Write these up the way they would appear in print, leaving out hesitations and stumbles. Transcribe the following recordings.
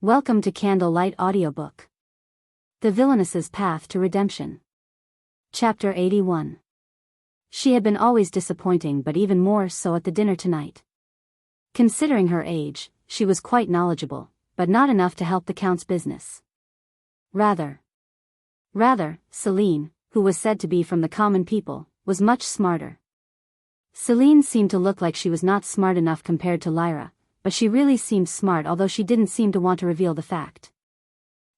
Welcome to CandleLight Audiobook. The Villainess's Path to Redemption. Chapter 81. She had been always disappointing, but even more so at the dinner tonight. Considering her age, she was quite knowledgeable, but not enough to help the Count's business. Rather, Celine, who was said to be from the common people, was much smarter. Celine seemed to look like she was not smart enough compared to Lyra, but she really seemed smart, although she didn't seem to want to reveal the fact.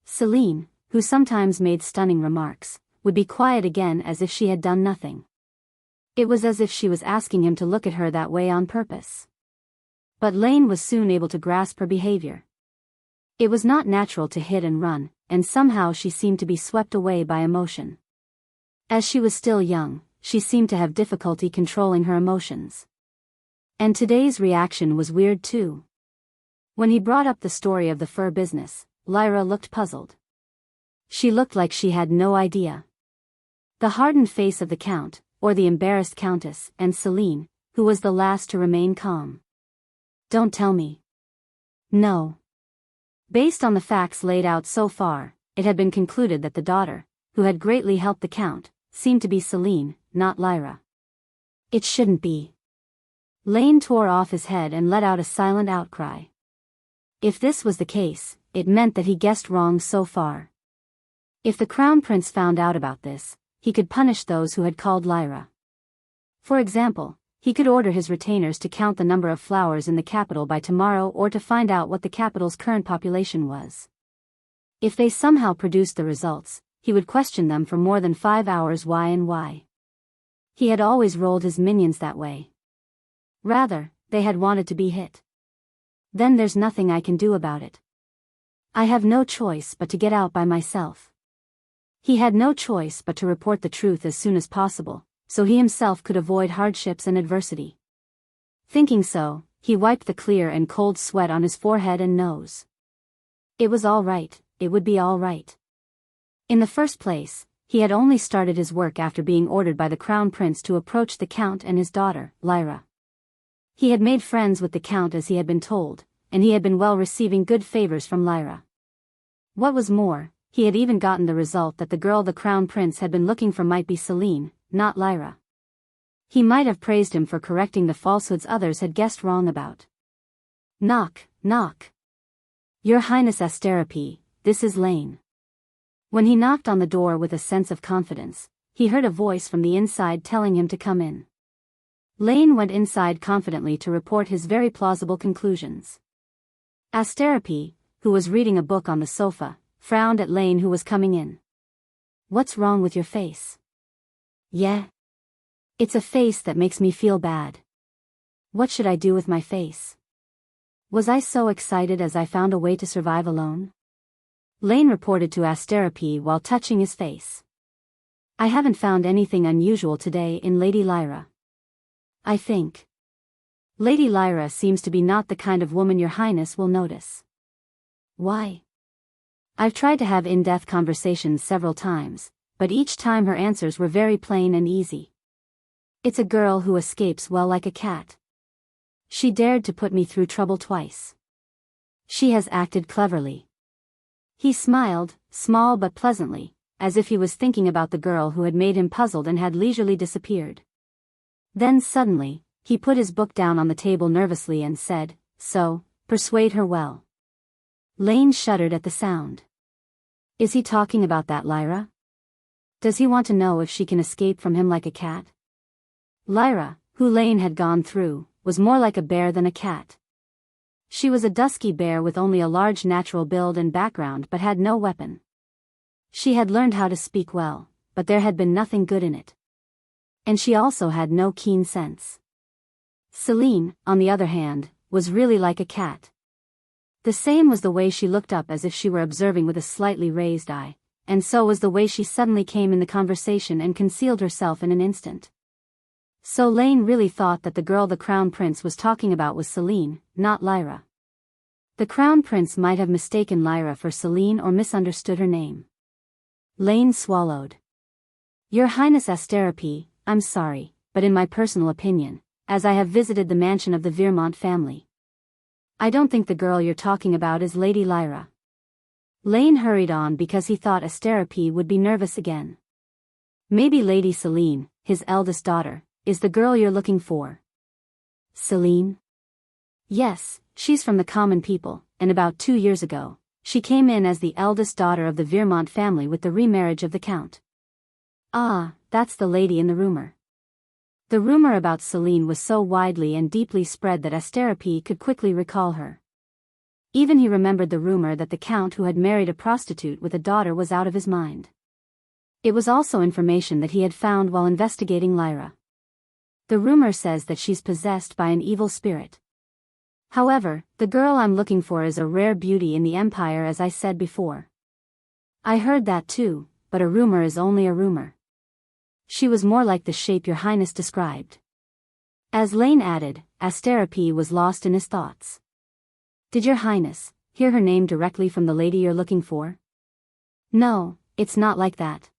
Celine, who sometimes made stunning remarks, would be quiet again as if she had done nothing. It was as if she was asking him to look at her that way on purpose. But Lane was soon able to grasp her behavior. It was not natural to hit and run, and somehow she seemed to be swept away by emotion. As she was still young, she seemed to have difficulty controlling her emotions. And today's reaction was weird too. When he brought up the story of the fur business, Lyra looked puzzled. She looked like she had no idea. The hardened face of the Count, or the embarrassed Countess, and Celine, who was the last to remain calm. Don't tell me. No. Based on the facts laid out so far, it had been concluded that the daughter, who had greatly helped the Count, seemed to be Celine, not Lyra. It shouldn't be. Lane tore off his head and let out a silent outcry. If this was the case, it meant that he guessed wrong so far. If the Crown Prince found out about this, he could punish those who had called Lyra. For example, he could order his retainers to count the number of flowers in the capital by tomorrow, or to find out what the capital's current population was. If they somehow produced the results, he would question them for more than 5 hours. Why? He had always rolled his minions that way. Rather, they had wanted to be hit. Then there's nothing I can do about it. I have no choice but to get out by myself. He had no choice but to report the truth as soon as possible, so he himself could avoid hardships and adversity. Thinking so, he wiped the clear and cold sweat on his forehead and nose. It was all right, it would be all right. In the first place, he had only started his work after being ordered by the Crown Prince to approach the Count and his daughter, Lyra. He had made friends with the Count as he had been told, and he had been receiving good favors from Lyra. What was more, he had even gotten the result that the girl the Crown Prince had been looking for might be Celine, not Lyra. He might have praised him for correcting the falsehoods others had guessed wrong about. Knock, knock. Your Highness Asterope, this is Lane. When he knocked on the door with a sense of confidence, he heard a voice from the inside telling him to come in. Lane went inside confidently to report his very plausible conclusions. Asterope, who was reading a book on the sofa, frowned at Lane, who was coming in. What's wrong with your face? Yeah. It's a face that makes me feel bad. What should I do with my face? Was I so excited as I found a way to survive alone? Lane reported to Asterope while touching his face. I haven't found anything unusual today in Lady Lyra. I think Lady Lyra seems to be not the kind of woman your Highness will notice. Why? I've tried to have in-depth conversations several times, but each time her answers were very plain and easy. It's a girl who escapes well like a cat. She dared to put me through trouble twice. She has acted cleverly. He smiled, small but pleasantly, as if he was thinking about the girl who had made him puzzled and had leisurely disappeared. Then suddenly, he put his book down on the table nervously and said, So, persuade her well. Lane shuddered at the sound. Is he talking about that Lyra? Does he want to know if she can escape from him like a cat? Lyra, who Lane had gone through, was more like a bear than a cat. She was a dusky bear with only a large natural build and background, but had no weapon. She had learned how to speak well, but there had been nothing good in it. And she also had no keen sense. Celine, on the other hand, was really like a cat. The same was the way she looked up as if she were observing with a slightly raised eye, and so was the way she suddenly came in the conversation and concealed herself in an instant. So Lane really thought that the girl the Crown Prince was talking about was Celine, not Lyra. The Crown Prince might have mistaken Lyra for Celine or misunderstood her name. Lane swallowed. Your Highness Asterope, I'm sorry, but in my personal opinion, as I have visited the mansion of the Vermont family, I don't think the girl you're talking about is Lady Lyra. Lane hurried on because he thought Asterope would be nervous again. Maybe Lady Celine, his eldest daughter, is the girl you're looking for. Celine? Yes, she's from the common people, and about 2 years ago, she came in as the eldest daughter of the Vermont family with the remarriage of the Count. Ah, that's the lady in the rumor. The rumor about Celine was so widely and deeply spread that Asterope could quickly recall her. Even he remembered the rumor that the Count who had married a prostitute with a daughter was out of his mind. It was also information that he had found while investigating Lyra. The rumor says that she's possessed by an evil spirit. However, the girl I'm looking for is a rare beauty in the Empire, as I said before. I heard that too, but a rumor is only a rumor. She was more like the shape your highness described. As Lane added, Asterope was lost in his thoughts. Did your highness hear her name directly from the lady you're looking for? No, it's not like that.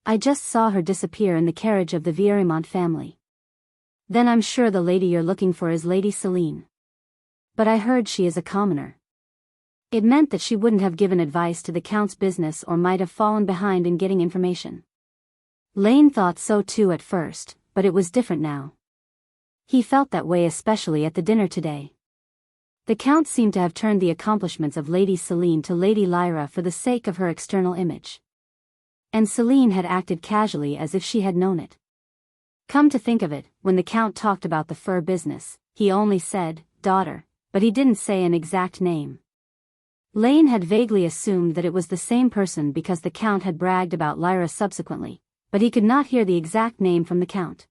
I just saw her disappear in the carriage of the Vermont family. Then I'm sure the lady you're looking for is Lady Celine. But I heard she is a commoner. It meant that she wouldn't have given advice to the Count's business or might have fallen behind in getting information. Lane thought so too at first, but it was different now. He felt that way especially at the dinner today. The Count seemed to have turned the accomplishments of Lady Celine to Lady Lyra for the sake of her external image. And Celine had acted casually as if she had known it. Come to think of it, when the Count talked about the fur business, he only said, daughter, but he didn't say an exact name. Lane had vaguely assumed that it was the same person because the Count had bragged about Lyra subsequently, but he could not hear the exact name from the Count.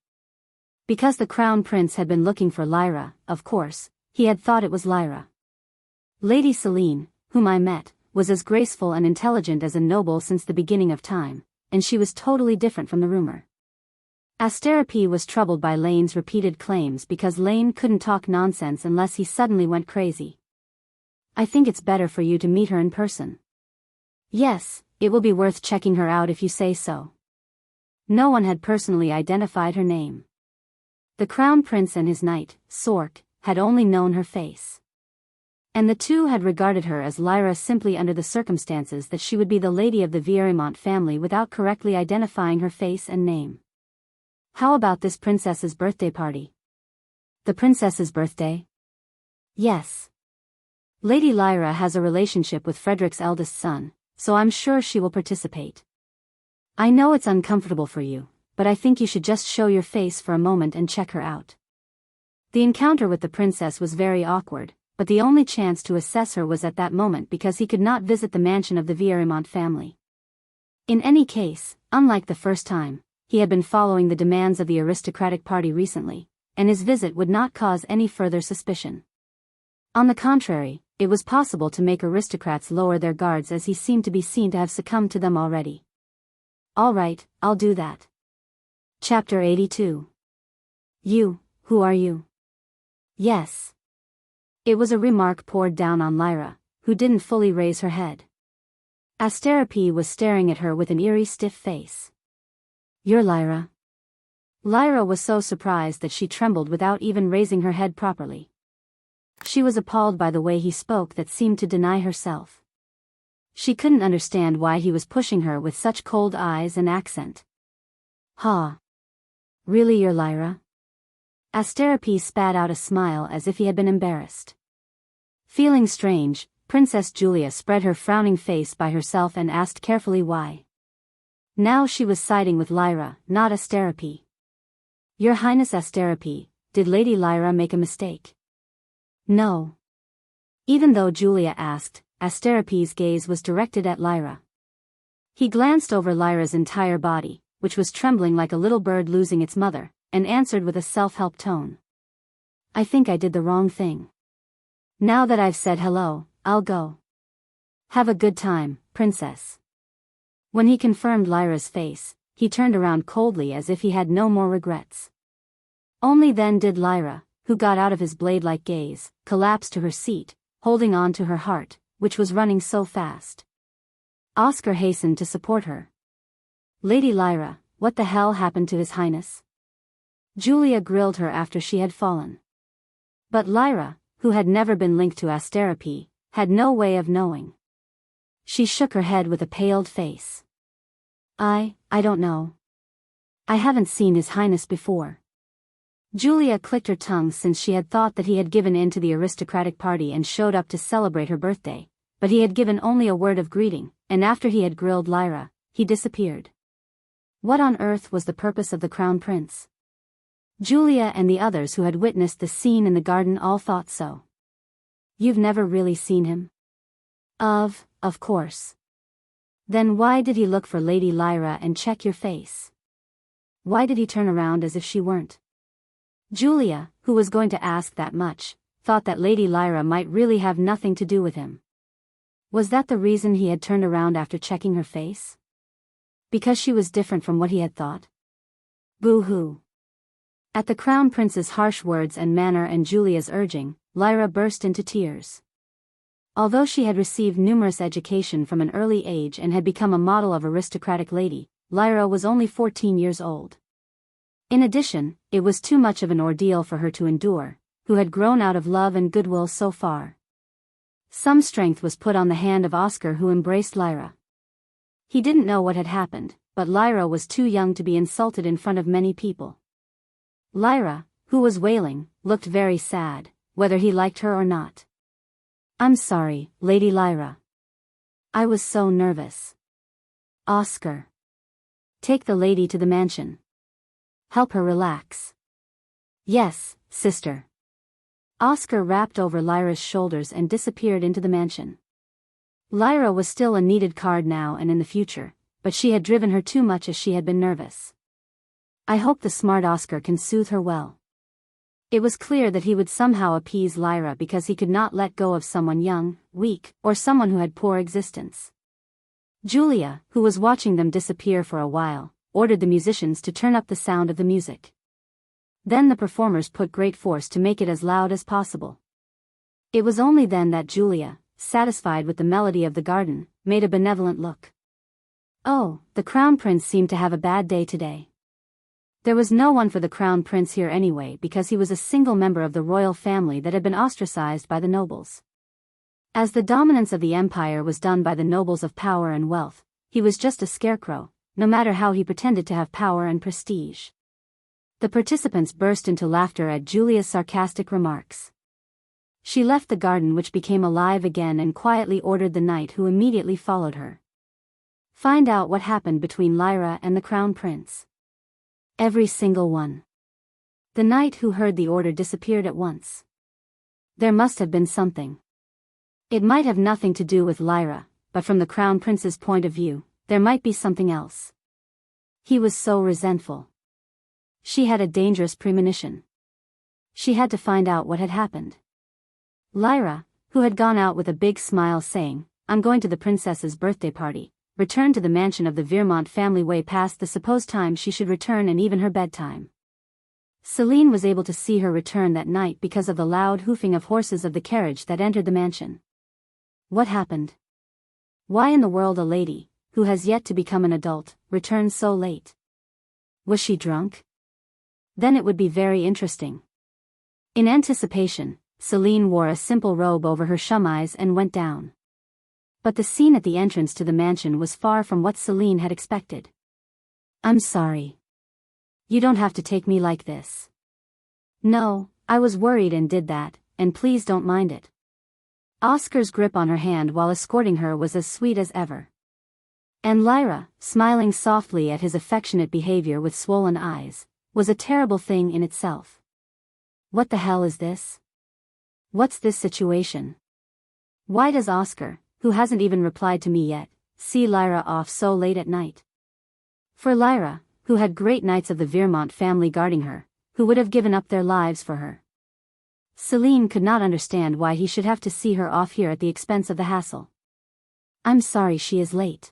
Because the Crown Prince had been looking for Lyra, of course, he had thought it was Lyra. Lady Celine, whom I met, was as graceful and intelligent as a noble since the beginning of time, and she was totally different from the rumor. Asterope was troubled by Lane's repeated claims because Lane couldn't talk nonsense unless he suddenly went crazy. I think it's better for you to meet her in person. Yes, it will be worth checking her out if you say so. No one had personally identified her name. The Crown Prince and his knight, Sork, had only known her face. And the two had regarded her as Lyra simply under the circumstances that she would be the lady of the Vermont family without correctly identifying her face and name. How about this princess's birthday party? The princess's birthday? Yes. Lady Lyra has a relationship with Frederick's eldest son, so I'm sure she will participate. I know it's uncomfortable for you, but I think you should just show your face for a moment and check her out. The encounter with the princess was very awkward, but the only chance to assess her was at that moment because he could not visit the mansion of the Vermont family. In any case, unlike the first time, he had been following the demands of the aristocratic party recently, and his visit would not cause any further suspicion. On the contrary, it was possible to make aristocrats lower their guards as he seemed to be seen to have succumbed to them already. All right, I'll do that. Chapter 82. You, who are you? Yes. It was a remark poured down on Lyra, who didn't fully raise her head. Asterope was staring at her with an eerie stiff face. You're Lyra? Lyra was so surprised that she trembled without even raising her head properly. She was appalled by the way he spoke that seemed to deny herself. She couldn't understand why he was pushing her with such cold eyes and accent. Ha! Really, you're Lyra? Asterope spat out a smile as if he had been embarrassed. Feeling strange, Princess Julia spread her frowning face by herself and asked carefully why. Now she was siding with Lyra, not Asterope. Your Highness Asterope, did Lady Lyra make a mistake? No. Even though Julia asked, Asterope's gaze was directed at Lyra. He glanced over Lyra's entire body, which was trembling like a little bird losing its mother, and answered with a self-help tone. I think I did the wrong thing. Now that I've said hello, I'll go. Have a good time, princess. When he confirmed Lyra's face, he turned around coldly as if he had no more regrets. Only then did Lyra, who got out of his blade-like gaze, collapse to her seat, holding on to her heart, which was running so fast. Oscar hastened to support her. Lady Lyra, what the hell happened to His Highness? Julia grilled her after she had fallen. But Lyra, who had never been linked to Asterope, had no way of knowing. She shook her head with a paled face. I don't know. I haven't seen His Highness before. Julia clicked her tongue since she had thought that he had given in to the aristocratic party and showed up to celebrate her birthday, but he had given only a word of greeting, and after he had grilled Lyra, he disappeared. What on earth was the purpose of the Crown Prince? Julia and the others who had witnessed the scene in the garden all thought so. You've never really seen him? Of course. Then why did he look for Lady Lyra and check your face? Why did he turn around as if she weren't? Julia, who was going to ask that much, thought that Lady Lyra might really have nothing to do with him. Was that the reason he had turned around after checking her face? Because she was different from what he had thought? Boo-hoo. At the Crown Prince's harsh words and manner and Julia's urging, Lyra burst into tears. Although she had received numerous education from an early age and had become a model of aristocratic lady, Lyra was only 14 years old. In addition, it was too much of an ordeal for her to endure, who had grown out of love and goodwill so far. Some strength was put on the hand of Oscar, who embraced Lyra. He didn't know what had happened, but Lyra was too young to be insulted in front of many people. Lyra, who was wailing, looked very sad, whether he liked her or not. I'm sorry, Lady Lyra. I was so nervous. Oscar. Take the lady to the mansion. Help her relax. Yes, sister. Oscar wrapped over Lyra's shoulders and disappeared into the mansion. Lyra was still a needed card now and in the future, but she had driven her too much as she had been nervous. I hope the smart Oscar can soothe her well. It was clear that he would somehow appease Lyra because he could not let go of someone young, weak, or someone who had poor existence. Julia, who was watching them disappear for a while, ordered the musicians to turn up the sound of the music. Then the performers put great force to make it as loud as possible. It was only then that Julia, satisfied with the melody of the garden, made a benevolent look. Oh, the Crown Prince seemed to have a bad day today. There was no one for the Crown Prince here anyway because he was a single member of the royal family that had been ostracized by the nobles. As the dominance of the empire was done by the nobles of power and wealth, he was just a scarecrow, no matter how he pretended to have power and prestige. The participants burst into laughter at Julia's sarcastic remarks. She left the garden, which became alive again, and quietly ordered the knight, who immediately followed her. Find out what happened between Lyra and the Crown Prince. Every single one. The knight who heard the order disappeared at once. There must have been something. It might have nothing to do with Lyra, but from the Crown Prince's point of view, there might be something else. He was so resentful. She had a dangerous premonition. She had to find out what had happened. Lyra, who had gone out with a big smile saying, I'm going to the princess's birthday party, returned to the mansion of the Vermont family way past the supposed time she should return and even her bedtime. Celine was able to see her return that night because of the loud hoofing of horses of the carriage that entered the mansion. What happened? Why in the world a lady, who has yet to become an adult, returns so late? Was she drunk? Then it would be very interesting. In anticipation, Celine wore a simple robe over her chemise and went down. But the scene at the entrance to the mansion was far from what Celine had expected. I'm sorry. You don't have to take me like this. No, I was worried and did that, and please don't mind it. Oscar's grip on her hand while escorting her was as sweet as ever. And Lyra, smiling softly at his affectionate behavior with swollen eyes, was a terrible thing in itself. What the hell is this? What's this situation? Why does Oscar, who hasn't even replied to me yet, see Lyra off so late at night? For Lyra, who had great knights of the Vermont family guarding her, who would have given up their lives for her. Celine could not understand why he should have to see her off here at the expense of the hassle. I'm sorry she is late.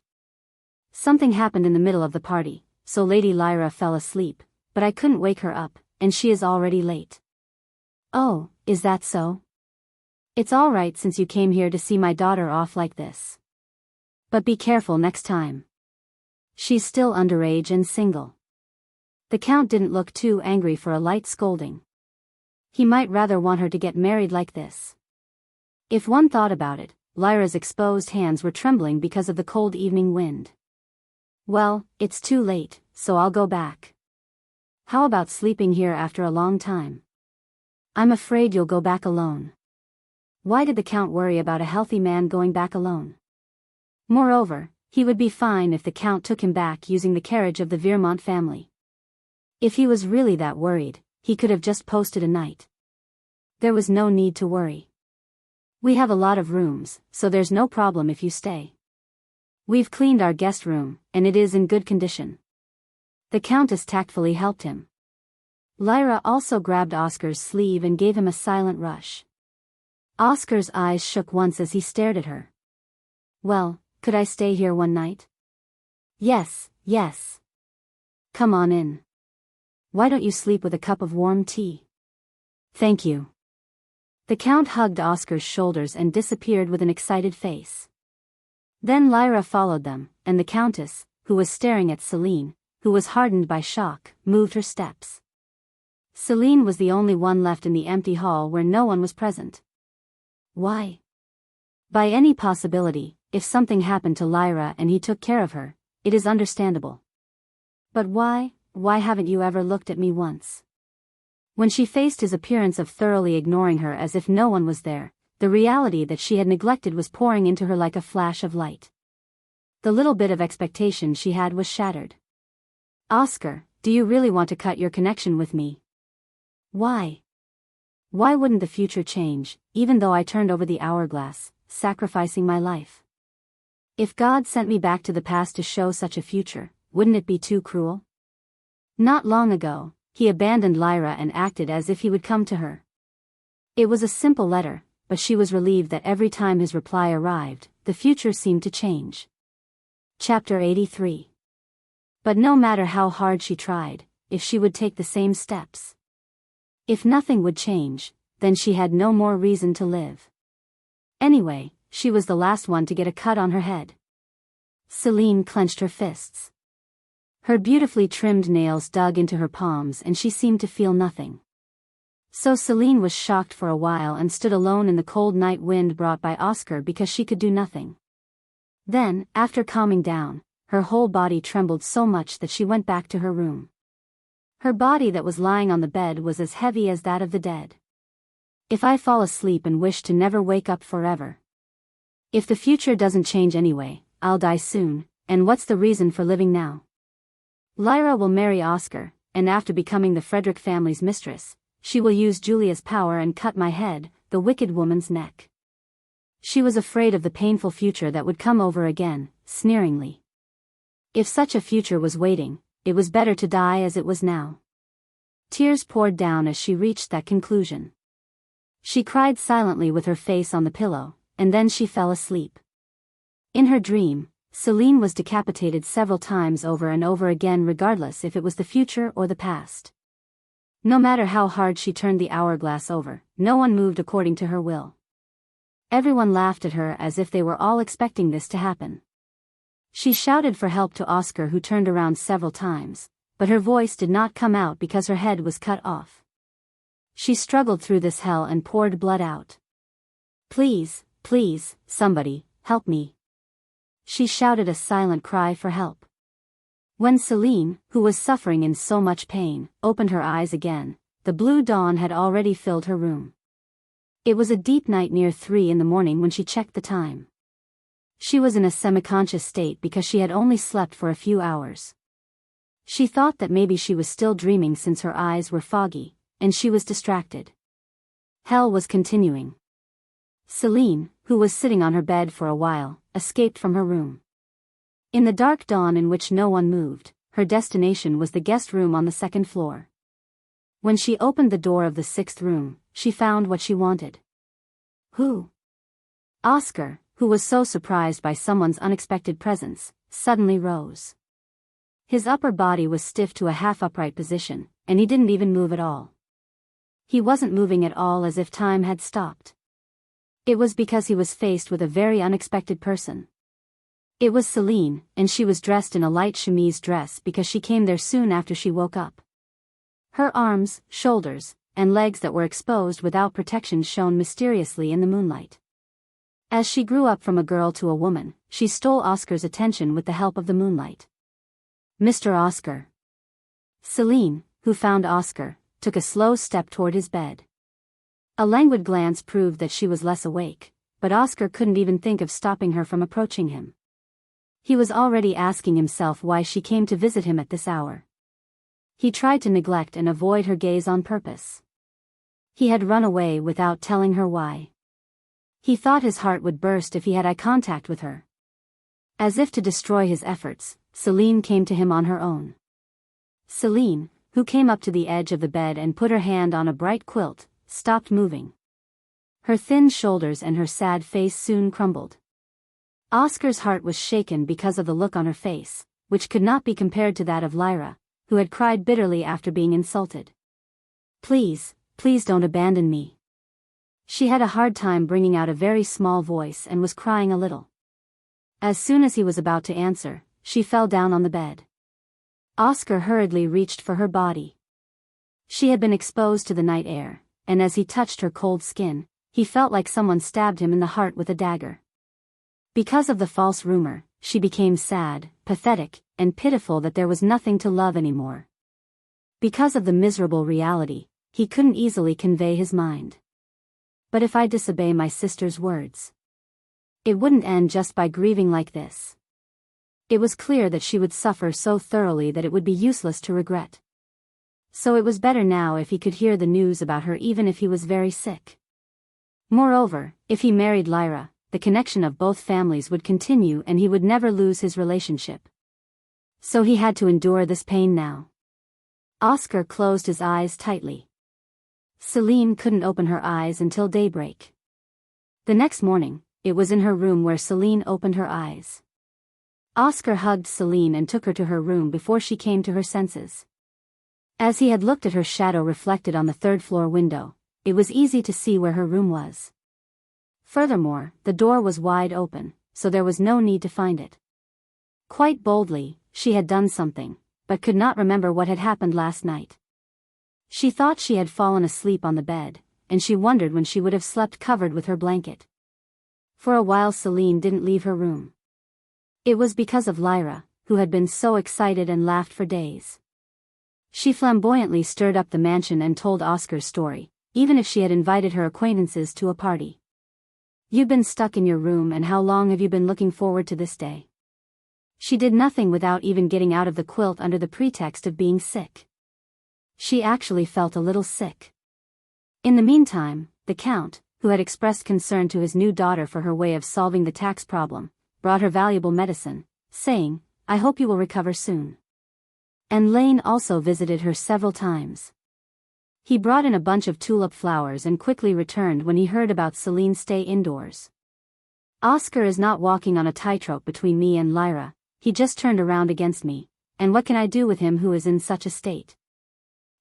Something happened in the middle of the party, so Lady Lyra fell asleep, but I couldn't wake her up, and she is already late. Oh, is that so? It's all right since you came here to see my daughter off like this. But be careful next time. She's still underage and single. The Count didn't look too angry for a light scolding. He might rather want her to get married like this. If one thought about it, Lyra's exposed hands were trembling because of the cold evening wind. Well, it's too late, so I'll go back. How about sleeping here after a long time? I'm afraid you'll go back alone. Why did the Count worry about a healthy man going back alone? Moreover, he would be fine if the Count took him back using the carriage of the Vermont family. If he was really that worried, he could have just posted a night. There was no need to worry. We have a lot of rooms, so there's no problem if you stay. We've cleaned our guest room, and it is in good condition. The Countess tactfully helped him. Lyra also grabbed Oscar's sleeve and gave him a silent rush. Oscar's eyes shook once as he stared at her. Well, could I stay here one night? Yes, yes. Come on in. Why don't you sleep with a cup of warm tea? Thank you. The Count hugged Oscar's shoulders and disappeared with an excited face. Then Lyra followed them, and the Countess, who was staring at Celine, who was hardened by shock, moved her steps. Celine was the only one left in the empty hall where no one was present. Why? By any possibility, if something happened to Lyra and he took care of her, it is understandable. But why haven't you ever looked at me once? When she faced his appearance of thoroughly ignoring her as if no one was there, the reality that she had neglected was pouring into her like a flash of light. The little bit of expectation she had was shattered. Oscar, do you really want to cut your connection with me? Why? Why wouldn't the future change, even though I turned over the hourglass, sacrificing my life? If God sent me back to the past to show such a future, wouldn't it be too cruel? Not long ago, he abandoned Lyra and acted as if he would come to her. It was a simple letter, but she was relieved that every time his reply arrived, the future seemed to change. Chapter 83. But no matter how hard she tried, if she would take the same steps, if nothing would change, then she had no more reason to live. Anyway, she was the last one to get a cut on her head. Celine clenched her fists. Her beautifully trimmed nails dug into her palms and she seemed to feel nothing. So Celine was shocked for a while and stood alone in the cold night wind brought by Oscar because she could do nothing. Then, after calming down, her whole body trembled so much that she went back to her room. Her body that was lying on the bed was as heavy as that of the dead. If I fall asleep and wish to never wake up forever. If the future doesn't change anyway, I'll die soon, and what's the reason for living now? Lyra will marry Oscar, and after becoming the Frederick family's mistress, she will use Julia's power and cut my head, the wicked woman's neck. She was afraid of the painful future that would come over again, sneeringly. If such a future was waiting, it was better to die as it was now. Tears poured down as she reached that conclusion. She cried silently with her face on the pillow, and then she fell asleep. In her dream, Celine was decapitated several times over and over again regardless if it was the future or the past. No matter how hard she turned the hourglass over, no one moved according to her will. Everyone laughed at her as if they were all expecting this to happen. She shouted for help to Oscar, who turned around several times, but her voice did not come out because her head was cut off. She struggled through this hell and poured blood out. Please, please, somebody, help me. She shouted a silent cry for help. When Celine, who was suffering in so much pain, opened her eyes again, the blue dawn had already filled her room. It was a deep night near 3 in the morning when she checked the time. She was in a semi-conscious state because she had only slept for a few hours. She thought that maybe she was still dreaming since her eyes were foggy, and she was distracted. Hell was continuing. Celine, who was sitting on her bed for a while, escaped from her room. In the dark dawn in which no one moved, her destination was the guest room on the 2nd floor. When she opened the door of the 6th room, she found what she wanted. Who? Oscar, who was so surprised by someone's unexpected presence, suddenly rose. His upper body was stiff to a half-upright position, and he didn't even move at all. He wasn't moving at all, as if time had stopped. It was because he was faced with a very unexpected person. It was Celine, and she was dressed in a light chemise dress because she came there soon after she woke up. Her arms, shoulders, and legs that were exposed without protection shone mysteriously in the moonlight. As she grew up from a girl to a woman, she stole Oscar's attention with the help of the moonlight. Mr. Oscar. Celine, who found Oscar, took a slow step toward his bed. A languid glance proved that she was less awake, but Oscar couldn't even think of stopping her from approaching him. He was already asking himself why she came to visit him at this hour. He tried to neglect and avoid her gaze on purpose. He had run away without telling her why. He thought his heart would burst if he had eye contact with her. As if to destroy his efforts, Celine came to him on her own. Celine, who came up to the edge of the bed and put her hand on a bright quilt, stopped moving. Her thin shoulders and her sad face soon crumbled. Oscar's heart was shaken because of the look on her face, which could not be compared to that of Lyra, who had cried bitterly after being insulted. Please, please don't abandon me. She had a hard time bringing out a very small voice and was crying a little. As soon as he was about to answer, she fell down on the bed. Oscar hurriedly reached for her body. She had been exposed to the night air, and as he touched her cold skin, he felt like someone stabbed him in the heart with a dagger. Because of the false rumor, she became sad, pathetic, and pitiful that there was nothing to love anymore. Because of the miserable reality, he couldn't easily convey his mind. But if I disobey my sister's words, it wouldn't end just by grieving like this. It was clear that she would suffer so thoroughly that it would be useless to regret. So it was better now if he could hear the news about her even if he was very sick. Moreover, if he married Lyra, the connection of both families would continue and he would never lose his relationship. So he had to endure this pain now. Oscar closed his eyes tightly. Celine couldn't open her eyes until daybreak. The next morning, it was in her room where Celine opened her eyes. Oscar hugged Celine and took her to her room before she came to her senses. As he had looked at her shadow reflected on the third-floor window, it was easy to see where her room was. Furthermore, the door was wide open, so there was no need to find it. Quite boldly, she had done something, but could not remember what had happened last night. She thought she had fallen asleep on the bed, and she wondered when she would have slept covered with her blanket. For a while Celine didn't leave her room. It was because of Lyra, who had been so excited and laughed for days. She flamboyantly stirred up the mansion and told Oscar's story, even if she had invited her acquaintances to a party. You've been stuck in your room, and how long have you been looking forward to this day? She did nothing without even getting out of the quilt under the pretext of being sick. She actually felt a little sick. In the meantime, the Count, who had expressed concern to his new daughter for her way of solving the tax problem, brought her valuable medicine, saying, "I hope you will recover soon." And Lane also visited her several times. He brought in a bunch of tulip flowers and quickly returned when he heard about Celine's stay indoors. Oscar is not walking on a tightrope between me and Lyra, he just turned around against me, and what can I do with him who is in such a state?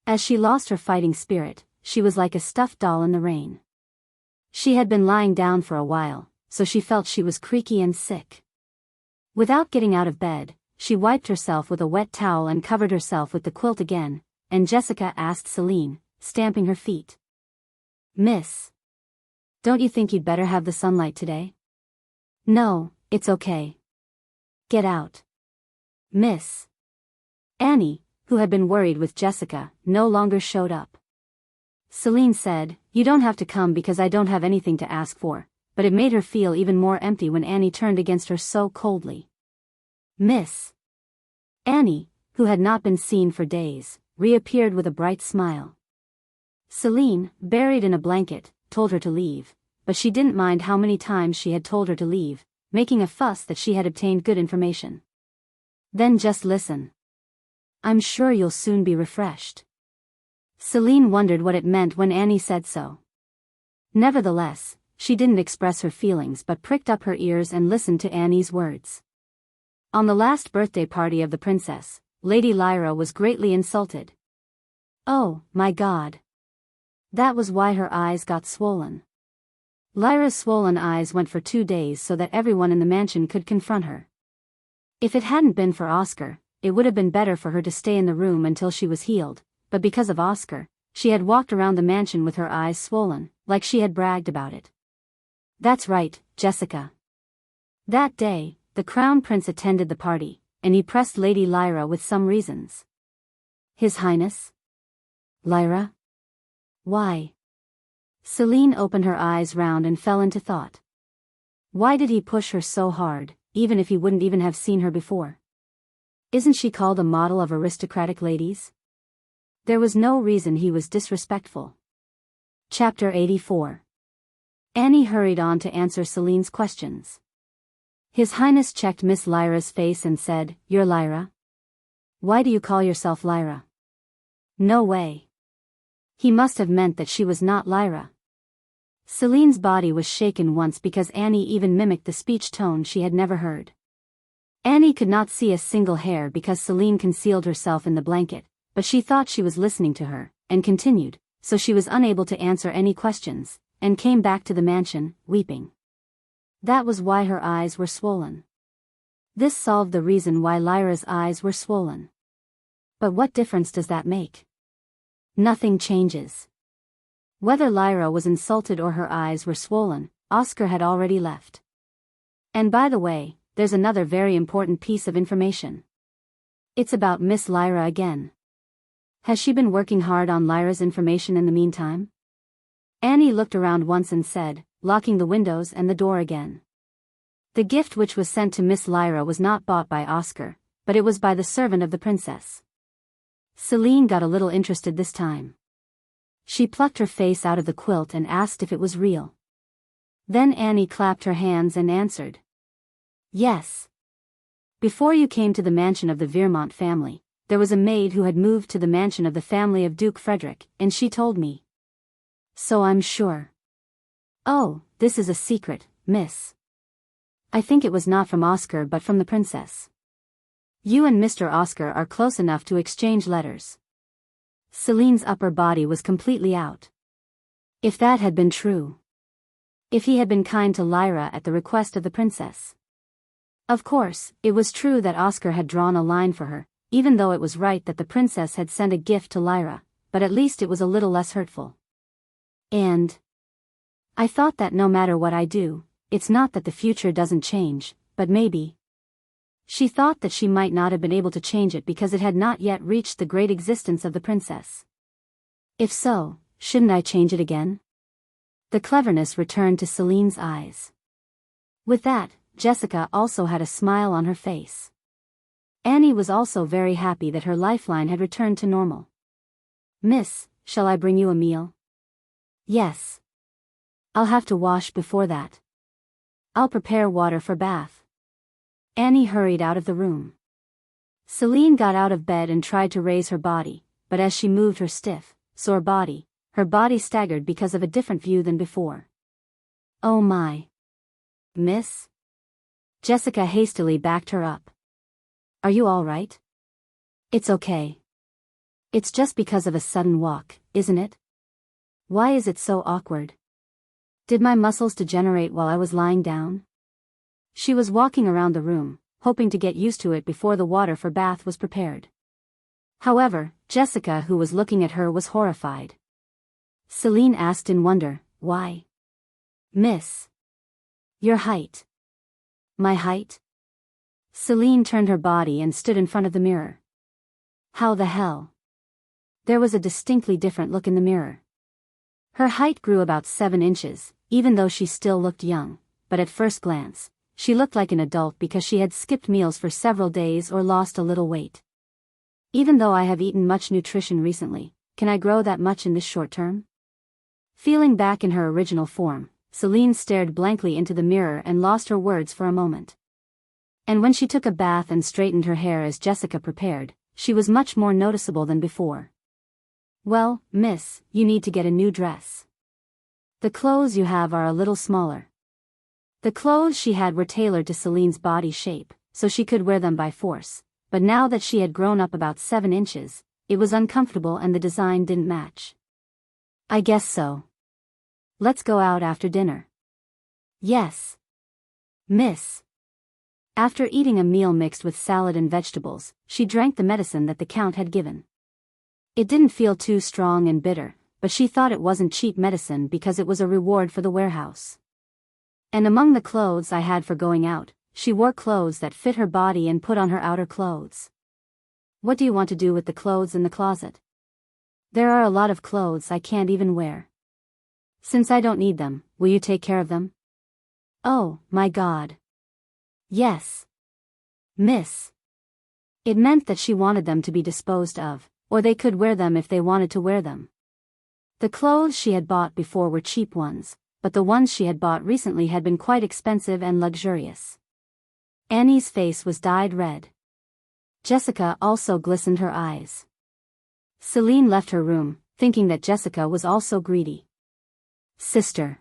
As she lost her fighting spirit, she was like a stuffed doll in the rain. She had been lying down for a while, so she felt she was creaky and sick. Without getting out of bed, she wiped herself with a wet towel and covered herself with the quilt again, and Jessica asked Celine, stamping her feet. "Miss, don't you think you'd better have the sunlight today?" "No, it's okay. Get out." Miss Annie, who had been worried with Jessica, no longer showed up. Celine said, "You don't have to come because I don't have anything to ask for," but it made her feel even more empty when Annie turned against her so coldly. Miss Annie, who had not been seen for days, reappeared with a bright smile. Celine, buried in a blanket, told her to leave, but she didn't mind how many times she had told her to leave, making a fuss that she had obtained good information. "Then just listen. I'm sure you'll soon be refreshed." Celine wondered what it meant when Annie said so. Nevertheless, she didn't express her feelings but pricked up her ears and listened to Annie's words. On the last birthday party of the princess, Lady Lyra was greatly insulted. Oh, my God. That was why her eyes got swollen. Lyra's swollen eyes went for 2 days so that everyone in the mansion could confront her. If it hadn't been for Oscar, it would have been better for her to stay in the room until she was healed, but because of Oscar, she had walked around the mansion with her eyes swollen, like she had bragged about it. "That's right, Jessica. That day, the Crown Prince attended the party, and he pressed Lady Lyra with some reasons. His Highness? Lyra? Why? Celine opened her eyes round and fell into thought. Why did he push her so hard, even if he wouldn't even have seen her before? Isn't she called a model of aristocratic ladies? There was no reason he was disrespectful. Chapter 84. Annie hurried on to answer Celine's questions. His Highness checked Miss Lyra's face and said, "You're Lyra? Why do you call yourself Lyra?" No way. He must have meant that she was not Lyra. Celine's body was shaken once because Annie even mimicked the speech tone she had never heard. Annie could not see a single hair because Celine concealed herself in the blanket, but she thought she was listening to her, and continued, so she was unable to answer any questions, and came back to the mansion, weeping. That was why her eyes were swollen. This solved the reason why Lyra's eyes were swollen. But what difference does that make? Nothing changes. Whether Lyra was insulted or her eyes were swollen, Oscar had already left. And by the way, there's another very important piece of information. It's about Miss Lyra again. Has she been working hard on Lyra's information in the meantime? Annie looked around once and said, locking the windows and the door again. The gift which was sent to Miss Lyra was not bought by Oscar, but it was by the servant of the princess. Celine got a little interested this time. She plucked her face out of the quilt and asked if it was real. Then Annie clapped her hands and answered. Yes. Before you came to the mansion of the Vermont family, there was a maid who had moved to the mansion of the family of Duke Frederick, and she told me. So I'm sure. Oh, this is a secret, miss. I think it was not from Oscar but from the princess. You and Mr. Oscar are close enough to exchange letters. Celine's upper body was completely out. If that had been true. If he had been kind to Lyra at the request of the princess. Of course, it was true that Oscar had drawn a line for her, even though it was right that the princess had sent a gift to Lyra, but at least it was a little less hurtful. And I thought that no matter what I do, it's not that the future doesn't change, but maybe. She thought that she might not have been able to change it because it had not yet reached the great existence of the princess. If so, shouldn't I change it again? The cleverness returned to Celine's eyes. With that, Jessica also had a smile on her face. Annie was also very happy that her lifeline had returned to normal. Miss, shall I bring you a meal? Yes. I'll have to wash before that. I'll prepare water for bath. Annie hurried out of the room. Celine got out of bed and tried to raise her body, but as she moved her stiff, sore body, her body staggered because of a different view than before. Oh my. Miss? Jessica hastily backed her up. Are you all right? It's okay. It's just because of a sudden walk, isn't it? Why is it so awkward? Did my muscles degenerate while I was lying down? She was walking around the room, hoping to get used to it before the water for bath was prepared. However, Jessica, who was looking at her, was horrified. Celine asked in wonder, why? Miss. Your height. My height? Celine turned her body and stood in front of the mirror. How the hell? There was a distinctly different look in the mirror. Her height grew about 7 inches, even though she still looked young, but at first glance, she looked like an adult because she had skipped meals for several days or lost a little weight. Even though I have eaten much nutrition recently, can I grow that much in this short term? Feeling back in her original form, Celine stared blankly into the mirror and lost her words for a moment. And when she took a bath and straightened her hair as Jessica prepared, she was much more noticeable than before. Well, miss, you need to get a new dress. The clothes you have are a little smaller. The clothes she had were tailored to Celine's body shape, so she could wear them by force, but now that she had grown up about 7 inches, it was uncomfortable and the design didn't match. I guess so. Let's go out after dinner. Yes. Miss. After eating a meal mixed with salad and vegetables, she drank the medicine that the Count had given. It didn't feel too strong and bitter, but she thought it wasn't cheap medicine because it was a reward for the warehouse. And among the clothes I had for going out, she wore clothes that fit her body and put on her outer clothes. What do you want to do with the clothes in the closet? There are a lot of clothes I can't even wear. Since I don't need them, will you take care of them? Oh, my God. Yes. Miss. It meant that she wanted them to be disposed of, or they could wear them if they wanted to wear them. The clothes she had bought before were cheap ones, but the ones she had bought recently had been quite expensive and luxurious. Annie's face was dyed red. Jessica also glistened her eyes. Celine left her room, thinking that Jessica was also greedy. Sister.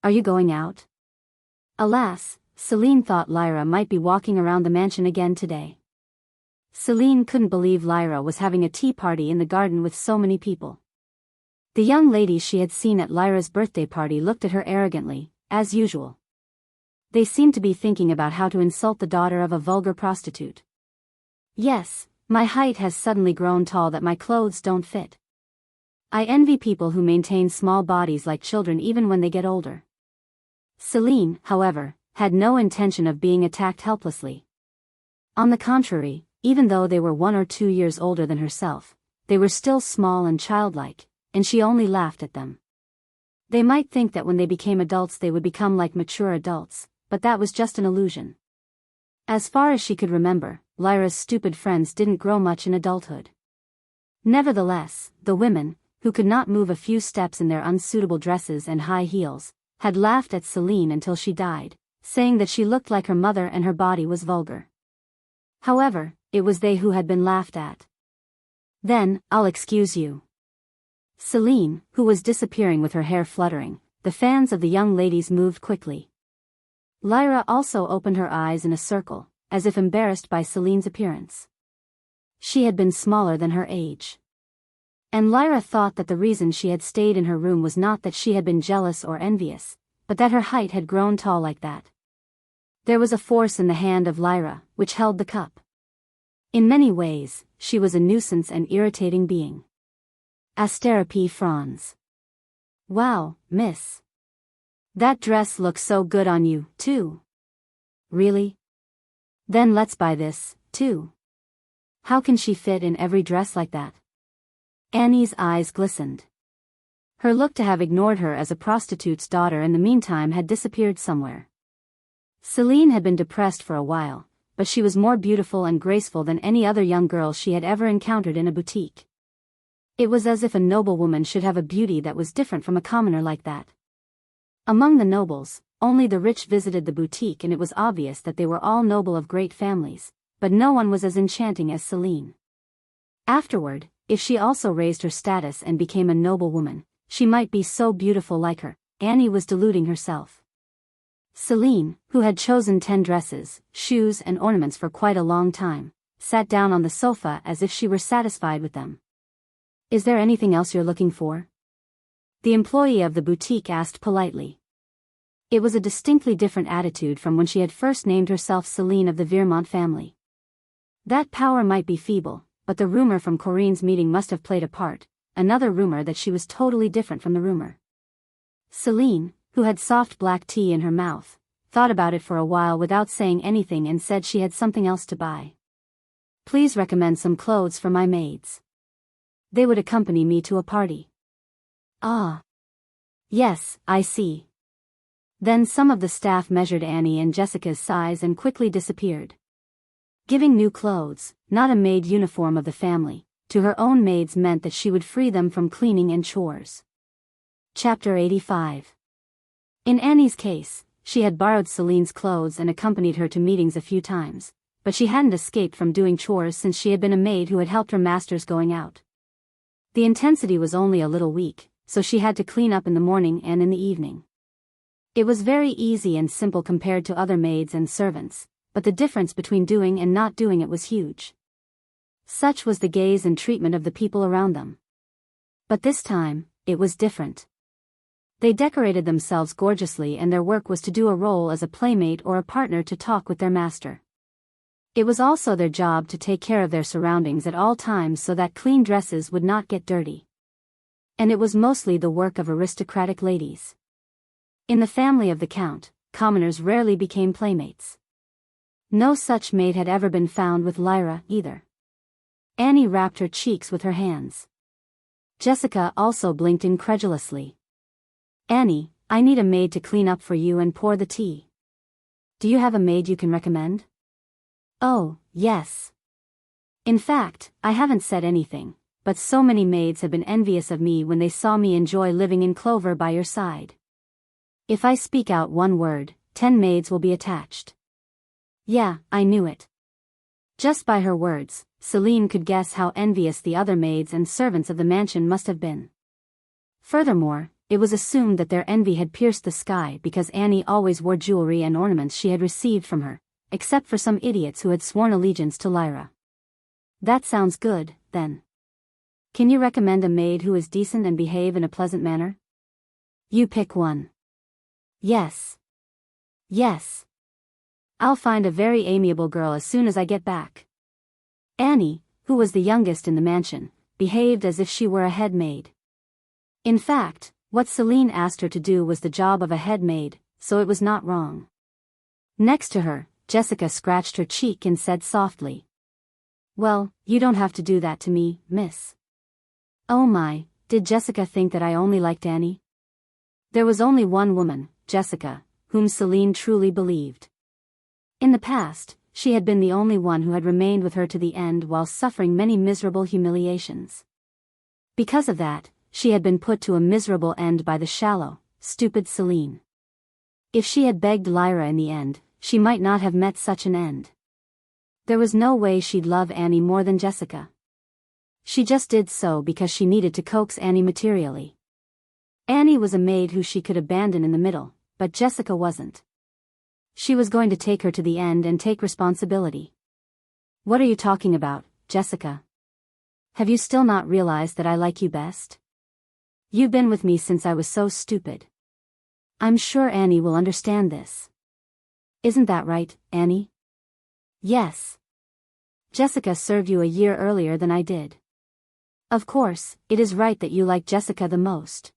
Are you going out? Alas, Celine thought Lyra might be walking around the mansion again today. Celine couldn't believe Lyra was having a tea party in the garden with so many people. The young ladies she had seen at Lyra's birthday party looked at her arrogantly, as usual. They seemed to be thinking about how to insult the daughter of a vulgar prostitute. Yes, my height has suddenly grown tall that my clothes don't fit. I envy people who maintain small bodies like children even when they get older. Celine, however, had no intention of being attacked helplessly. On the contrary, even though they were 1 or 2 years older than herself, they were still small and childlike, and she only laughed at them. They might think that when they became adults they would become like mature adults, but that was just an illusion. As far as she could remember, Lyra's stupid friends didn't grow much in adulthood. Nevertheless, the women, who could not move a few steps in their unsuitable dresses and high heels, had laughed at Celine until she died, saying that she looked like her mother and her body was vulgar. However, it was they who had been laughed at. Then, I'll excuse you. Celine, who was disappearing with her hair fluttering, the fans of the young ladies moved quickly. Lyra also opened her eyes in a circle, as if embarrassed by Celine's appearance. She had been smaller than her age. And Lyra thought that the reason she had stayed in her room was not that she had been jealous or envious, but that her height had grown tall like that. There was a force in the hand of Lyra, which held the cup. In many ways, she was a nuisance and irritating being. Asterope Franz. Wow, miss. That dress looks so good on you, too. Really? Then let's buy this, too. How can she fit in every dress like that? Annie's eyes glistened. Her look to have ignored her as a prostitute's daughter in the meantime had disappeared somewhere. Celine had been depressed for a while, but she was more beautiful and graceful than any other young girl she had ever encountered in a boutique. It was as if a noblewoman should have a beauty that was different from a commoner like that. Among the nobles, only the rich visited the boutique, and it was obvious that they were all noble of great families, but no one was as enchanting as Celine. Afterward, if she also raised her status and became a noblewoman, she might be so beautiful like her. Annie was deluding herself. Celine, who had chosen 10 dresses, shoes and ornaments for quite a long time, sat down on the sofa as if she were satisfied with them. Is there anything else you're looking for? The employee of the boutique asked politely. It was a distinctly different attitude from when she had first named herself Celine of the Vermont family. That power might be feeble, but the rumor from Corinne's meeting must have played a part, another rumor that she was totally different from the rumor. Celine, who had soft black tea in her mouth, thought about it for a while without saying anything and said she had something else to buy. Please recommend some clothes for my maids. They would accompany me to a party. Ah. Yes, I see. Then some of the staff measured Annie and Jessica's size and quickly disappeared. Giving new clothes, not a maid uniform of the family, to her own maids meant that she would free them from cleaning and chores. Chapter 85. In Annie's case, she had borrowed Celine's clothes and accompanied her to meetings a few times, but she hadn't escaped from doing chores since she had been a maid who had helped her masters going out. The intensity was only a little weak, so she had to clean up in the morning and in the evening. It was very easy and simple compared to other maids and servants, but the difference between doing and not doing it was huge. Such was the gaze and treatment of the people around them. But this time, it was different. They decorated themselves gorgeously, and their work was to do a role as a playmate or a partner to talk with their master. It was also their job to take care of their surroundings at all times so that clean dresses would not get dirty. And it was mostly the work of aristocratic ladies. In the family of the Count, commoners rarely became playmates. No such maid had ever been found with Lyra, either. Annie wrapped her cheeks with her hands. Jessica also blinked incredulously. Annie, I need a maid to clean up for you and pour the tea. Do you have a maid you can recommend? Oh, yes. In fact, I haven't said anything, but so many maids have been envious of me when they saw me enjoy living in clover by your side. If I speak out one word, 10 maids will be attached. Yeah, I knew it. Just by her words, Celine could guess how envious the other maids and servants of the mansion must have been. Furthermore, it was assumed that their envy had pierced the sky because Annie always wore jewelry and ornaments she had received from her, except for some idiots who had sworn allegiance to Lyra. That sounds good, then. Can you recommend a maid who is decent and behave in a pleasant manner? You pick one. Yes. Yes. I'll find a very amiable girl as soon as I get back. Annie, who was the youngest in the mansion, behaved as if she were a head maid. In fact, what Celine asked her to do was the job of a head maid, so it was not wrong. Next to her, Jessica scratched her cheek and said softly, "Well, you don't have to do that to me, miss." Oh my, did Jessica think that I only liked Annie? There was only one woman, Jessica, whom Celine truly believed. In the past, she had been the only one who had remained with her to the end while suffering many miserable humiliations. Because of that, she had been put to a miserable end by the shallow, stupid Celine. If she had begged Lyra in the end, she might not have met such an end. There was no way she'd love Annie more than Jessica. She just did so because she needed to coax Annie materially. Annie was a maid who she could abandon in the middle, but Jessica wasn't. She was going to take her to the end and take responsibility. What are you talking about, Jessica? Have you still not realized that I like you best? You've been with me since I was so stupid. I'm sure Annie will understand this. Isn't that right, Annie? Yes. Jessica served you a year earlier than I did. Of course, it is right that you like Jessica the most.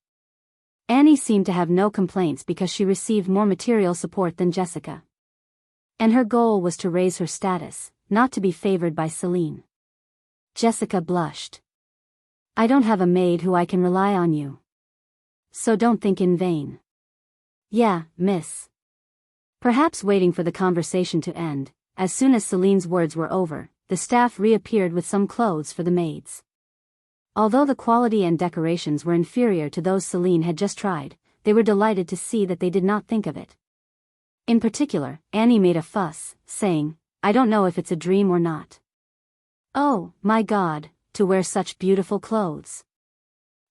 Annie seemed to have no complaints because she received more material support than Jessica. And her goal was to raise her status, not to be favored by Celine. Jessica blushed. I don't have a maid who I can rely on you. So don't think in vain. Yeah, miss. Perhaps waiting for the conversation to end, as soon as Celine's words were over, the staff reappeared with some clothes for the maids. Although the quality and decorations were inferior to those Celine had just tried, they were delighted to see that they did not think of it. In particular, Annie made a fuss, saying, "I don't know if it's a dream or not. Oh, my God, to wear such beautiful clothes."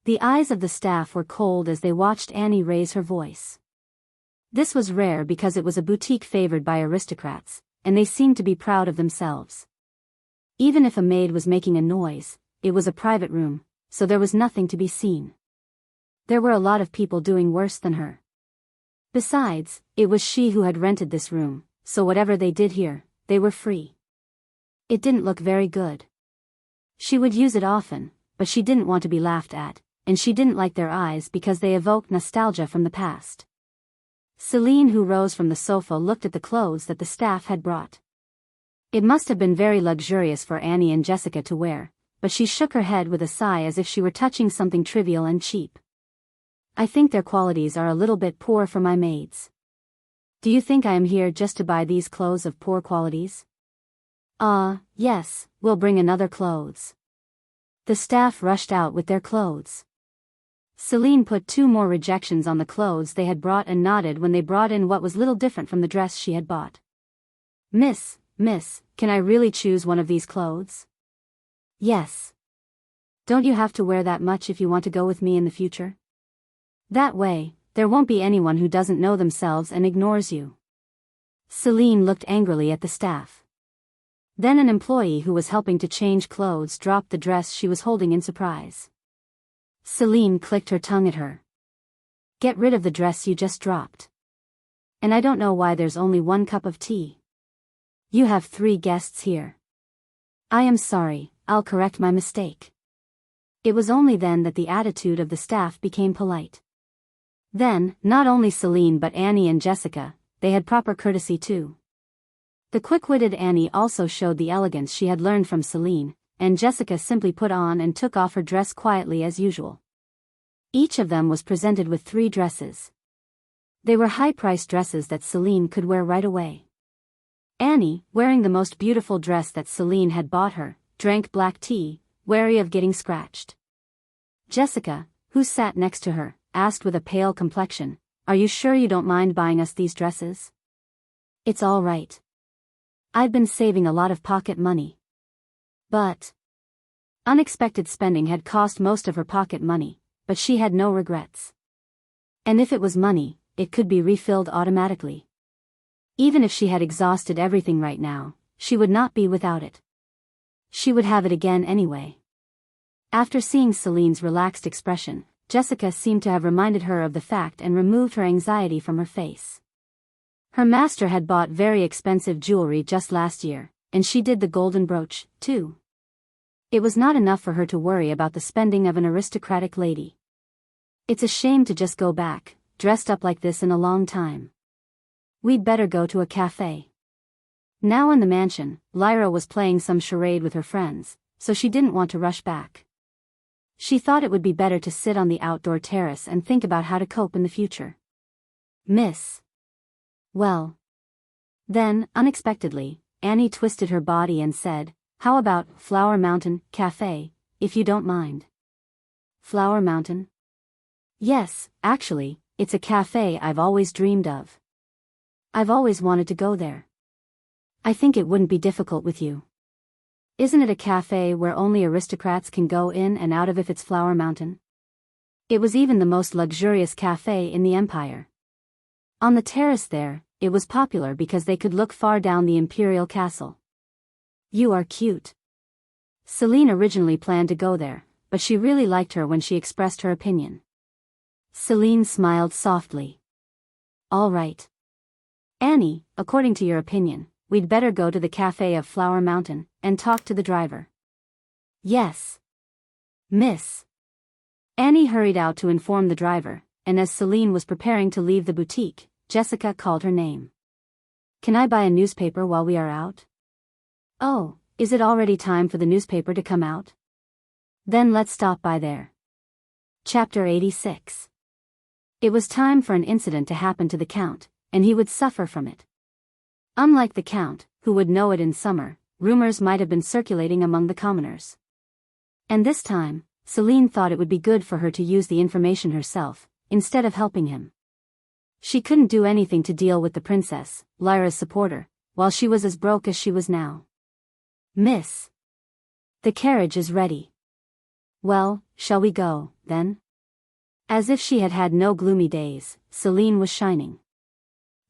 The eyes of the staff were cold as they watched Annie raise her voice. This was rare because it was a boutique favored by aristocrats, and they seemed to be proud of themselves. Even if a maid was making a noise, it was a private room, so there was nothing to be seen. There were a lot of people doing worse than her. Besides, it was she who had rented this room, so whatever they did here, they were free. It didn't look very good. She would use it often, but she didn't want to be laughed at, and she didn't like their eyes because they evoked nostalgia from the past. Celine, who rose from the sofa, looked at the clothes that the staff had brought. It must have been very luxurious for Annie and Jessica to wear, but she shook her head with a sigh as if she were touching something trivial and cheap. I think their qualities are a little bit poor for my maids. Do you think I am here just to buy these clothes of poor qualities? Yes, we'll bring another clothes. The staff rushed out with their clothes. Celine put 2 more rejections on the clothes they had brought and nodded when they brought in what was little different from the dress she had bought. Miss, can I really choose one of these clothes? Yes. Don't you have to wear that much if you want to go with me in the future? That way, there won't be anyone who doesn't know themselves and ignores you. Celine looked angrily at the staff. Then an employee who was helping to change clothes dropped the dress she was holding in surprise. Celine clicked her tongue at her. Get rid of the dress you just dropped. And I don't know why there's only 1 cup of tea. You have 3 guests here. I am sorry, I'll correct my mistake. It was only then that the attitude of the staff became polite. Then, not only Celine but Annie and Jessica, they had proper courtesy too. The quick-witted Annie also showed the elegance she had learned from Celine, and Jessica simply put on and took off her dress quietly as usual. Each of them was presented with 3 dresses. They were high-priced dresses that Celine could wear right away. Annie, wearing the most beautiful dress that Celine had bought her, drank black tea, wary of getting scratched. Jessica, who sat next to her, asked with a pale complexion, "Are you sure you don't mind buying us these dresses?" "It's all right. I've been saving a lot of pocket money." But unexpected spending had cost most of her pocket money, but she had no regrets. And if it was money, it could be refilled automatically. Even if she had exhausted everything right now, she would not be without it. She would have it again anyway. After seeing Celine's relaxed expression, Jessica seemed to have reminded her of the fact and removed her anxiety from her face. Her master had bought very expensive jewelry just last year, and she did the golden brooch, too. It was not enough for her to worry about the spending of an aristocratic lady. "It's a shame to just go back, dressed up like this in a long time. We'd better go to a cafe." Now in the mansion, Lyra was playing some charade with her friends, so she didn't want to rush back. She thought it would be better to sit on the outdoor terrace and think about how to cope in the future. "Miss." Well. Then, unexpectedly, Annie twisted her body and said, "How about Flower Mountain Cafe, if you don't mind?" "Flower Mountain?" "Yes, actually, it's a cafe I've always dreamed of. I've always wanted to go there. I think it wouldn't be difficult with you. Isn't it a cafe where only aristocrats can go in and out of if it's Flower Mountain?" It was even the most luxurious cafe in the empire. On the terrace there, it was popular because they could look far down the imperial castle. "You are cute." Celine originally planned to go there, but she really liked her when she expressed her opinion. Celine smiled softly. "All right. Annie, according to your opinion, we'd better go to the cafe of Flower Mountain and talk to the driver." "Yes. Miss." Annie hurried out to inform the driver, and as Celine was preparing to leave the boutique, Jessica called her name. "Can I buy a newspaper while we are out?" "Oh, is it already time for the newspaper to come out? Then let's stop by there." Chapter 86. It was time for an incident to happen to the Count, and he would suffer from it. Unlike the Count, who would know it in summer, rumors might have been circulating among the commoners. And this time, Celine thought it would be good for her to use the information herself, instead of helping him. She couldn't do anything to deal with the princess, Lyra's supporter, while she was as broke as she was now. "Miss. The carriage is ready." "Well, shall we go, then?" As if she had had no gloomy days, Celine was shining.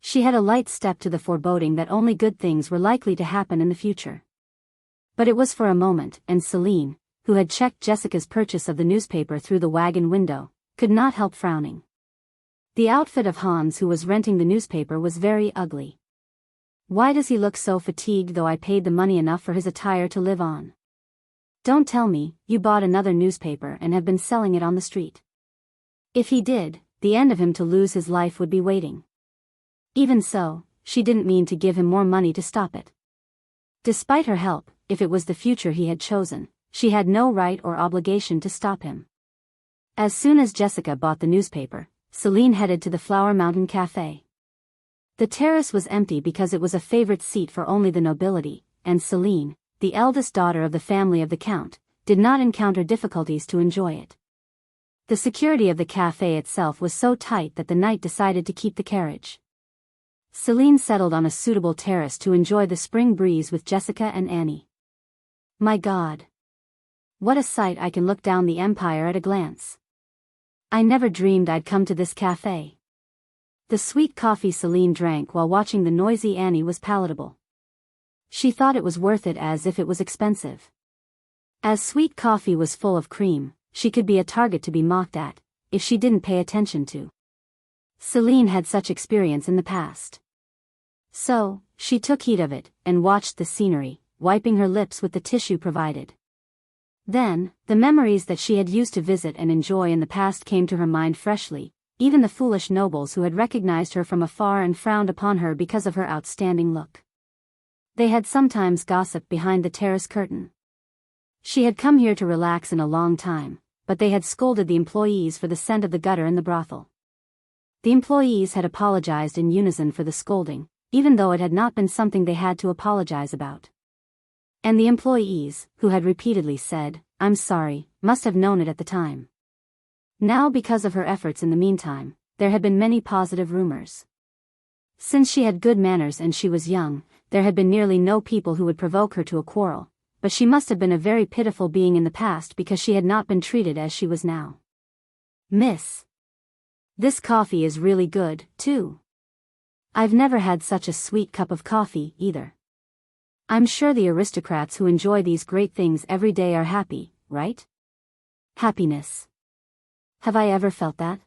She had a light step to the foreboding that only good things were likely to happen in the future. But it was for a moment, and Celine, who had checked Jessica's purchase of the newspaper through the wagon window, could not help frowning. The outfit of Hans, who was renting the newspaper, was very ugly. Why does he look so fatigued, though I paid the money enough for his attire to live on? Don't tell me you bought another newspaper and have been selling it on the street. If he did, the end of him to lose his life would be waiting. Even so, she didn't mean to give him more money to stop it. Despite her help, if it was the future he had chosen, she had no right or obligation to stop him. As soon as Jessica bought the newspaper, Celine headed to the Flower Mountain Cafe. The terrace was empty because it was a favorite seat for only the nobility, and Celine, the eldest daughter of the family of the Count, did not encounter difficulties to enjoy it. The security of the cafe itself was so tight that the knight decided to keep the carriage. Celine settled on a suitable terrace to enjoy the spring breeze with Jessica and Annie. My God! What a sight! I can look down the empire at a glance. I never dreamed I'd come to this cafe. The sweet coffee Celine drank while watching the noisy Annie was palatable. She thought it was worth it as if it was expensive. As sweet coffee was full of cream, she could be a target to be mocked at, if she didn't pay attention to. Celine had such experience in the past. So, she took heed of it, and watched the scenery, wiping her lips with the tissue provided. Then, the memories that she had used to visit and enjoy in the past came to her mind freshly, even the foolish nobles who had recognized her from afar and frowned upon her because of her outstanding look. They had sometimes gossiped behind the terrace curtain. She had come here to relax in a long time, but they had scolded the employees for the scent of the gutter in the brothel. The employees had apologized in unison for the scolding, even though it had not been something they had to apologize about. And the employees, who had repeatedly said, "I'm sorry," must have known it at the time. Now, because of her efforts in the meantime, there had been many positive rumors. Since she had good manners and she was young, there had been nearly no people who would provoke her to a quarrel, but she must have been a very pitiful being in the past because she had not been treated as she was now. "Miss, this coffee is really good, too. I've never had such a sweet cup of coffee, either. I'm sure the aristocrats who enjoy these great things every day are happy, right? Happiness. Have I ever felt that?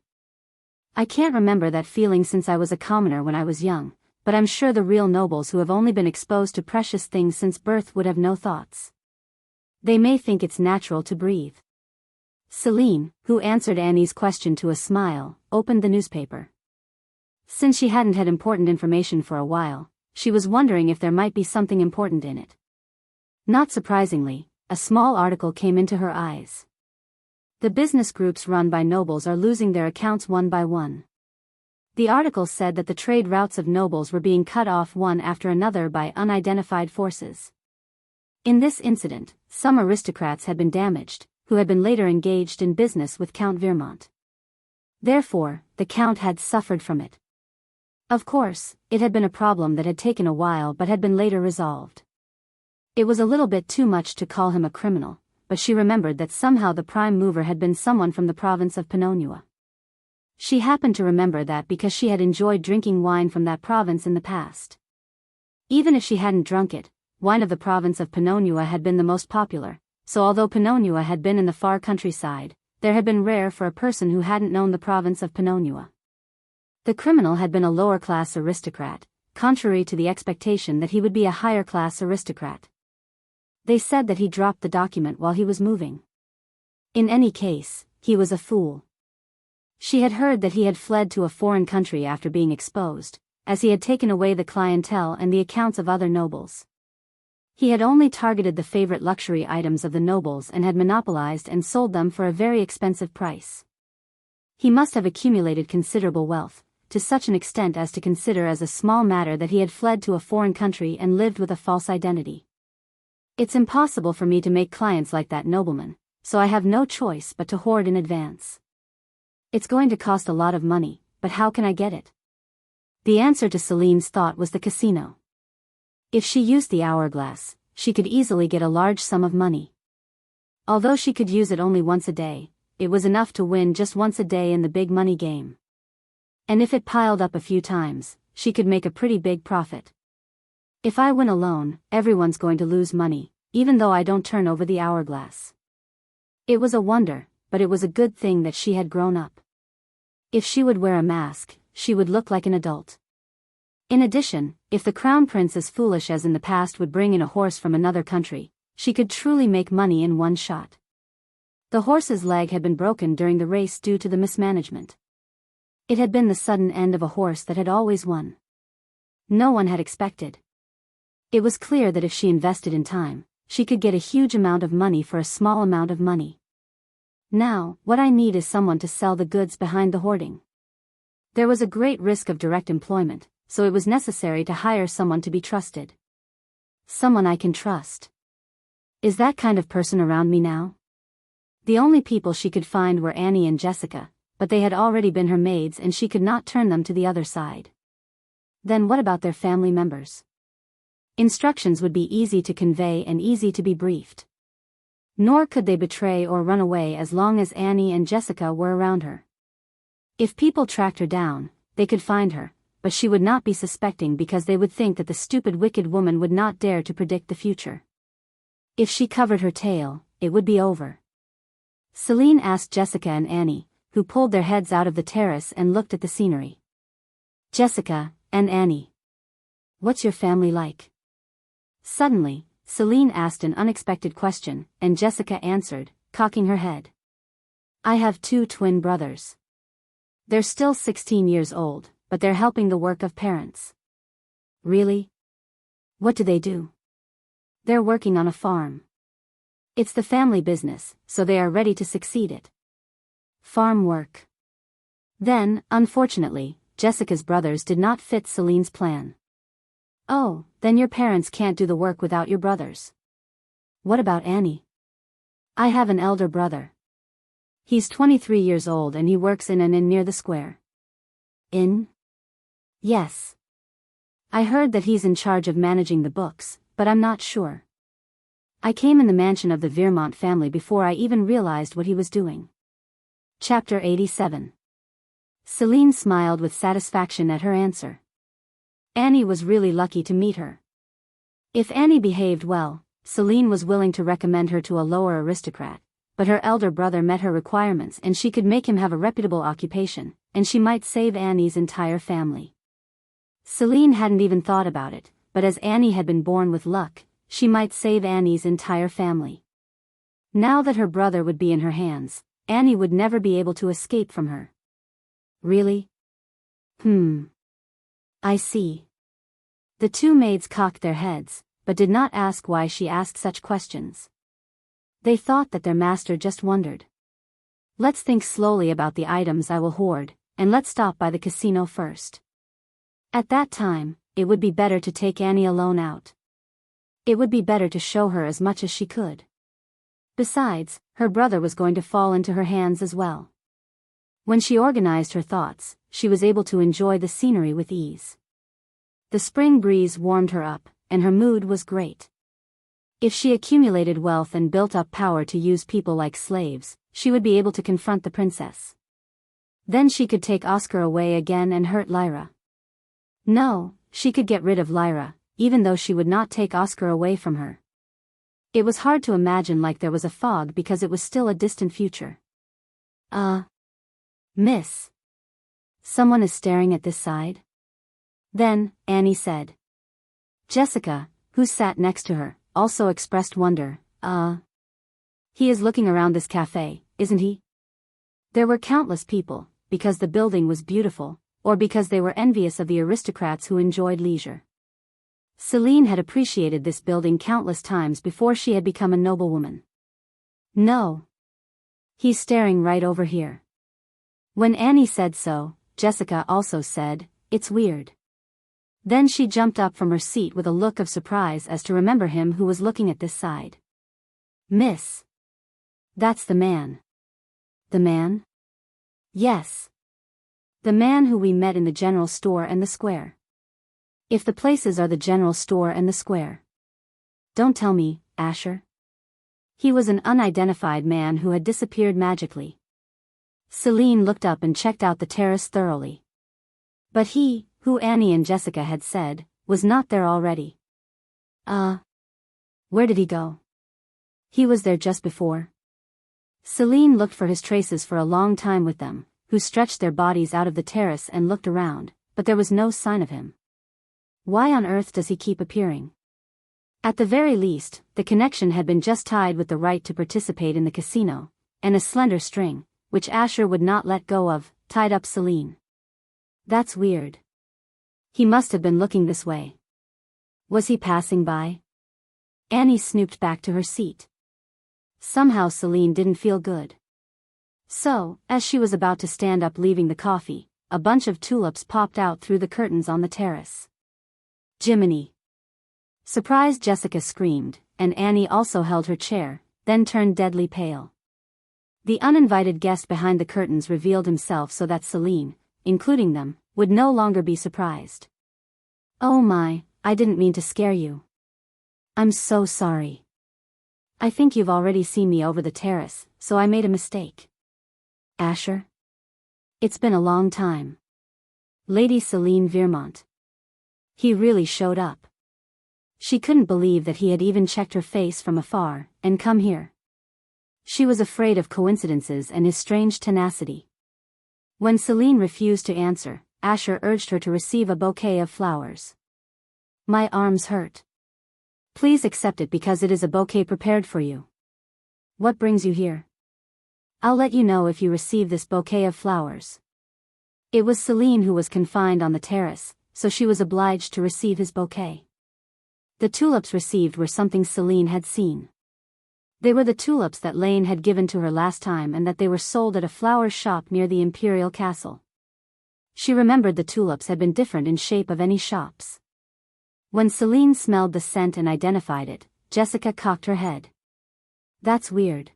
I can't remember that feeling since I was a commoner when I was young, but I'm sure the real nobles who have only been exposed to precious things since birth would have no thoughts. They may think it's natural to breathe." Celine, who answered Annie's question to a smile, opened the newspaper. Since she hadn't had important information for a while, she was wondering if there might be something important in it. Not surprisingly, a small article came into her eyes. The business groups run by nobles are losing their accounts one by one. The article said that the trade routes of nobles were being cut off one after another by unidentified forces. In this incident, some aristocrats had been damaged, who had been later engaged in business with Count Vermont. Therefore, the Count had suffered from it. Of course, it had been a problem that had taken a while but had been later resolved. It was a little bit too much to call him a criminal, but she remembered that somehow the prime mover had been someone from the province of Pannonia. She happened to remember that because she had enjoyed drinking wine from that province in the past. Even if she hadn't drunk it, wine of the province of Pannonia had been the most popular, so although Pannonia had been in the far countryside, there had been rare for a person who hadn't known the province of Pannonia. The criminal had been a lower-class aristocrat, contrary to the expectation that he would be a higher-class aristocrat. They said that he dropped the document while he was moving. In any case, he was a fool. She had heard that he had fled to a foreign country after being exposed, as he had taken away the clientele and the accounts of other nobles. He had only targeted the favorite luxury items of the nobles and had monopolized and sold them for a very expensive price. He must have accumulated considerable wealth, to such an extent as to consider as a small matter that he had fled to a foreign country and lived with a false identity. "It's impossible for me to make clients like that nobleman, so I have no choice but to hoard in advance. It's going to cost a lot of money, but how can I get it?" The answer to Celine's thought was the casino. If she used the hourglass, she could easily get a large sum of money. Although she could use it only once a day, it was enough to win just once a day in the big money game. And if it piled up a few times, she could make a pretty big profit. "If I win alone, everyone's going to lose money, even though I don't turn over the hourglass." It was a wonder, but it was a good thing that she had grown up. If she would wear a mask, she would look like an adult. In addition, if the crown prince as foolish as in the past would bring in a horse from another country, she could truly make money in one shot. The horse's leg had been broken during the race due to the mismanagement. It had been the sudden end of a horse that had always won. No one had expected. It was clear that if she invested in time, she could get a huge amount of money for a small amount of money. "Now, what I need is someone to sell the goods behind the hoarding." There was a great risk of direct employment, so it was necessary to hire someone to be trusted. "Someone I can trust. Is that kind of person around me now?" The only people she could find were Annie and Jessica, but they had already been her maids and she could not turn them to the other side. Then what about their family members? Instructions would be easy to convey and easy to be briefed. Nor could they betray or run away as long as Annie and Jessica were around her. If people tracked her down, they could find her, but she would not be suspecting because they would think that the stupid wicked woman would not dare to predict the future. If she covered her tail, it would be over. Celine asked Jessica and Annie, who pulled their heads out of the terrace and looked at the scenery. "Jessica and Annie, what's your family like?" Suddenly, Celine asked an unexpected question, and Jessica answered, cocking her head. "I have 2 twin brothers. They're still 16 years old, but they're helping the work of parents. Really? What do they do? They're working on a farm. It's the family business, so they are ready to succeed it. Farm work. Then, unfortunately, Jessica's brothers did not fit Celine's plan. Oh, then your parents can't do the work without your brothers. What about Annie? I have an elder brother. He's 23 years old and he works in an inn near the square. Inn? Yes. I heard that he's in charge of managing the books, but I'm not sure. I came in the mansion of the Vermont family before I even realized what he was doing. Chapter 87. Celine smiled with satisfaction at her answer. Annie was really lucky to meet her. If Annie behaved well, Celine was willing to recommend her to a lower aristocrat, but her elder brother met her requirements and she could make him have a reputable occupation, and she might save Annie's entire family. Celine hadn't even thought about it, but as Annie had been born with luck, she might save Annie's entire family. Now that her brother would be in her hands, Annie would never be able to escape from her. Really? I see. The two maids cocked their heads, but did not ask why she asked such questions. They thought that their master just wondered. Let's think slowly about the items I will hoard, and let's stop by the casino first. At that time, it would be better to take Annie alone out. It would be better to show her as much as she could. Besides, her brother was going to fall into her hands as well. When she organized her thoughts, she was able to enjoy the scenery with ease. The spring breeze warmed her up, and her mood was great. If she accumulated wealth and built up power to use people like slaves, she would be able to confront the princess. Then she could take Oscar away again and hurt Lyra. No, she could get rid of Lyra, even though she would not take Oscar away from her. It was hard to imagine like there was a fog because it was still a distant future. Miss. Someone is staring at this side? Then, Annie said. Jessica, who sat next to her, also expressed wonder. He is looking around this cafe, isn't he? There were countless people, because the building was beautiful, or because they were envious of the aristocrats who enjoyed leisure. Celine had appreciated this building countless times before she had become a noblewoman. No. He's staring right over here. When Annie said so, Jessica also said, it's weird. Then she jumped up from her seat with a look of surprise as to remember him who was looking at this side. Miss. That's the man. The man? Yes. The man who we met in the general store and the square. If the places are the general store and the square. Don't tell me, Asher. He was an unidentified man who had disappeared magically. Celine looked up and checked out the terrace thoroughly. But he, who Annie and Jessica had said, was not there already. Where did he go? He was there just before. Celine looked for his traces for a long time with them, who stretched their bodies out of the terrace and looked around, but there was no sign of him. Why on earth does he keep appearing? At the very least, the connection had been just tied with the right to participate in the casino, and a slender string, which Asher would not let go of, tied up Celine. That's weird. He must have been looking this way. Was he passing by? Annie snooped back to her seat. Somehow Celine didn't feel good. So, as she was about to stand up leaving the coffee, a bunch of tulips popped out through the curtains on the terrace. Jiminy! Surprised Jessica screamed, and Annie also held her chair, then turned deadly pale. The uninvited guest behind the curtains revealed himself so that Celine, including them, would no longer be surprised. Oh my, I didn't mean to scare you. I'm so sorry. I think you've already seen me over the terrace, so I made a mistake. Asher? It's been a long time. Lady Celine Vermont. He really showed up. She couldn't believe that he had even checked her face from afar, and come here. She was afraid of coincidences and his strange tenacity. When Celine refused to answer, Asher urged her to receive a bouquet of flowers. My arms hurt. Please accept it because it is a bouquet prepared for you. What brings you here? I'll let you know if you receive this bouquet of flowers. It was Celine who was confined on the terrace, so she was obliged to receive his bouquet. The tulips received were something Celine had seen. They were the tulips that Lane had given to her last time and that they were sold at a flower shop near the Imperial Castle. She remembered the tulips had been different in shape of any shops. When Celine smelled the scent and identified it, Jessica cocked her head. That's weird.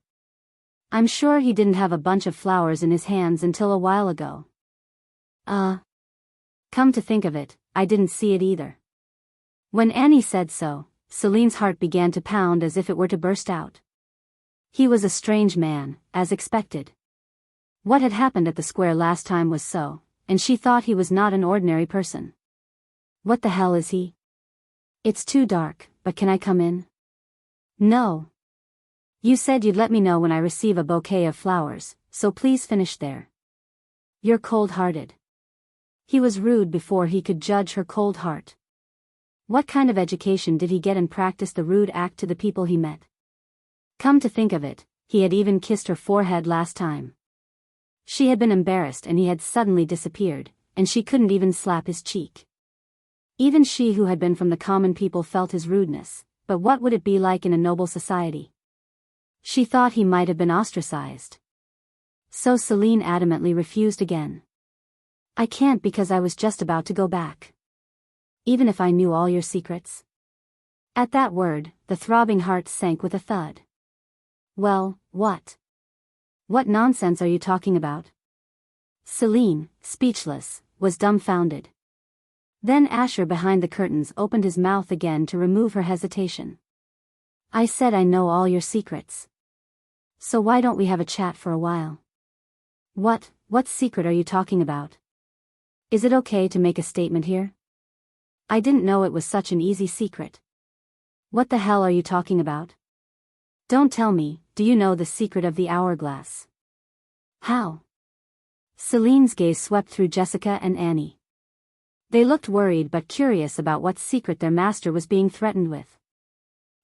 I'm sure he didn't have a bunch of flowers in his hands until a while ago. Come to think of it, I didn't see it either. When Annie said so, Celine's heart began to pound as if it were to burst out. He was a strange man, as expected. What had happened at the square last time was so, and she thought he was not an ordinary person. What the hell is he? It's too dark, but can I come in? No. You said you'd let me know when I receive a bouquet of flowers, so please finish there. You're cold-hearted. He was rude before he could judge her cold heart. What kind of education did he get and practice the rude act to the people he met? Come to think of it, he had even kissed her forehead last time. She had been embarrassed and he had suddenly disappeared, and she couldn't even slap his cheek. Even she who had been from the common people felt his rudeness, but what would it be like in a noble society? She thought he might have been ostracized. So Celine adamantly refused again. I can't because I was just about to go back. Even if I knew all your secrets. At that word, the throbbing heart sank with a thud. Well, what? What nonsense are you talking about? Celine, speechless, was dumbfounded. Then Asher behind the curtains opened his mouth again to remove her hesitation. I said I know all your secrets. So why don't we have a chat for a while? What secret are you talking about? Is it okay to make a statement here? I didn't know it was such an easy secret. What the hell are you talking about? Don't tell me, do you know the secret of the hourglass? How? Celine's gaze swept through Jessica and Annie. They looked worried but curious about what secret their master was being threatened with.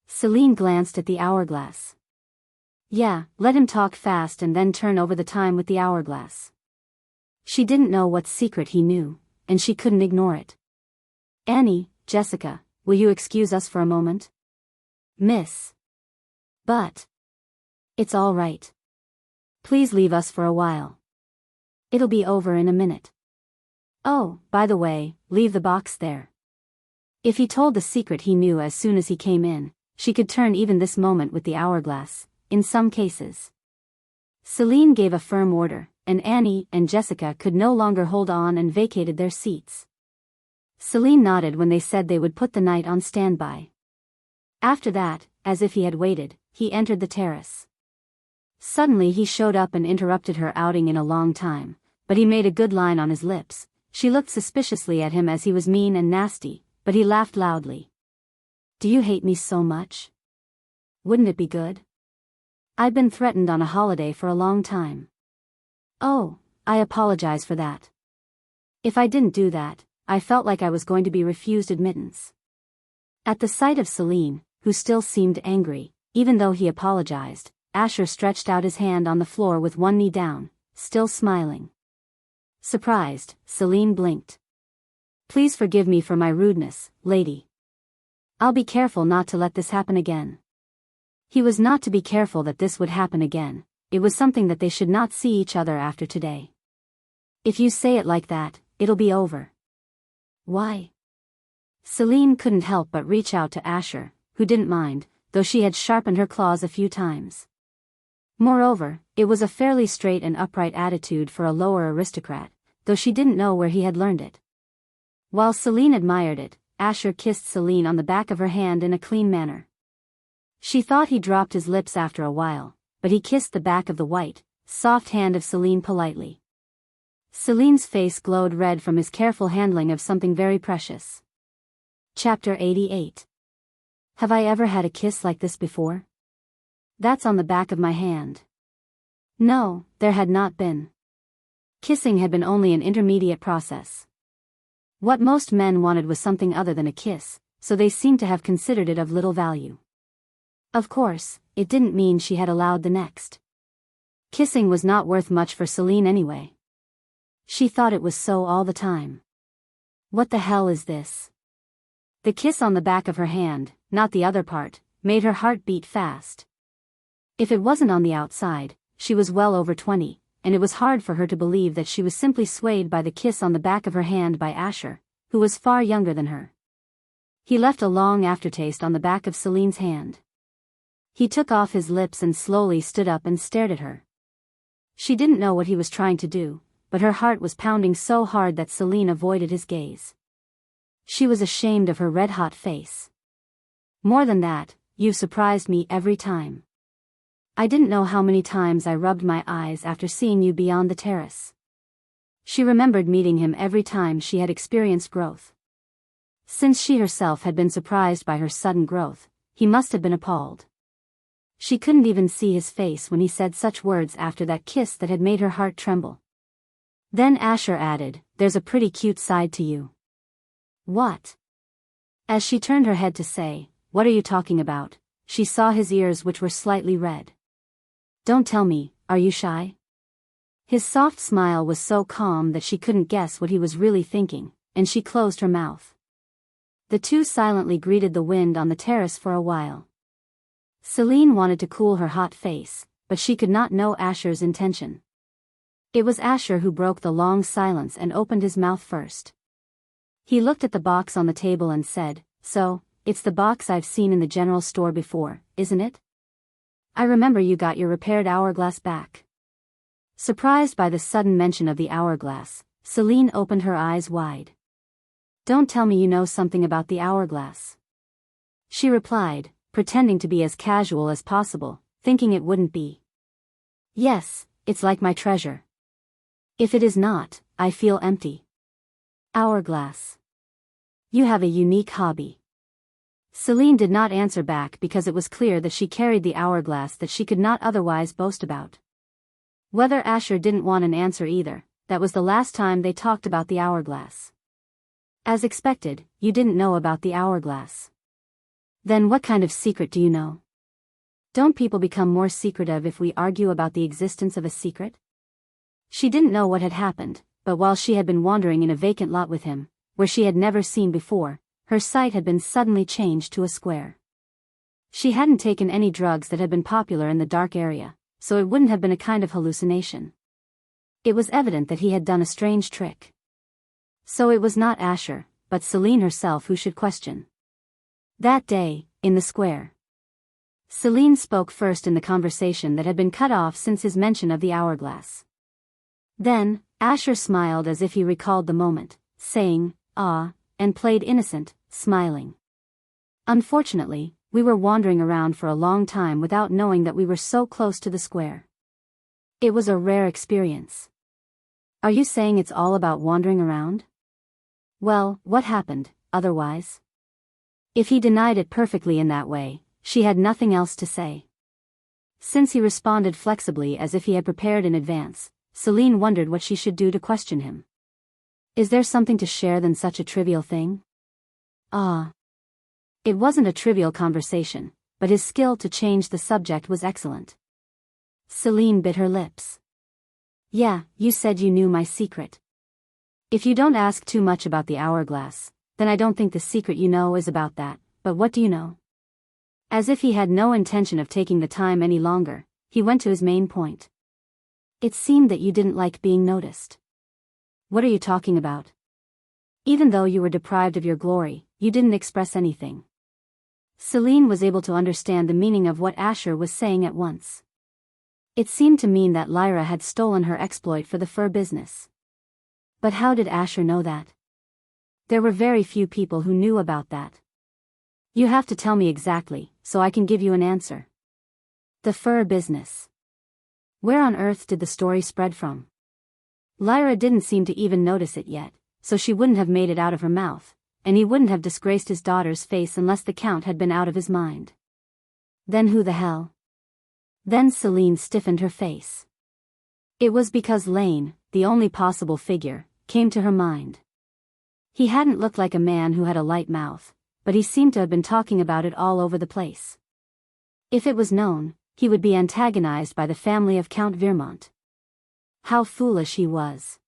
Celine glanced at the hourglass. Yeah, let him talk fast and then turn over the time with the hourglass. She didn't know what secret he knew, and she couldn't ignore it. Annie, Jessica, will you excuse us for a moment? Miss. But. It's all right. Please leave us for a while. It'll be over in a minute. Oh, by the way, leave the box there. If he told the secret he knew as soon as he came in, she could turn even this moment with the hourglass, in some cases. Celine gave a firm order, and Annie and Jessica could no longer hold on and vacated their seats. Celine nodded when they said they would put the night on standby. After that, as if he had waited, he entered the terrace. Suddenly he showed up and interrupted her outing in a long time, but he made a good line on his lips. She looked suspiciously at him as he was mean and nasty, but he laughed loudly. Do you hate me so much? Wouldn't it be good? I've been threatened on a holiday for a long time. Oh, I apologize for that. If I didn't do that, I felt like I was going to be refused admittance. At the sight of Celine, who still seemed angry, even though he apologized, Asher stretched out his hand on the floor with one knee down, still smiling. Surprised, Celine blinked. Please forgive me for my rudeness, lady. I'll be careful not to let this happen again. He was not to be careful that this would happen again. It was something that they should not see each other after today. If you say it like that, it'll be over. Why? Celine couldn't help but reach out to Asher, who didn't mind, though she had sharpened her claws a few times. Moreover, it was a fairly straight and upright attitude for a lower aristocrat, though she didn't know where he had learned it. While Celine admired it, Asher kissed Celine on the back of her hand in a clean manner. She thought he dropped his lips after a while, but he kissed the back of the white, soft hand of Celine politely. Celine's face glowed red from his careful handling of something very precious. Chapter 88. Have I ever had a kiss like this before? That's on the back of my hand. No, there had not been. Kissing had been only an intermediate process. What most men wanted was something other than a kiss, so they seemed to have considered it of little value. Of course, it didn't mean she had allowed the next. Kissing was not worth much for Celine anyway. She thought it was so all the time. What the hell is this? The kiss on the back of her hand, not the other part, made her heart beat fast. If it wasn't on the outside, she was well over 20, and it was hard for her to believe that she was simply swayed by the kiss on the back of her hand by Asher, who was far younger than her. He left a long aftertaste on the back of Celine's hand. He took off his lips and slowly stood up and stared at her. She didn't know what he was trying to do, but her heart was pounding so hard that Celine avoided his gaze. She was ashamed of her red-hot face. More than that, you've surprised me every time. I didn't know how many times I rubbed my eyes after seeing you beyond the terrace. She remembered meeting him every time she had experienced growth. Since she herself had been surprised by her sudden growth, he must have been appalled. She couldn't even see his face when he said such words after that kiss that had made her heart tremble. Then Asher added, "There's a pretty cute side to you." What? As she turned her head to say, "What are you talking about?" she saw his ears, which were slightly red. "Don't tell me, are you shy?" His soft smile was so calm that she couldn't guess what he was really thinking, and she closed her mouth. The two silently greeted the wind on the terrace for a while. Celine wanted to cool her hot face, but she could not know Asher's intention. It was Asher who broke the long silence and opened his mouth first. He looked at the box on the table and said, "So, it's the box I've seen in the general store before, isn't it? I remember you got your repaired hourglass back." Surprised by the sudden mention of the hourglass, Celine opened her eyes wide. "Don't tell me you know something about the hourglass," she replied, pretending to be as casual as possible, thinking it wouldn't be. "Yes, it's like my treasure. If it is not, I feel empty." Hourglass. You have a unique hobby. Celine did not answer back because it was clear that she carried the hourglass that she could not otherwise boast about. Whether Asher didn't want an answer either, that was the last time they talked about the hourglass. As expected, you didn't know about the hourglass. Then what kind of secret do you know? Don't people become more secretive if we argue about the existence of a secret? She didn't know what had happened, but while she had been wandering in a vacant lot with him, where she had never seen before, her sight had been suddenly changed to a square. She hadn't taken any drugs that had been popular in the dark area, so it wouldn't have been a kind of hallucination. It was evident that he had done a strange trick. So it was not Asher, but Celine herself who should question. That day, in the square. Celine spoke first in the conversation that had been cut off since his mention of the hourglass. Then, Asher smiled as if he recalled the moment, saying, "Ah," and played innocent, smiling. "Unfortunately, we were wandering around for a long time without knowing that we were so close to the square. It was a rare experience." "Are you saying it's all about wandering around?" "Well, what happened, otherwise?" If he denied it perfectly in that way, she had nothing else to say. Since he responded flexibly as if he had prepared in advance, Celine wondered what she should do to question him. Is there something to share than such a trivial thing? Ah. It wasn't a trivial conversation, but his skill to change the subject was excellent. Celine bit her lips. "Yeah, you said you knew my secret. If you don't ask too much about the hourglass, then I don't think the secret you know is about that, but what do you know?" As if he had no intention of taking the time any longer, he went to his main point. "It seemed that you didn't like being noticed." "What are you talking about?" "Even though you were deprived of your glory, you didn't express anything." Celine was able to understand the meaning of what Asher was saying at once. It seemed to mean that Lyra had stolen her exploit for the fur business. But how did Asher know that? There were very few people who knew about that. "You have to tell me exactly, so I can give you an answer." "The fur business. Where on earth did the story spread from?" Lyra didn't seem to even notice it yet, so she wouldn't have made it out of her mouth, and he wouldn't have disgraced his daughter's face unless the Count had been out of his mind. Then who the hell? Then Celine stiffened her face. It was because Lane, the only possible figure, came to her mind. He hadn't looked like a man who had a light mouth, but he seemed to have been talking about it all over the place. If it was known, he would be antagonized by the family of Count Vermont. How foolish he was.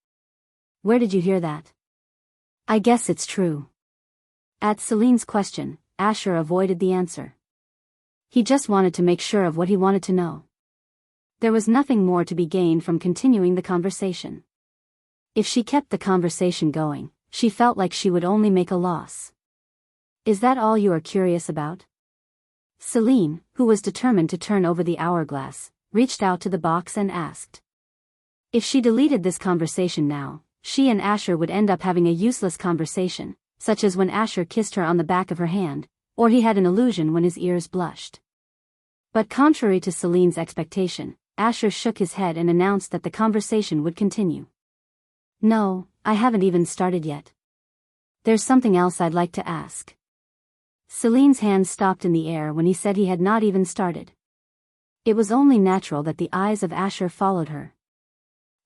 Where did you hear that? I guess it's true. At Celine's question, Asher avoided the answer. He just wanted to make sure of what he wanted to know. There was nothing more to be gained from continuing the conversation. If she kept the conversation going, she felt like she would only make a loss. Is that all you are curious about? Celine, who was determined to turn over the hourglass, reached out to the box and asked. If she deleted this conversation now, she and Asher would end up having a useless conversation, such as when Asher kissed her on the back of her hand, or he had an illusion when his ears blushed. But contrary to Celine's expectation, Asher shook his head and announced that the conversation would continue. No, I haven't even started yet. There's something else I'd like to ask. Celine's hand stopped in the air when he said he had not even started. It was only natural that the eyes of Asher followed her.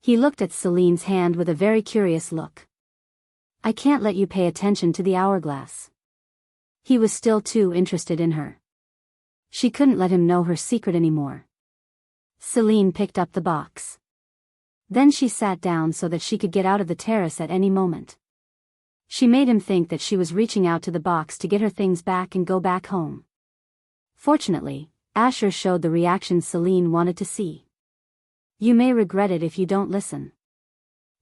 He looked at Celine's hand with a very curious look. I can't let you pay attention to the hourglass. He was still too interested in her. She couldn't let him know her secret anymore. Celine picked up the box. Then she sat down so that she could get out of the terrace at any moment. She made him think that she was reaching out to the box to get her things back and go back home. Fortunately, Asher showed the reaction Celine wanted to see. You may regret it if you don't listen.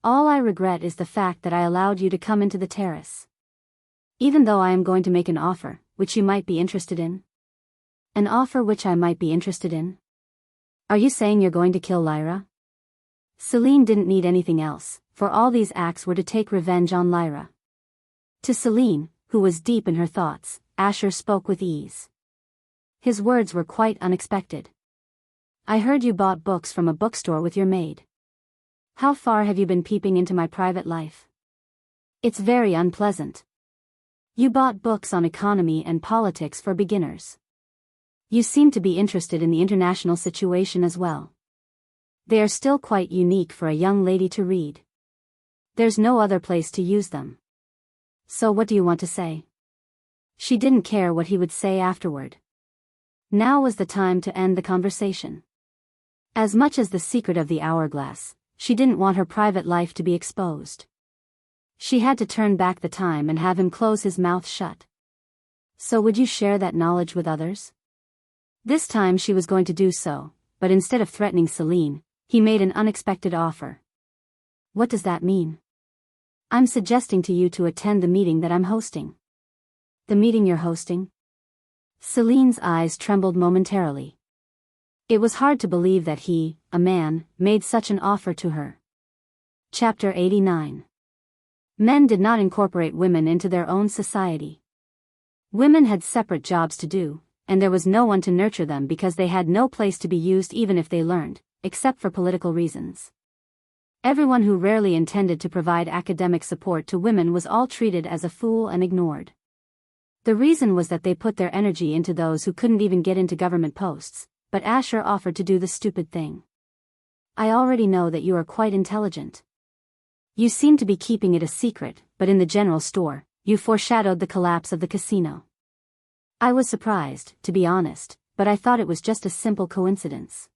All I regret is the fact that I allowed you to come into the terrace. Even though I am going to make an offer, which you might be interested in. An offer which I might be interested in? Are you saying you're going to kill Lyra? Celine didn't need anything else, for all these acts were to take revenge on Lyra. To Celine, who was deep in her thoughts, Asher spoke with ease. His words were quite unexpected. I heard you bought books from a bookstore with your maid. How far have you been peeping into my private life? It's very unpleasant. You bought books on economy and politics for beginners. You seem to be interested in the international situation as well. They are still quite unique for a young lady to read. There's no other place to use them. So what do you want to say? She didn't care what he would say afterward. Now was the time to end the conversation. As much as the secret of the hourglass, she didn't want her private life to be exposed. She had to turn back the time and have him close his mouth shut. So would you share that knowledge with others? This time she was going to do so, but instead of threatening Celine, he made an unexpected offer. What does that mean? I'm suggesting to you to attend the meeting that I'm hosting. The meeting you're hosting? Celine's eyes trembled momentarily. It was hard to believe that he, a man, made such an offer to her. Chapter 89. Men did not incorporate women into their own society. Women had separate jobs to do, and there was no one to nurture them because they had no place to be used even if they learned, except for political reasons. Everyone who rarely intended to provide academic support to women was all treated as a fool and ignored. The reason was that they put their energy into those who couldn't even get into government posts, but Asher offered to do the stupid thing. I already know that you are quite intelligent. You seem to be keeping it a secret, but in the general store, you foreshadowed the collapse of the casino. I was surprised, to be honest, but I thought it was just a simple coincidence.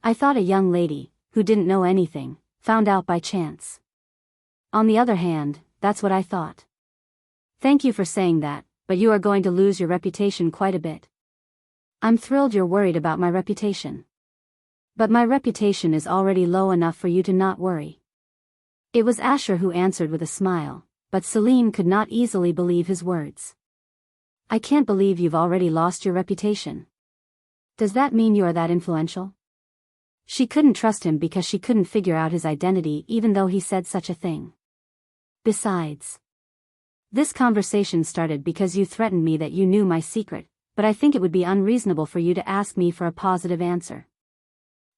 I thought a young lady, who didn't know anything, found out by chance. On the other hand, that's what I thought. Thank you for saying that, but you are going to lose your reputation quite a bit. I'm thrilled you're worried about my reputation. But my reputation is already low enough for you to not worry. It was Asher who answered with a smile, but Celine could not easily believe his words. I can't believe you've already lost your reputation. Does that mean you are that influential? She couldn't trust him because she couldn't figure out his identity even though he said such a thing. Besides, this conversation started because you threatened me that you knew my secret, but I think it would be unreasonable for you to ask me for a positive answer.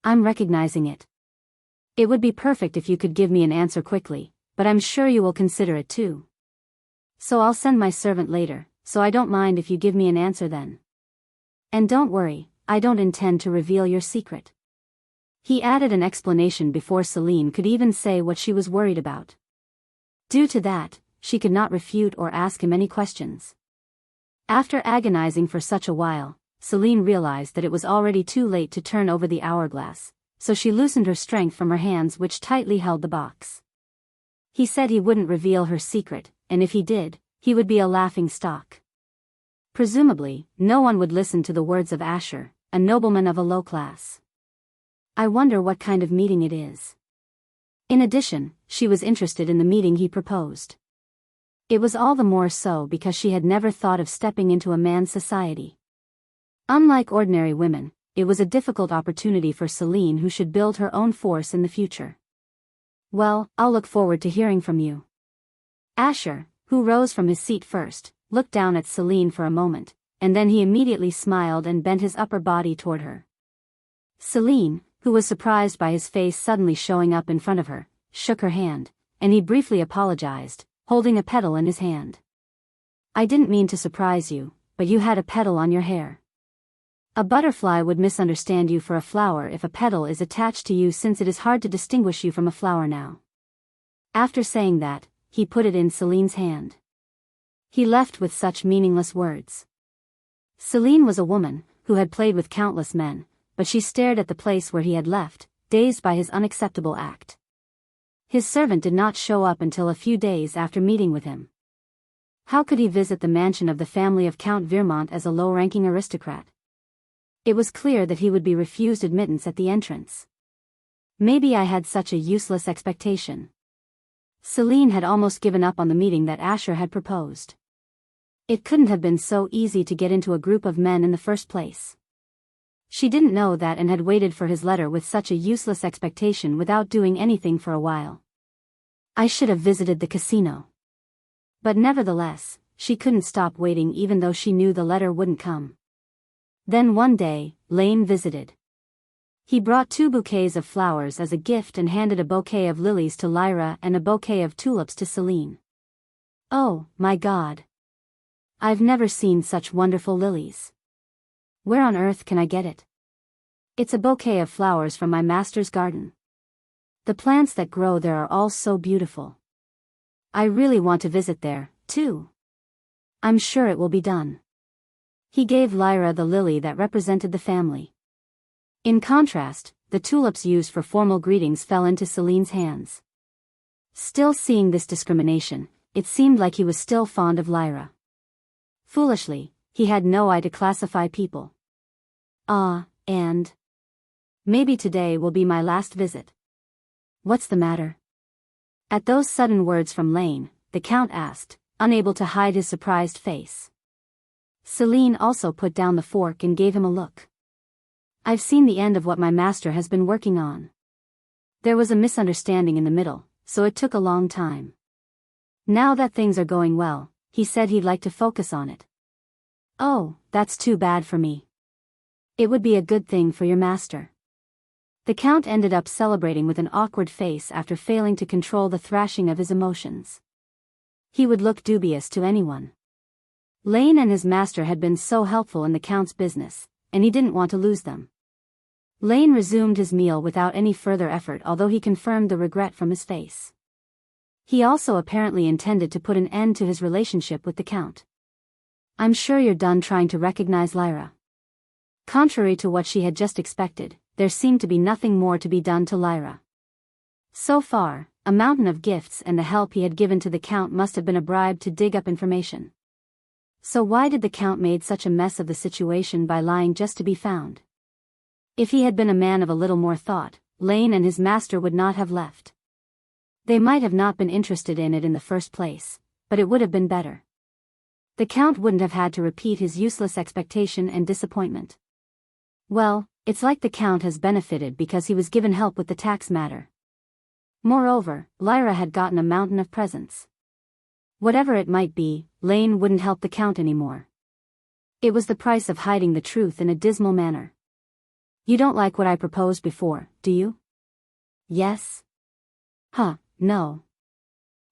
I'm recognizing it. It would be perfect if you could give me an answer quickly, but I'm sure you will consider it too. So I'll send my servant later, so I don't mind if you give me an answer then. And don't worry, I don't intend to reveal your secret. He added an explanation before Celine could even say what she was worried about. Due to that, she could not refute or ask him any questions. After agonizing for such a while, Celine realized that it was already too late to turn over the hourglass, so she loosened her strength from her hands which tightly held the box. He said he wouldn't reveal her secret, and if he did, he would be a laughing stock. Presumably, no one would listen to the words of Asher, a nobleman of a low class. I wonder what kind of meeting it is. In addition, she was interested in the meeting he proposed. It was all the more so because she had never thought of stepping into a man's society. Unlike ordinary women, it was a difficult opportunity for Celine, who should build her own force in the future. Well, I'll look forward to hearing from you. Asher, who rose from his seat first, looked down at Celine for a moment, and then he immediately smiled and bent his upper body toward her. Celine, who was surprised by his face suddenly showing up in front of her, shook her hand, and he briefly apologized, holding a petal in his hand. I didn't mean to surprise you, but you had a petal on your hair. A butterfly would misunderstand you for a flower if a petal is attached to you, since it is hard to distinguish you from a flower now. After saying that, he put it in Celine's hand. He left with such meaningless words. Celine was a woman who had played with countless men, but she stared at the place where he had left, dazed by his unacceptable act. His servant did not show up until a few days after meeting with him. How could he visit the mansion of the family of Count Vermont as a low-ranking aristocrat? It was clear that he would be refused admittance at the entrance. Maybe I had such a useless expectation. Celine had almost given up on the meeting that Asher had proposed. It couldn't have been so easy to get into a group of men in the first place. She didn't know that and had waited for his letter with such a useless expectation without doing anything for a while. I should have visited the casino. But nevertheless, she couldn't stop waiting even though she knew the letter wouldn't come. Then one day, Lane visited. He brought 2 bouquets of flowers as a gift and handed a bouquet of lilies to Lyra and a bouquet of tulips to Celine. Oh, my God. I've never seen such wonderful lilies. Where on earth can I get it? It's a bouquet of flowers from my master's garden. The plants that grow there are all so beautiful. I really want to visit there, too. I'm sure it will be done. He gave Lyra the lily that represented the family. In contrast, the tulips used for formal greetings fell into Celine's hands. Still seeing this discrimination, it seemed like he was still fond of Lyra. Foolishly, he had no eye to classify people. And maybe today will be my last visit. What's the matter? At those sudden words from Lane, the Count asked, unable to hide his surprised face. Celine also put down the fork and gave him a look. I've seen the end of what my master has been working on. There was a misunderstanding in the middle, so it took a long time. Now that things are going well, he said he'd like to focus on it. Oh, that's too bad for me. It would be a good thing for your master. The Count ended up celebrating with an awkward face after failing to control the thrashing of his emotions. He would look dubious to anyone. Lane and his master had been so helpful in the Count's business, and he didn't want to lose them. Lane resumed his meal without any further effort, although he confirmed the regret from his face. He also apparently intended to put an end to his relationship with the Count. I'm sure you're done trying to recognize Lyra. Contrary to what she had just expected, there seemed to be nothing more to be done to Lyra. So far, a mountain of gifts and the help he had given to the Count must have been a bribe to dig up information. So why did the Count made such a mess of the situation by lying just to be found? If he had been a man of a little more thought, Lane and his master would not have left. They might have not been interested in it in the first place, but it would have been better. The Count wouldn't have had to repeat his useless expectation and disappointment. Well, it's like the Count has benefited because he was given help with the tax matter. Moreover, Lyra had gotten a mountain of presents. Whatever it might be, Lane wouldn't help the Count anymore. It was the price of hiding the truth in a dismal manner. You don't like what I proposed before, do you? Yes? No.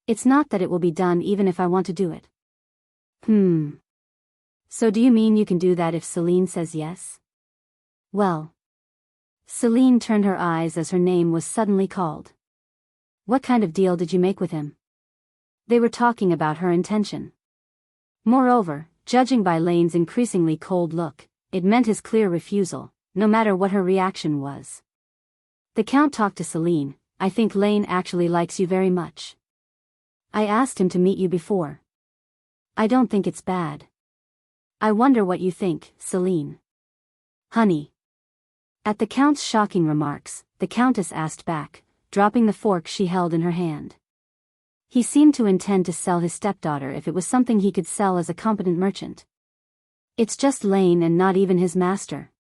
It's not that it will be done even if I want to do it. So do you mean you can do that if Celine says yes? Well. Celine turned her eyes as her name was suddenly called. What kind of deal did you make with him? They were talking about her intention. Moreover, judging by Lane's increasingly cold look, it meant his clear refusal, no matter what her reaction was. The Count talked to Celine. I think Lane actually likes you very much. I asked him to meet you before. I don't think it's bad. I wonder what you think, Celine. Honey. At the Count's shocking remarks, the Countess asked back, dropping the fork she held in her hand. He seemed to intend to sell his stepdaughter if it was something he could sell as a competent merchant. It's just Lane and not even his master.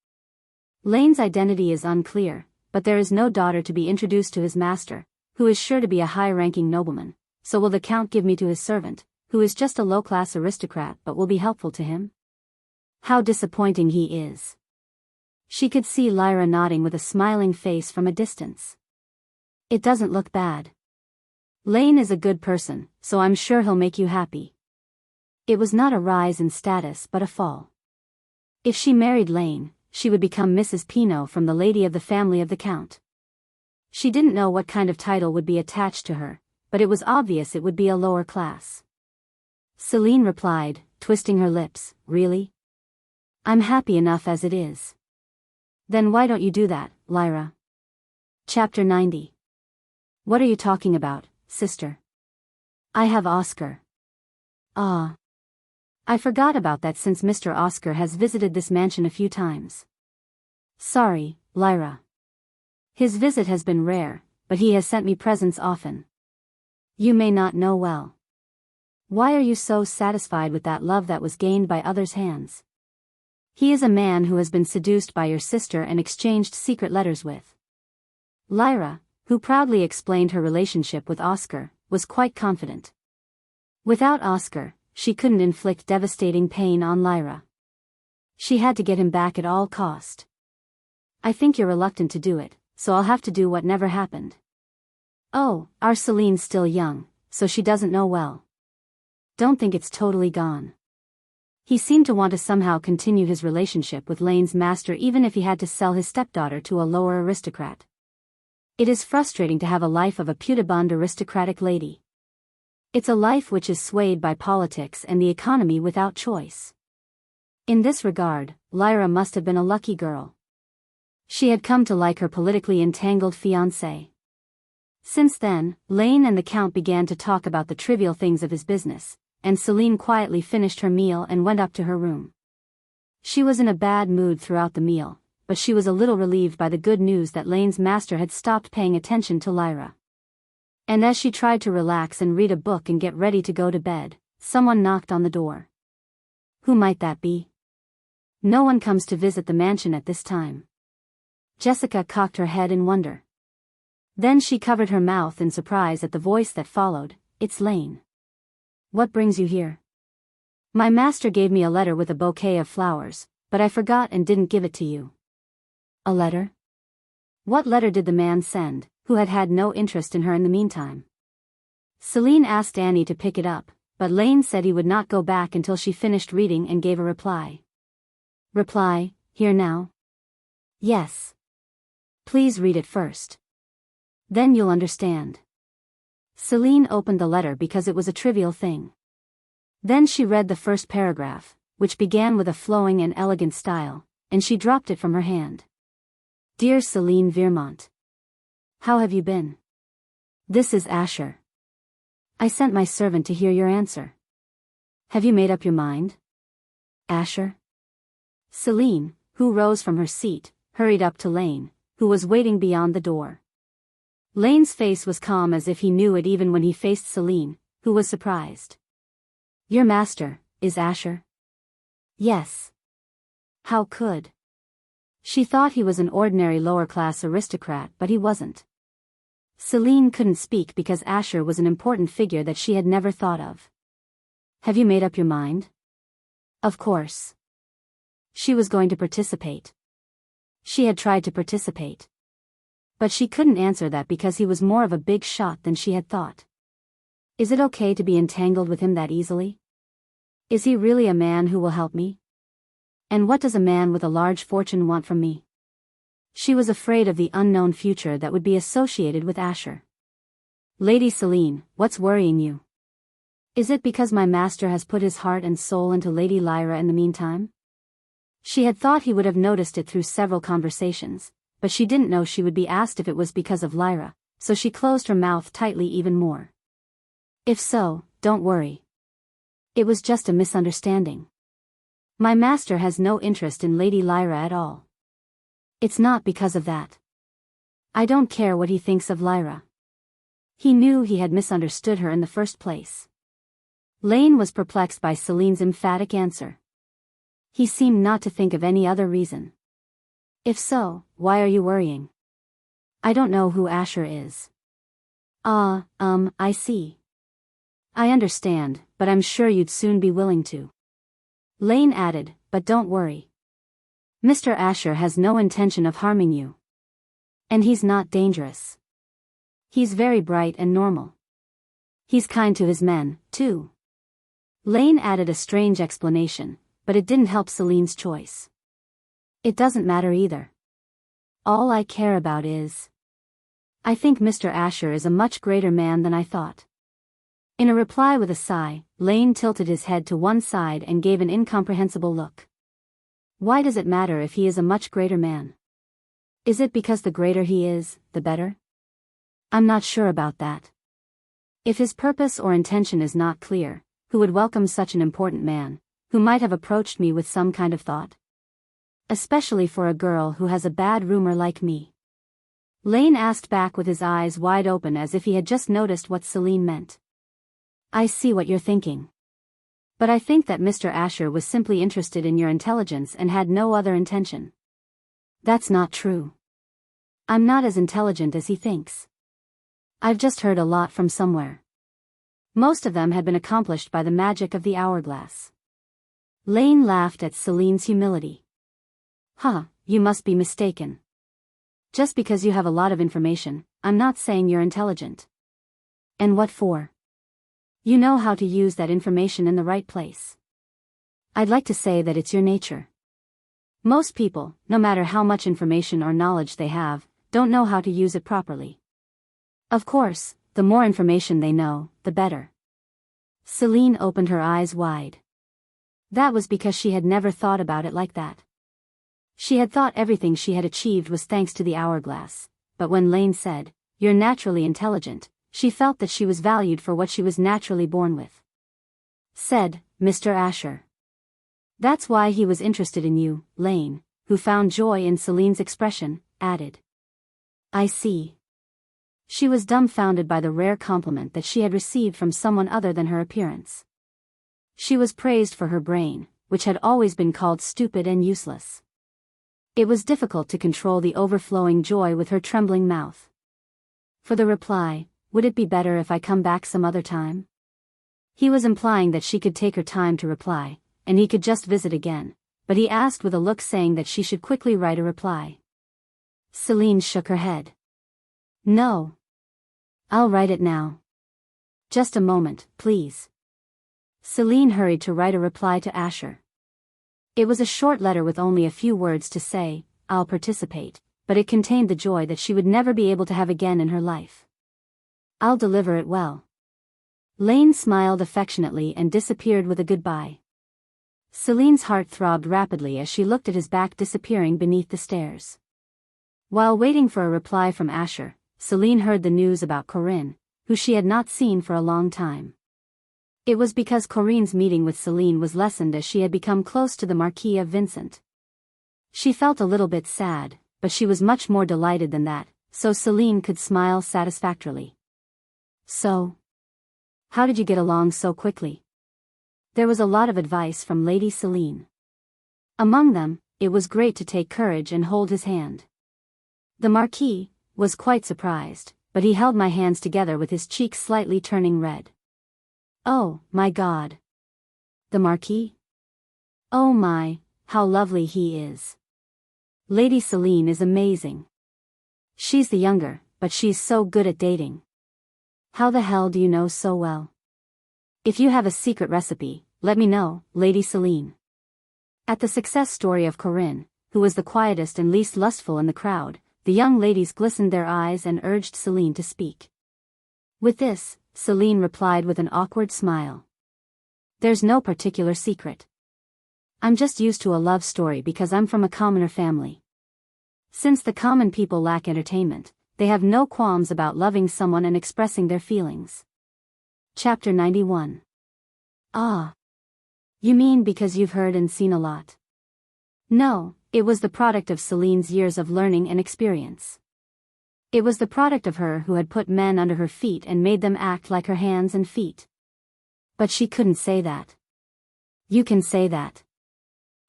Lane's identity is unclear, but there is no daughter to be introduced to his master, who is sure to be a high-ranking nobleman, so will the Count give me to his servant, who is just a low-class aristocrat but will be helpful to him? How disappointing he is. She could see Lyra nodding with a smiling face from a distance. It doesn't look bad. Lane is a good person, so I'm sure he'll make you happy. It was not a rise in status but a fall. If she married Lane, she would become Mrs. Pinot from the lady of the family of the Count. She didn't know what kind of title would be attached to her, but it was obvious it would be a lower class. Celine replied, twisting her lips, really? I'm happy enough as it is. Then why don't you do that, Lyra? Chapter 90. What are you talking about, sister? I have Oscar. Ah. I forgot about that since Mr. Oscar has visited this mansion a few times. Sorry, Lyra. His visit has been rare, but he has sent me presents often. You may not know well. Why are you so satisfied with that love that was gained by others' hands? He is a man who has been seduced by your sister and exchanged secret letters with. Lyra, who proudly explained her relationship with Oscar, was quite confident. Without Oscar, she couldn't inflict devastating pain on Lyra. She had to get him back at all cost. I think you're reluctant to do it, so I'll have to do what never happened. Oh, our Celine's still young, so she doesn't know well. Don't think it's totally gone. He seemed to want to somehow continue his relationship with Lane's master even if he had to sell his stepdaughter to a lower aristocrat. It is frustrating to have a life of a pudibund aristocratic lady. It's a life which is swayed by politics and the economy without choice. In this regard, Lyra must have been a lucky girl. She had come to like her politically entangled fiancé. Since then, Lane and the Count began to talk about the trivial things of his business, and Celine quietly finished her meal and went up to her room. She was in a bad mood throughout the meal, but she was a little relieved by the good news that Lane's master had stopped paying attention to Lyra. And as she tried to relax and read a book and get ready to go to bed, someone knocked on the door. Who might that be? No one comes to visit the mansion at this time. Jessica cocked her head in wonder. Then she covered her mouth in surprise at the voice that followed. It's Lane. What brings you here? My master gave me a letter with a bouquet of flowers, but I forgot and didn't give it to you. A letter? What letter did the man send, who had had no interest in her in the meantime? Celine asked Annie to pick it up, but Lane said he would not go back until she finished reading and gave a reply. Reply, here now? Yes. Please read it first. Then you'll understand. Celine opened the letter because it was a trivial thing. Then she read the first paragraph, which began with a flowing and elegant style, and she dropped it from her hand. Dear Celine Viermont. How have you been? This is Asher. I sent my servant to hear your answer. Have you made up your mind? Asher? Celine, who rose from her seat, hurried up to Lane, who was waiting beyond the door. Lane's face was calm as if he knew it even when he faced Celine, who was surprised. Your master, is Asher? Yes. How could? She thought he was an ordinary lower-class aristocrat, but he wasn't. Celine couldn't speak because Asher was an important figure that she had never thought of. Have you made up your mind? Of course. She was going to participate. She had tried to participate. But she couldn't answer that because he was more of a big shot than she had thought. Is it okay to be entangled with him that easily? Is he really a man who will help me? And what does a man with a large fortune want from me? She was afraid of the unknown future that would be associated with Asher. Lady Celine, what's worrying you? Is it because my master has put his heart and soul into Lady Lyra in the meantime? She had thought he would have noticed it through several conversations, but she didn't know she would be asked if it was because of Lyra, so she closed her mouth tightly even more. If so, don't worry. It was just a misunderstanding. My master has no interest in Lady Lyra at all. It's not because of that. I don't care what he thinks of Lyra. He knew he had misunderstood her in the first place. Lane was perplexed by Celine's emphatic answer. He seemed not to think of any other reason. If so, why are you worrying? I don't know who Asher is. I see. I understand, but I'm sure you'd soon be willing to. Lane added, but don't worry. Mr. Asher has no intention of harming you. And he's not dangerous. He's very bright and normal. He's kind to his men, too. Lane added a strange explanation, but it didn't help Celine's choice. It doesn't matter either. All I care about is... I think Mr. Asher is a much greater man than I thought. In a reply with a sigh, Lane tilted his head to one side and gave an incomprehensible look. Why does it matter if he is a much greater man? Is it because the greater he is, the better? I'm not sure about that. If his purpose or intention is not clear, who would welcome such an important man, who might have approached me with some kind of thought? Especially for a girl who has a bad rumor like me. Lane asked back with his eyes wide open as if he had just noticed what Celine meant. I see what you're thinking. But I think that Mr. Asher was simply interested in your intelligence and had no other intention. That's not true. I'm not as intelligent as he thinks. I've just heard a lot from somewhere. Most of them had been accomplished by the magic of the hourglass. Lane laughed at Celine's humility. You must be mistaken. Just because you have a lot of information, I'm not saying you're intelligent. And what for? You know how to use that information in the right place. I'd like to say that it's your nature. Most people, no matter how much information or knowledge they have, don't know how to use it properly. Of course, the more information they know, the better. Celine opened her eyes wide. That was because she had never thought about it like that. She had thought everything she had achieved was thanks to the hourglass, but when Lane said, "You're naturally intelligent," she felt that she was valued for what she was naturally born with. Said, Mr. Asher. That's why he was interested in you, Lane, who found joy in Celine's expression, added. I see. She was dumbfounded by the rare compliment that she had received from someone other than her appearance. She was praised for her brain, which had always been called stupid and useless. It was difficult to control the overflowing joy with her trembling mouth. For the reply, would it be better if I come back some other time? He was implying that she could take her time to reply, and he could just visit again, but he asked with a look saying that she should quickly write a reply. Celine shook her head. No. I'll write it now. Just a moment, please. Celine hurried to write a reply to Asher. It was a short letter with only a few words to say, I'll participate, but it contained the joy that she would never be able to have again in her life. I'll deliver it well. Lane smiled affectionately and disappeared with a goodbye. Celine's heart throbbed rapidly as she looked at his back disappearing beneath the stairs. While waiting for a reply from Asher, Celine heard the news about Corinne, who she had not seen for a long time. It was because Corinne's meeting with Celine was lessened as she had become close to the Marquis of Vincent. She felt a little bit sad, but she was much more delighted than that, so Celine could smile satisfactorily. So, how did you get along so quickly? There was a lot of advice from Lady Celine. Among them, it was great to take courage and hold his hand. The Marquis was quite surprised, but he held my hands together with his cheeks slightly turning red. Oh, my God. The Marquis? Oh my, how lovely he is. Lady Celine is amazing. She's the younger, but she's so good at dating. How the hell do you know so well? If you have a secret recipe, let me know, Lady Celine. At the success story of Corinne, who was the quietest and least lustful in the crowd, the young ladies glistened their eyes and urged Celine to speak. With this, Celine replied with an awkward smile. There's no particular secret. I'm just used to a love story because I'm from a commoner family. Since the common people lack entertainment, they have no qualms about loving someone and expressing their feelings. Chapter 91. Ah. You mean because you've heard and seen a lot? No, it was the product of Celine's years of learning and experience. It was the product of her who had put men under her feet and made them act like her hands and feet. But she couldn't say that. You can say that.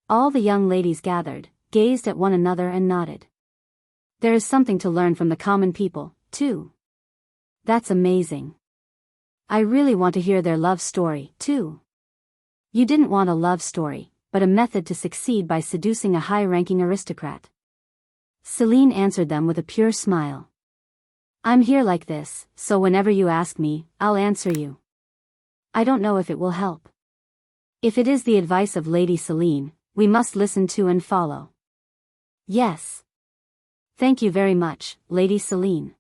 All the young ladies gathered, gazed at one another and nodded. There is something to learn from the common people, too. That's amazing. I really want to hear their love story, too. You didn't want a love story, but a method to succeed by seducing a high-ranking aristocrat. Celine answered them with a pure smile. I'm here like this, so whenever you ask me, I'll answer you. I don't know if it will help. If it is the advice of Lady Celine, we must listen to and follow. Yes. Thank you very much, Lady Celine.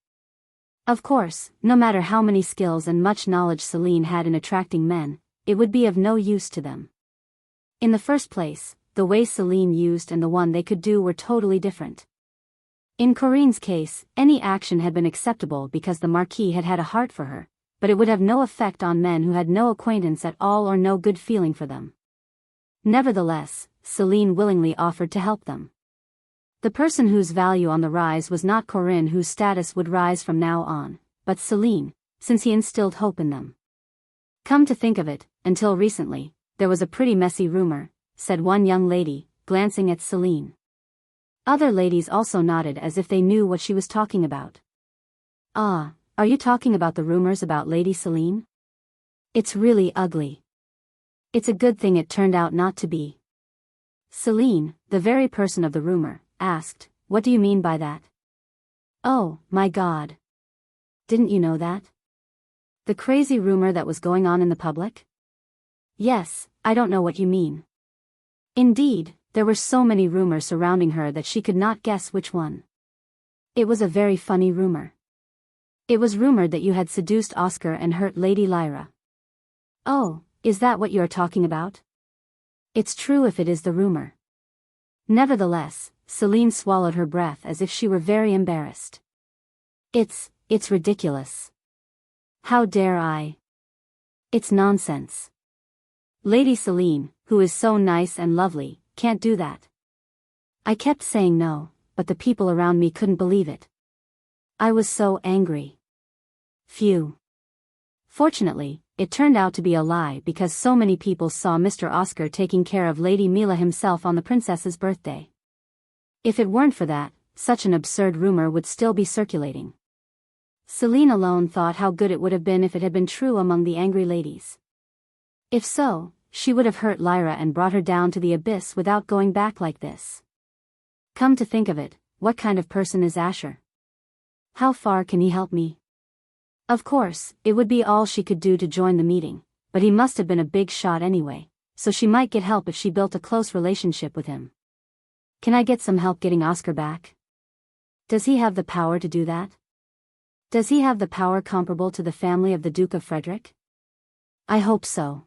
Of course, no matter how many skills and much knowledge Celine had in attracting men, it would be of no use to them. In the first place, the way Celine used and the one they could do were totally different. In Corinne's case, any action had been acceptable because the Marquis had had a heart for her, but it would have no effect on men who had no acquaintance at all or no good feeling for them. Nevertheless, Celine willingly offered to help them. The person whose value on the rise was not Corinne, whose status would rise from now on, but Celine, since he instilled hope in them. Come to think of it, until recently, there was a pretty messy rumor, said one young lady, glancing at Celine. Other ladies also nodded as if they knew what she was talking about. Ah, are you talking about the rumors about Lady Celine? It's really ugly. It's a good thing it turned out not to be. Celine, the very person of the rumor, asked, what do you mean by that? Oh, my God. Didn't you know that? The crazy rumor that was going on in the public? Yes, I don't know what you mean. Indeed, there were so many rumors surrounding her that she could not guess which one. It was a very funny rumor. It was rumored that you had seduced Oscar and hurt Lady Lyra. Oh, is that what you are talking about? It's true if it is the rumor. Nevertheless, Celine swallowed her breath as if she were very embarrassed. It's ridiculous. How dare I? It's nonsense. Lady Celine, who is so nice and lovely, can't do that. I kept saying no, but the people around me couldn't believe it. I was so angry. Phew. Fortunately, it turned out to be a lie because so many people saw Mr. Oscar taking care of Lady Mila himself on the princess's birthday. If it weren't for that, such an absurd rumor would still be circulating. Celine alone thought how good it would have been if it had been true among the angry ladies. If so, she would have hurt Lyra and brought her down to the abyss without going back like this. Come to think of it, what kind of person is Asher? How far can he help me? Of course, it would be all she could do to join the meeting, but he must have been a big shot anyway, so she might get help if she built a close relationship with him. Can I get some help getting Oscar back? Does he have the power to do that? Does he have the power comparable to the family of the Duke of Frederick? I hope so.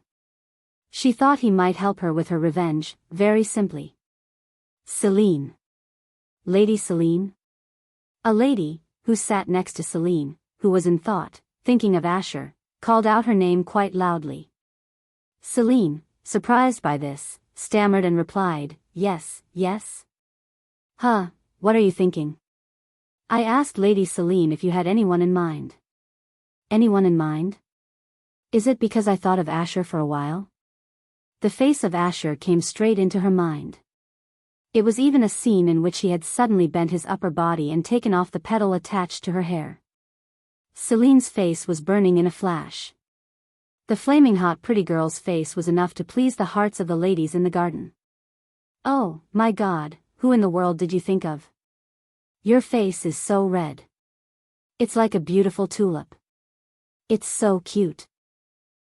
She thought he might help her with her revenge, very simply. Celine. Lady Celine? A lady, who sat next to Celine, who was in thought, thinking of Asher, called out her name quite loudly. Celine, surprised by this, stammered and replied, yes, yes. Huh, what are you thinking? I asked Lady Celine if you had anyone in mind. Anyone in mind? Is it because I thought of Asher for a while? The face of Asher came straight into her mind. It was even a scene in which he had suddenly bent his upper body and taken off the petal attached to her hair. Celine's face was burning in a flash. The flaming hot pretty girl's face was enough to please the hearts of the ladies in the garden. Oh, my God, who in the world did you think of? Your face is so red. It's like a beautiful tulip. It's so cute.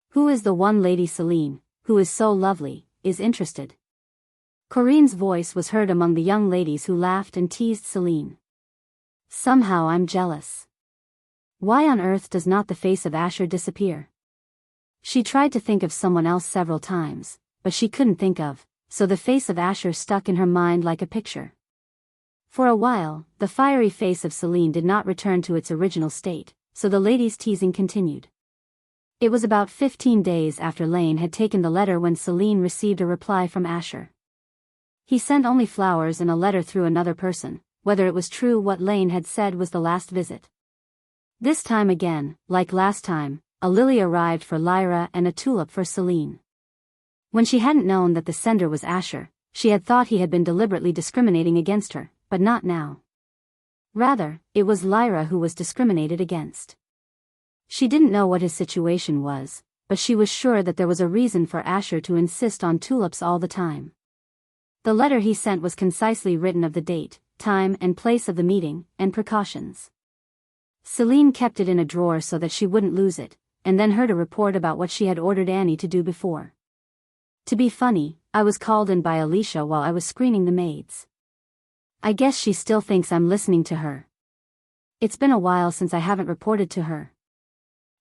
Who is the one Lady Celine, who is so lovely, is interested? Corinne's voice was heard among the young ladies who laughed and teased Celine. Somehow I'm jealous. Why on earth does not the face of Asher disappear? She tried to think of someone else several times, but she couldn't think of, so the face of Asher stuck in her mind like a picture. For a while, the fiery face of Celine did not return to its original state, so the ladies' teasing continued. It was about 15 days after Lane had taken the letter when Celine received a reply from Asher. He sent only flowers and a letter through another person. Whether it was true what Lane had said was the last visit. This time again, like last time, a lily arrived for Lyra and a tulip for Celine. When she hadn't known that the sender was Asher, she had thought he had been deliberately discriminating against her, but not now. Rather, it was Lyra who was discriminated against. She didn't know what his situation was, but she was sure that there was a reason for Asher to insist on tulips all the time. The letter he sent was concisely written of the date, time and place of the meeting, and precautions. Celine kept it in a drawer so that she wouldn't lose it, and then heard a report about what she had ordered Annie to do before. To be funny, I was called in by Alicia while I was screening the maids. I guess she still thinks I'm listening to her. It's been a while since I haven't reported to her.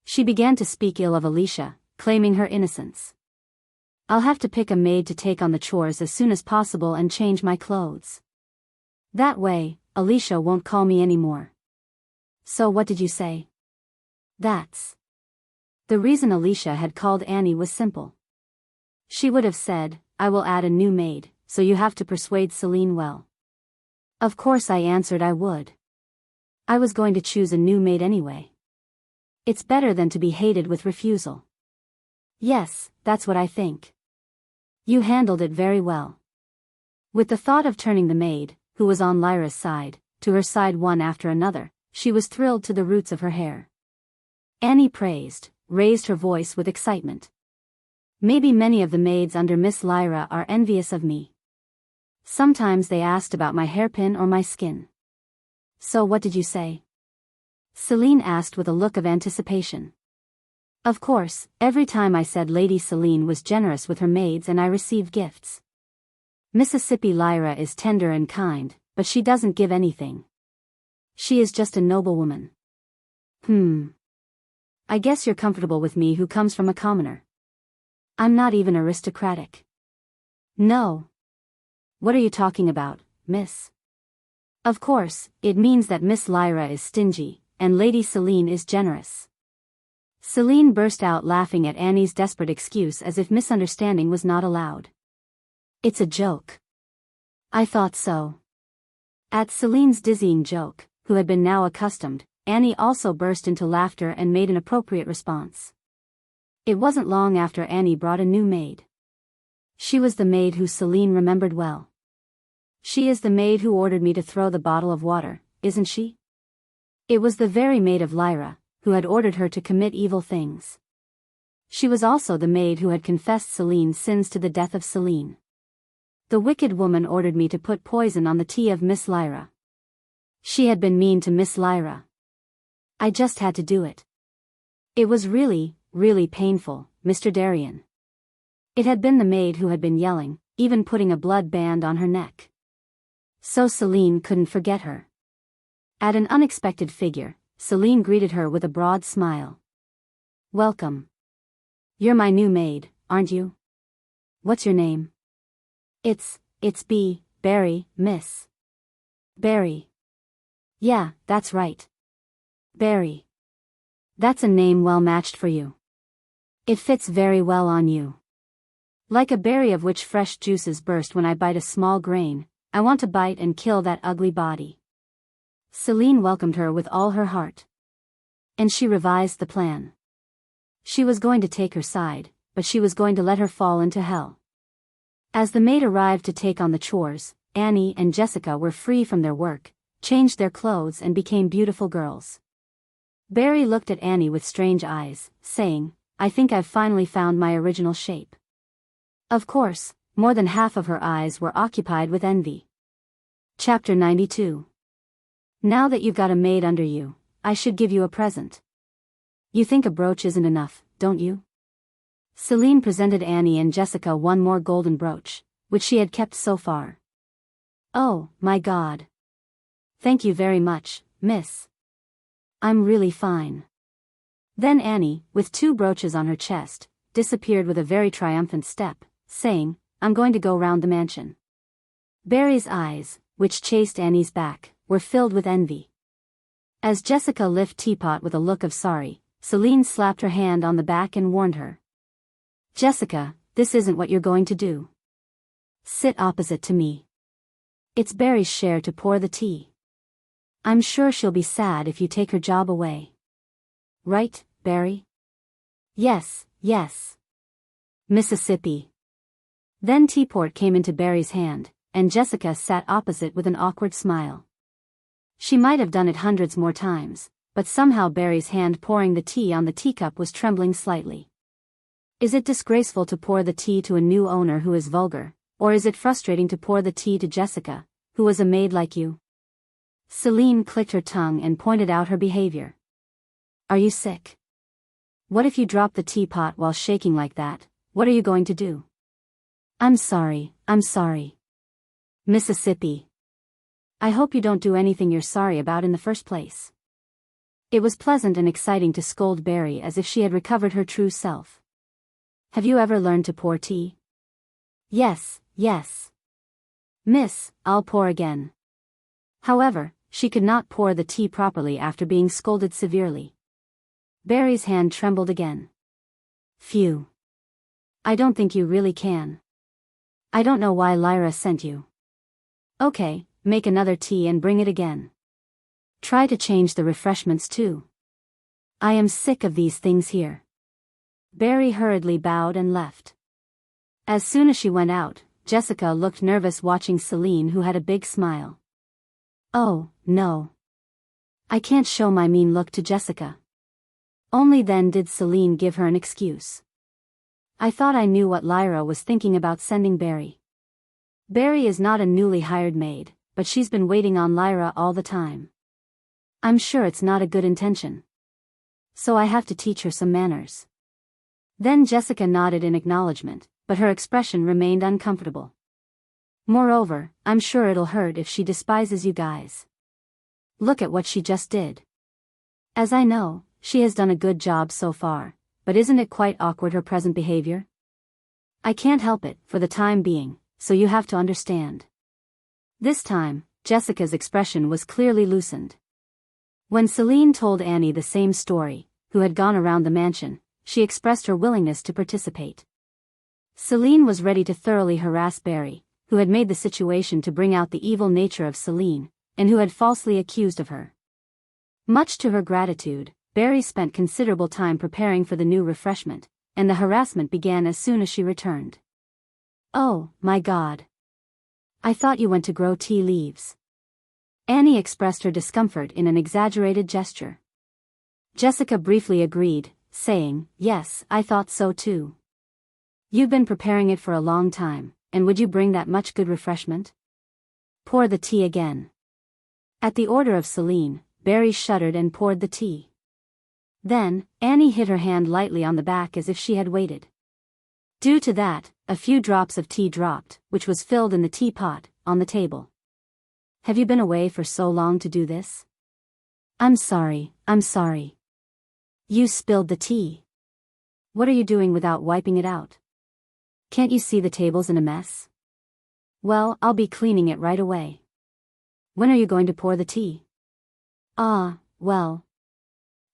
She began to speak ill of Alicia, claiming her innocence. I'll have to pick a maid to take on the chores as soon as possible and change my clothes. That way, Alicia won't call me anymore. So what did you say? That's. The reason Alicia had called Annie was simple. She would have said, I will add a new maid, so you have to persuade Celine well. Of course I answered I would. I was going to choose a new maid anyway. It's better than to be hated with refusal. Yes, that's what I think. You handled it very well. With the thought of turning the maid, who was on Lyra's side, to her side one after another, she was thrilled to the roots of her hair. Annie raised her voice with excitement. Maybe many of the maids under Miss Lyra are envious of me. Sometimes they asked about my hairpin or my skin. So what did you say? Celine asked with a look of anticipation. Of course, every time I said Lady Celine was generous with her maids and I received gifts. Mississippi Lyra is tender and kind, but she doesn't give anything. She is just a noblewoman. I guess you're comfortable with me who comes from a commoner. I'm not even aristocratic. No. What are you talking about, miss? Of course, it means that Miss Lyra is stingy, and Lady Celine is generous. Celine burst out laughing at Annie's desperate excuse as if misunderstanding was not allowed. It's a joke. I thought so. At Celine's dizzying joke, who had been now accustomed, Annie also burst into laughter and made an appropriate response. It wasn't long after Annie brought a new maid. She was the maid who Celine remembered well. She is the maid who ordered me to throw the bottle of water, isn't she? It was the very maid of Lyra, who had ordered her to commit evil things. She was also the maid who had confessed Celine's sins to the death of Celine. The wicked woman ordered me to put poison on the tea of Miss Lyra. She had been mean to Miss Lyra. I just had to do it. It was really painful, Mr. Darien. It had been the maid who had been yelling, even putting a blood band on her neck. So Celine couldn't forget her. At an unexpected figure, Celine greeted her with a broad smile. Welcome. You're my new maid, aren't you? What's your name? It's Barry, miss. Barry. Yeah, that's right. Barry. That's a name well matched for you. It fits very well on you. Like a berry of which fresh juices burst when I bite a small grain, I want to bite and kill that ugly body. Celine welcomed her with all her heart. And she revised the plan. She was going to take her side, but she was going to let her fall into hell. As the maid arrived to take on the chores, Annie and Jessica were free from their work, changed their clothes and became beautiful girls. Barry looked at Annie with strange eyes, saying, I think I've finally found my original shape. Of course, more than half of her eyes were occupied with envy. Chapter 92. Now that you've got a maid under you, I should give you a present. You think a brooch isn't enough, don't you? Celine presented Annie and Jessica one more golden brooch, which she had kept so far. Oh, my God. Thank you very much, miss. I'm really fine. Then Annie, with two brooches on her chest, disappeared with a very triumphant step, saying, I'm going to go round the mansion. Barry's eyes, which chased Annie's back, were filled with envy. As Jessica lifted teapot with a look of sorry, Celine slapped her hand on the back and warned her. Jessica, this isn't what you're going to do. Sit opposite to me. It's Barry's share to pour the tea. I'm sure she'll be sad if you take her job away. Right, Barry? Yes, yes. Mississippi. Then teapot came into Barry's hand, and Jessica sat opposite with an awkward smile. She might have done it hundreds more times, but somehow Barry's hand pouring the tea on the teacup was trembling slightly. Is it disgraceful to pour the tea to a new owner who is vulgar, or is it frustrating to pour the tea to Jessica, who was a maid like you? Celine clicked her tongue and pointed out her behavior. Are you sick? What if you drop the teapot while shaking like that? What are you going to do? I'm sorry. Mississippi. I hope you don't do anything you're sorry about in the first place. It was pleasant and exciting to scold Barry as if she had recovered her true self. Have you ever learned to pour tea? Yes. Miss, I'll pour again. However, she could not pour the tea properly after being scolded severely. Barry's hand trembled again. Phew. I don't think you really can. I don't know why Lyra sent you. Okay, make another tea and bring it again. Try to change the refreshments too. I am sick of these things here. Barry hurriedly bowed and left. As soon as she went out, Jessica looked nervous watching Celine, who had a big smile. Oh, no. I can't show my mean look to Jessica. Only then did Celine give her an excuse. I thought I knew what Lyra was thinking about sending Barry. Barry is not a newly hired maid, but she's been waiting on Lyra all the time. I'm sure it's not a good intention. So I have to teach her some manners. Then Jessica nodded in acknowledgement, but her expression remained uncomfortable. Moreover, I'm sure it'll hurt if she despises you guys. Look at what she just did. As I know, she has done a good job so far, but isn't it quite awkward, her present behavior? I can't help it, for the time being, so you have to understand. This time, Jessica's expression was clearly loosened. When Celine told Annie the same story, who had gone around the mansion, she expressed her willingness to participate. Celine was ready to thoroughly harass Barry, who had made the situation to bring out the evil nature of Celine, and who had falsely accused of her. Much to her gratitude, Barry spent considerable time preparing for the new refreshment, and the harassment began as soon as she returned. Oh, my God. I thought you went to grow tea leaves. Annie expressed her discomfort in an exaggerated gesture. Jessica briefly agreed, saying, yes, I thought so too. You've been preparing it for a long time, and would you bring that much good refreshment? Pour the tea again. At the order of Celine, Barry shuddered and poured the tea. Then, Annie hit her hand lightly on the back as if she had waited. Due to that, a few drops of tea dropped, which was filled in the teapot, on the table. Have you been away for so long to do this? I'm sorry. You spilled the tea. What are you doing without wiping it out? Can't you see the table's in a mess? Well, I'll be cleaning it right away. When are you going to pour the tea? Well.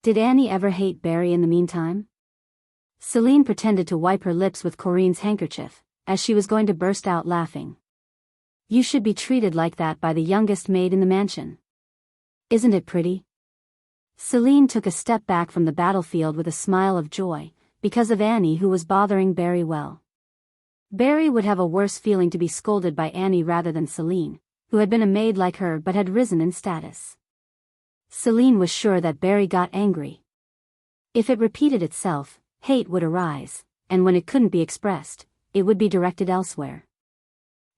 Did Annie ever hate Barry in the meantime? Celine pretended to wipe her lips with Corinne's handkerchief, as she was going to burst out laughing. You should be treated like that by the youngest maid in the mansion. Isn't it pretty? Celine took a step back from the battlefield with a smile of joy, because of Annie, who was bothering Barry well. Barry would have a worse feeling to be scolded by Annie rather than Celine, who had been a maid like her but had risen in status. Celine was sure that Barry got angry. If it repeated itself, hate would arise, and when it couldn't be expressed, it would be directed elsewhere.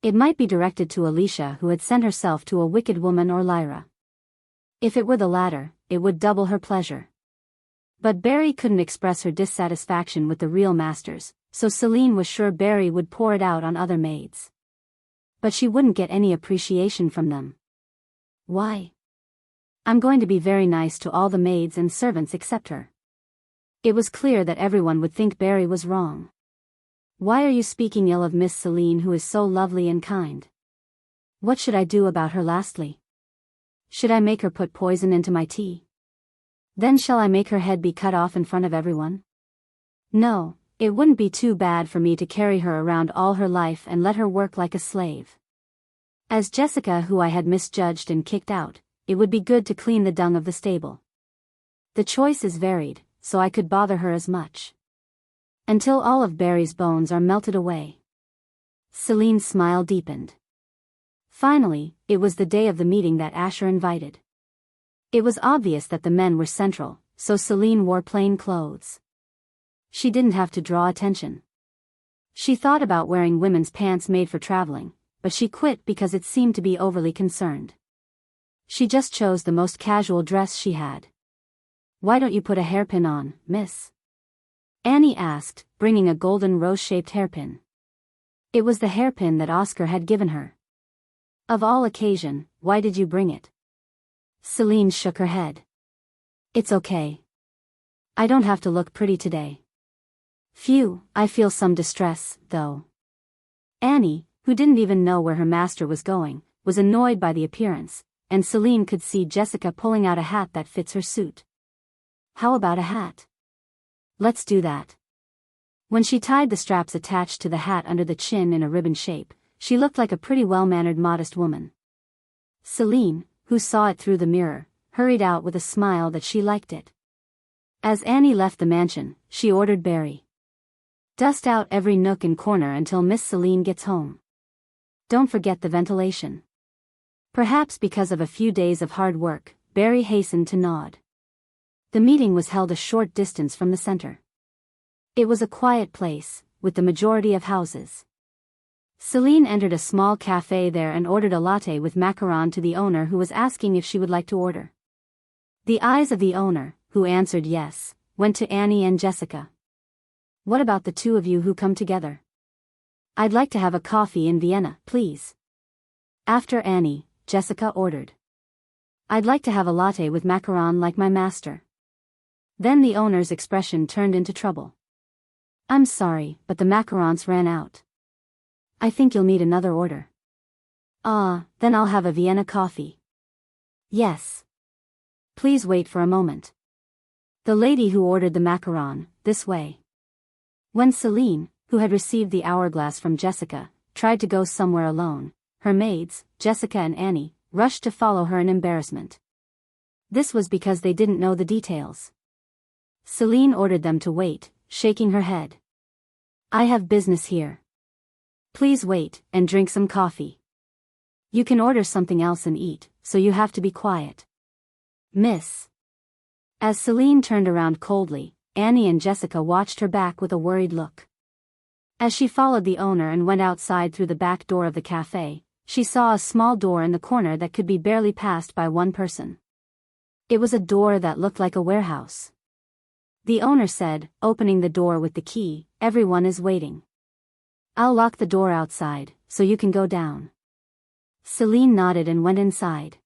It might be directed to Alicia, who had sent herself to a wicked woman, or Lyra. If it were the latter, it would double her pleasure. But Barry couldn't express her dissatisfaction with the real masters, so Celine was sure Barry would pour it out on other maids. But she wouldn't get any appreciation from them. Why? I'm going to be very nice to all the maids and servants except her. It was clear that everyone would think Barry was wrong. Why are you speaking ill of Miss Celine, who is so lovely and kind? What should I do about her lastly? Should I make her put poison into my tea? Then shall I make her head be cut off in front of everyone? No, it wouldn't be too bad for me to carry her around all her life and let her work like a slave. As Jessica, who I had misjudged and kicked out, it would be good to clean the dung of the stable. The choice is varied, so I could bother her as much. Until all of Barry's bones are melted away. Celine's smile deepened. Finally, it was the day of the meeting that Asher invited. It was obvious that the men were central, so Celine wore plain clothes. She didn't have to draw attention. She thought about wearing women's pants made for traveling, but she quit because it seemed to be overly concerned. She just chose the most casual dress she had. Why don't you put a hairpin on, miss? Annie asked, bringing a golden rose-shaped hairpin. It was the hairpin that Oscar had given her. Of all occasion, why did you bring it? Celine shook her head. It's okay. I don't have to look pretty today. Phew, I feel some distress, though. Annie, who didn't even know where her master was going, was annoyed by the appearance, and Celine could see Jessica pulling out a hat that fits her suit. How about a hat? Let's do that. When she tied the straps attached to the hat under the chin in a ribbon shape, she looked like a pretty well-mannered modest woman. Celine, who saw it through the mirror, hurried out with a smile that she liked it. As Annie left the mansion, she ordered Barry. Dust out every nook and corner until Miss Celine gets home. Don't forget the ventilation. Perhaps because of a few days of hard work, Barry hastened to nod. The meeting was held a short distance from the center. It was a quiet place, with the majority of houses. Celine entered a small cafe there and ordered a latte with macaron to the owner, who was asking if she would like to order. The eyes of the owner, who answered yes, went to Annie and Jessica. What about the two of you who come together? I'd like to have a coffee in Vienna, please. After Annie, Jessica ordered. I'd like to have a latte with macaron like my master. Then the owner's expression turned into trouble. I'm sorry, but the macarons ran out. I think you'll need another order. Then I'll have a Vienna coffee. Yes. Please wait for a moment. The lady who ordered the macaron, this way. When Celine, who had received the hourglass from Jessica, tried to go somewhere alone, her maids, Jessica and Annie, rushed to follow her in embarrassment. This was because they didn't know the details. Celine ordered them to wait, shaking her head. I have business here. Please wait, and drink some coffee. You can order something else and eat, so you have to be quiet. Miss. As Celine turned around coldly, Annie and Jessica watched her back with a worried look. As she followed the owner and went outside through the back door of the cafe, she saw a small door in the corner that could be barely passed by one person. It was a door that looked like a warehouse. The owner said, opening the door with the key, "Everyone is waiting. I'll lock the door outside, so you can go down." Celine nodded and went inside.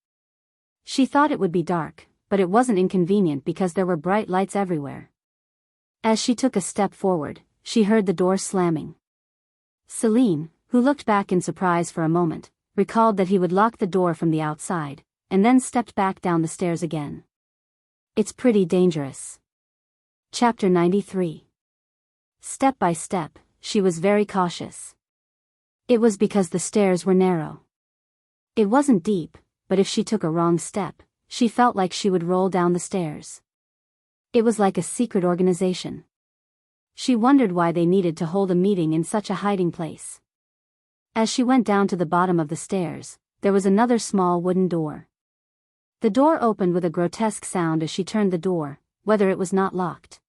She thought it would be dark, but it wasn't inconvenient because there were bright lights everywhere. As she took a step forward, she heard the door slamming. Celine, who looked back in surprise for a moment, recalled that he would lock the door from the outside, and then stepped back down the stairs again. It's pretty dangerous. Chapter 93. Step by step, she was very cautious. It was because the stairs were narrow. It wasn't deep, but if she took a wrong step, she felt like she would roll down the stairs. It was like a secret organization. She wondered why they needed to hold a meeting in such a hiding place. As she went down to the bottom of the stairs, there was another small wooden door. The door opened with a grotesque sound as she turned the door, whether it was not locked.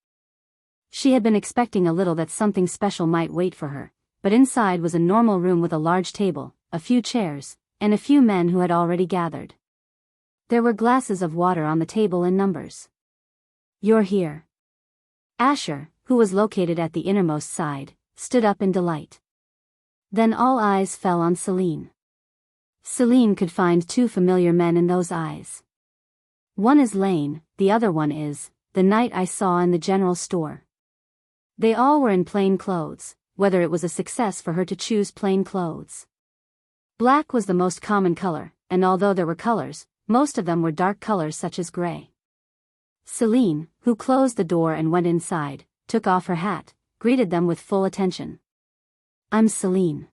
She had been expecting a little that something special might wait for her, but inside was a normal room with a large table, a few chairs, and a few men who had already gathered. There were glasses of water on the table in numbers. You're here. Asher, who was located at the innermost side, stood up in delight. Then all eyes fell on Celine. Celine could find two familiar men in those eyes. One is Lane, the other one is, the knight I saw in the general store. They all were in plain clothes, whether it was a success for her to choose plain clothes. Black was the most common color, and although there were colors, most of them were dark colors such as gray. Celine, who closed the door and went inside, took off her hat, greeted them with full attention. I'm Celine.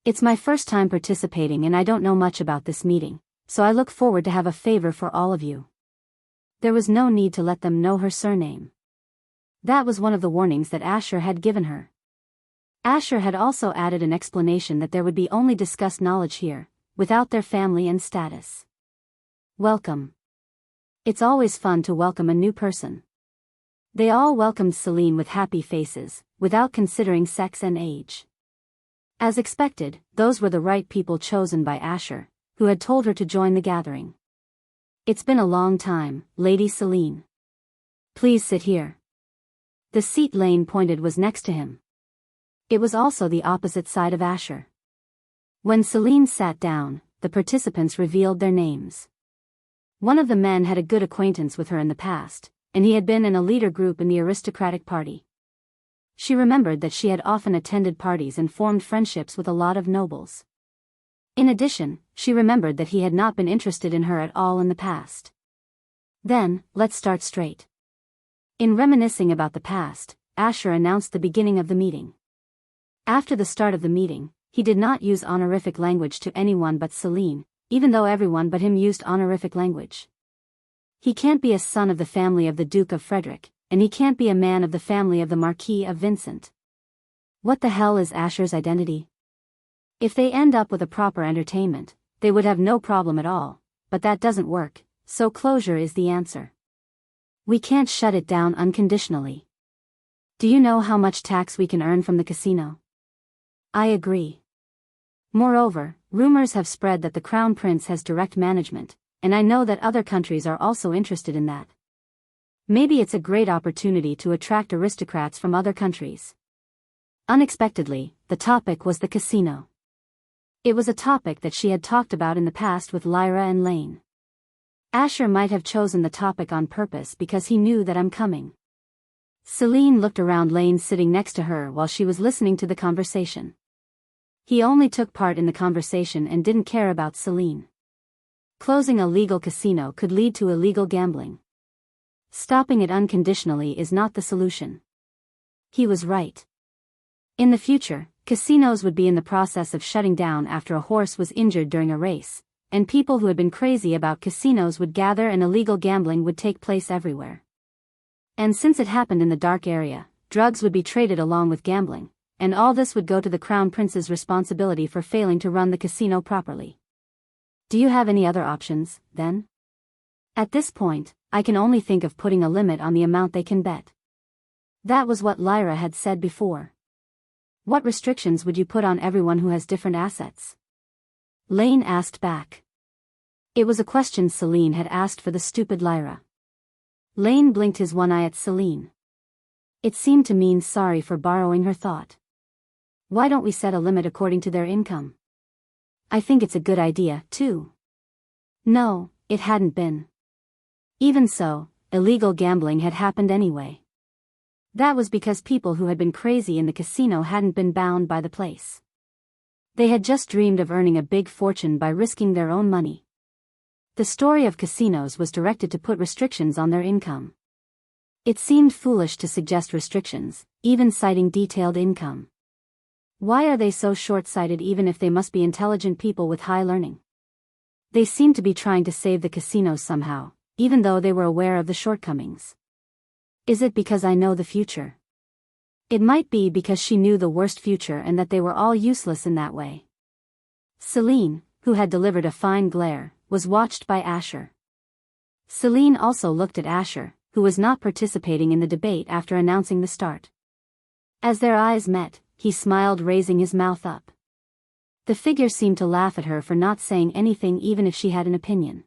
It's my first time participating and I don't know much about this meeting, so I look forward to have a favor for all of you. There was no need to let them know her surname. That was one of the warnings that Asher had given her. Asher had also added an explanation that there would be only discussed knowledge here, without their family and status. Welcome. It's always fun to welcome a new person. They all welcomed Celine with happy faces, without considering sex and age. As expected, those were the right people chosen by Asher, who had told her to join the gathering. It's been a long time, Lady Celine. Please sit here. The seat Lane pointed was next to him. It was also the opposite side of Asher. When Celine sat down, the participants revealed their names. One of the men had a good acquaintance with her in the past, and he had been in a leader group in the aristocratic party. She remembered that she had often attended parties and formed friendships with a lot of nobles. In addition, she remembered that he had not been interested in her at all in the past. Then, let's start straight. In reminiscing about the past, Asher announced the beginning of the meeting. After the start of the meeting, he did not use honorific language to anyone but Celine, even though everyone but him used honorific language. He can't be a son of the family of the Duke of Frederick, and he can't be a man of the family of the Marquis of Vincent. What the hell is Asher's identity? If they end up with a proper entertainment, they would have no problem at all, but that doesn't work, so closure is the answer. We can't shut it down unconditionally. Do you know how much tax we can earn from the casino? I agree. Moreover, rumors have spread that the Crown Prince has direct management, and I know that other countries are also interested in that. Maybe it's a great opportunity to attract aristocrats from other countries. Unexpectedly, the topic was the casino. It was a topic that she had talked about in the past with Lyra and Lane. Asher might have chosen the topic on purpose because he knew that I'm coming. Celine looked around Lane sitting next to her while she was listening to the conversation. He only took part in the conversation and didn't care about Celine. Closing a legal casino could lead to illegal gambling. Stopping it unconditionally is not the solution. He was right. In the future, casinos would be in the process of shutting down after a horse was injured during a race, and people who had been crazy about casinos would gather and illegal gambling would take place everywhere. And since it happened in the dark area, drugs would be traded along with gambling, and all this would go to the Crown Prince's responsibility for failing to run the casino properly. Do you have any other options, then? At this point, I can only think of putting a limit on the amount they can bet. That was what Lyra had said before. What restrictions would you put on everyone who has different assets? Lane asked back. It was a question Celine had asked for the stupid Lyra. Lane blinked his one eye at Celine. It seemed to mean sorry for borrowing her thought. Why don't we set a limit according to their income? I think it's a good idea, too. No, it hadn't been. Even so, illegal gambling had happened anyway. That was because people who had been crazy in the casino hadn't been bound by the place. They had just dreamed of earning a big fortune by risking their own money. The story of casinos was directed to put restrictions on their income. It seemed foolish to suggest restrictions, even citing detailed income. Why are they so short-sighted even if they must be intelligent people with high learning? They seemed to be trying to save the casinos somehow, even though they were aware of the shortcomings. Is it because I know the future? It might be because she knew the worst future and that they were all useless in that way. Celine, who had delivered a fine glare, was watched by Asher. Celine also looked at Asher, who was not participating in the debate after announcing the start. As their eyes met, he smiled, raising his mouth up. The figure seemed to laugh at her for not saying anything even if she had an opinion.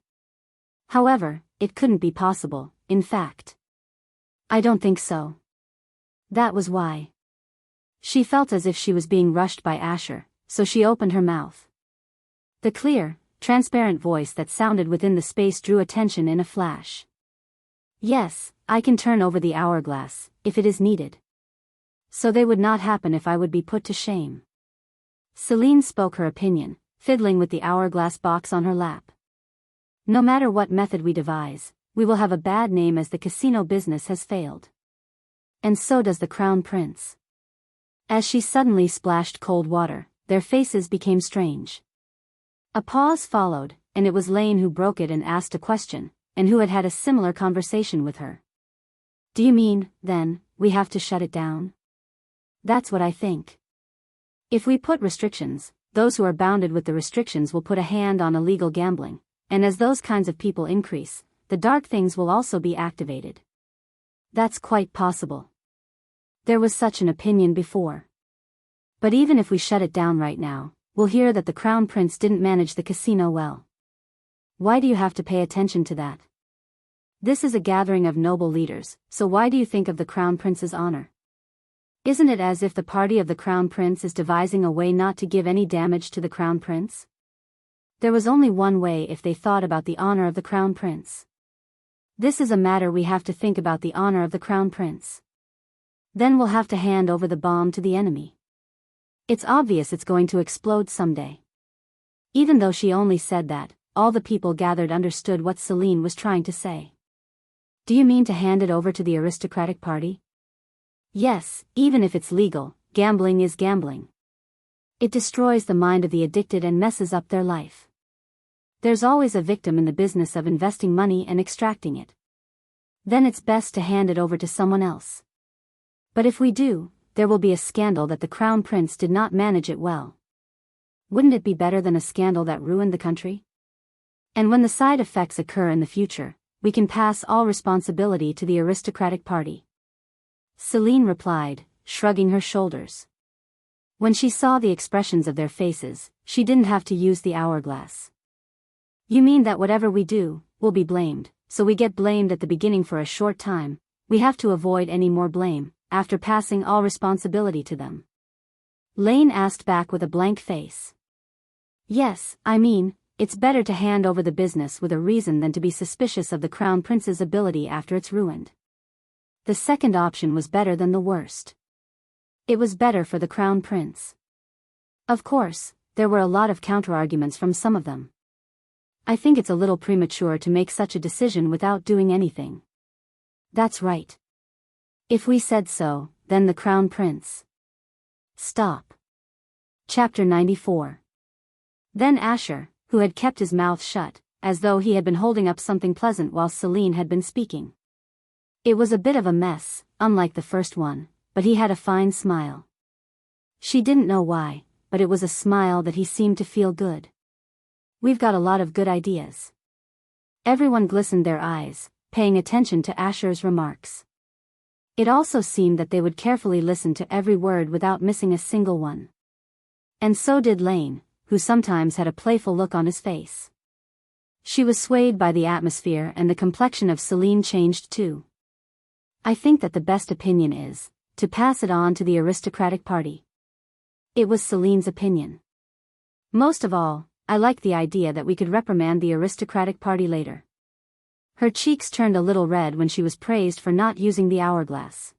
However, it couldn't be possible, in fact. I don't think so. That was why. She felt as if she was being rushed by Asher, so she opened her mouth. The clear, transparent voice that sounded within the space drew attention in a flash. Yes, I can turn over the hourglass, if it is needed. So they would not happen if I would be put to shame. Celine spoke her opinion, fiddling with the hourglass box on her lap. No matter what method we devise, we will have a bad name as the casino business has failed. And so does the Crown Prince. As she suddenly splashed cold water, their faces became strange. A pause followed, and it was Lane who broke it and asked a question, and who had had a similar conversation with her. Do you mean, then, we have to shut it down? That's what I think. If we put restrictions, those who are bounded with the restrictions will put a hand on illegal gambling, and as those kinds of people increase, the dark things will also be activated. That's quite possible. There was such an opinion before. But even if we shut it down right now, we'll hear that the Crown Prince didn't manage the casino well. Why do you have to pay attention to that? This is a gathering of noble leaders, so why do you think of the Crown Prince's honor? Isn't it as if the party of the Crown Prince is devising a way not to give any damage to the Crown Prince? There was only one way if they thought about the honor of the Crown Prince. This is a matter we have to think about the honor of the Crown Prince. Then we'll have to hand over the bomb to the enemy. It's obvious it's going to explode someday. Even though she only said that, all the people gathered understood what Celine was trying to say. Do you mean to hand it over to the aristocratic party? Yes, even if it's legal, gambling is gambling. It destroys the mind of the addicted and messes up their life. There's always a victim in the business of investing money and extracting it. Then it's best to hand it over to someone else. But if we do, there will be a scandal that the Crown Prince did not manage it well. Wouldn't it be better than a scandal that ruined the country? And when the side effects occur in the future, we can pass all responsibility to the aristocratic party. Celine replied, shrugging her shoulders. When she saw the expressions of their faces, she didn't have to use the hourglass. You mean that whatever we do, we'll be blamed, so we get blamed at the beginning for a short time, we have to avoid any more blame, after passing all responsibility to them? Lane asked back with a blank face. Yes, I mean, it's better to hand over the business with a reason than to be suspicious of the Crown Prince's ability after it's ruined. The second option was better than the worst. It was better for the Crown Prince. Of course, there were a lot of counterarguments from some of them. I think it's a little premature to make such a decision without doing anything. That's right. If we said so, then the Crown Prince. Stop. Chapter 94. Then Asher, who had kept his mouth shut, as though he had been holding up something pleasant while Celine had been speaking. It was a bit of a mess, unlike the first one, but he had a fine smile. She didn't know why, but it was a smile that he seemed to feel good. We've got a lot of good ideas. Everyone glistened their eyes, paying attention to Asher's remarks. It also seemed that they would carefully listen to every word without missing a single one. And so did Lane, who sometimes had a playful look on his face. She was swayed by the atmosphere and the complexion of Celine changed too. I think that the best opinion is to pass it on to the aristocratic party. It was Celine's opinion. Most of all, I liked the idea that we could reprimand the aristocratic party later. Her cheeks turned a little red when she was praised for not using the hourglass.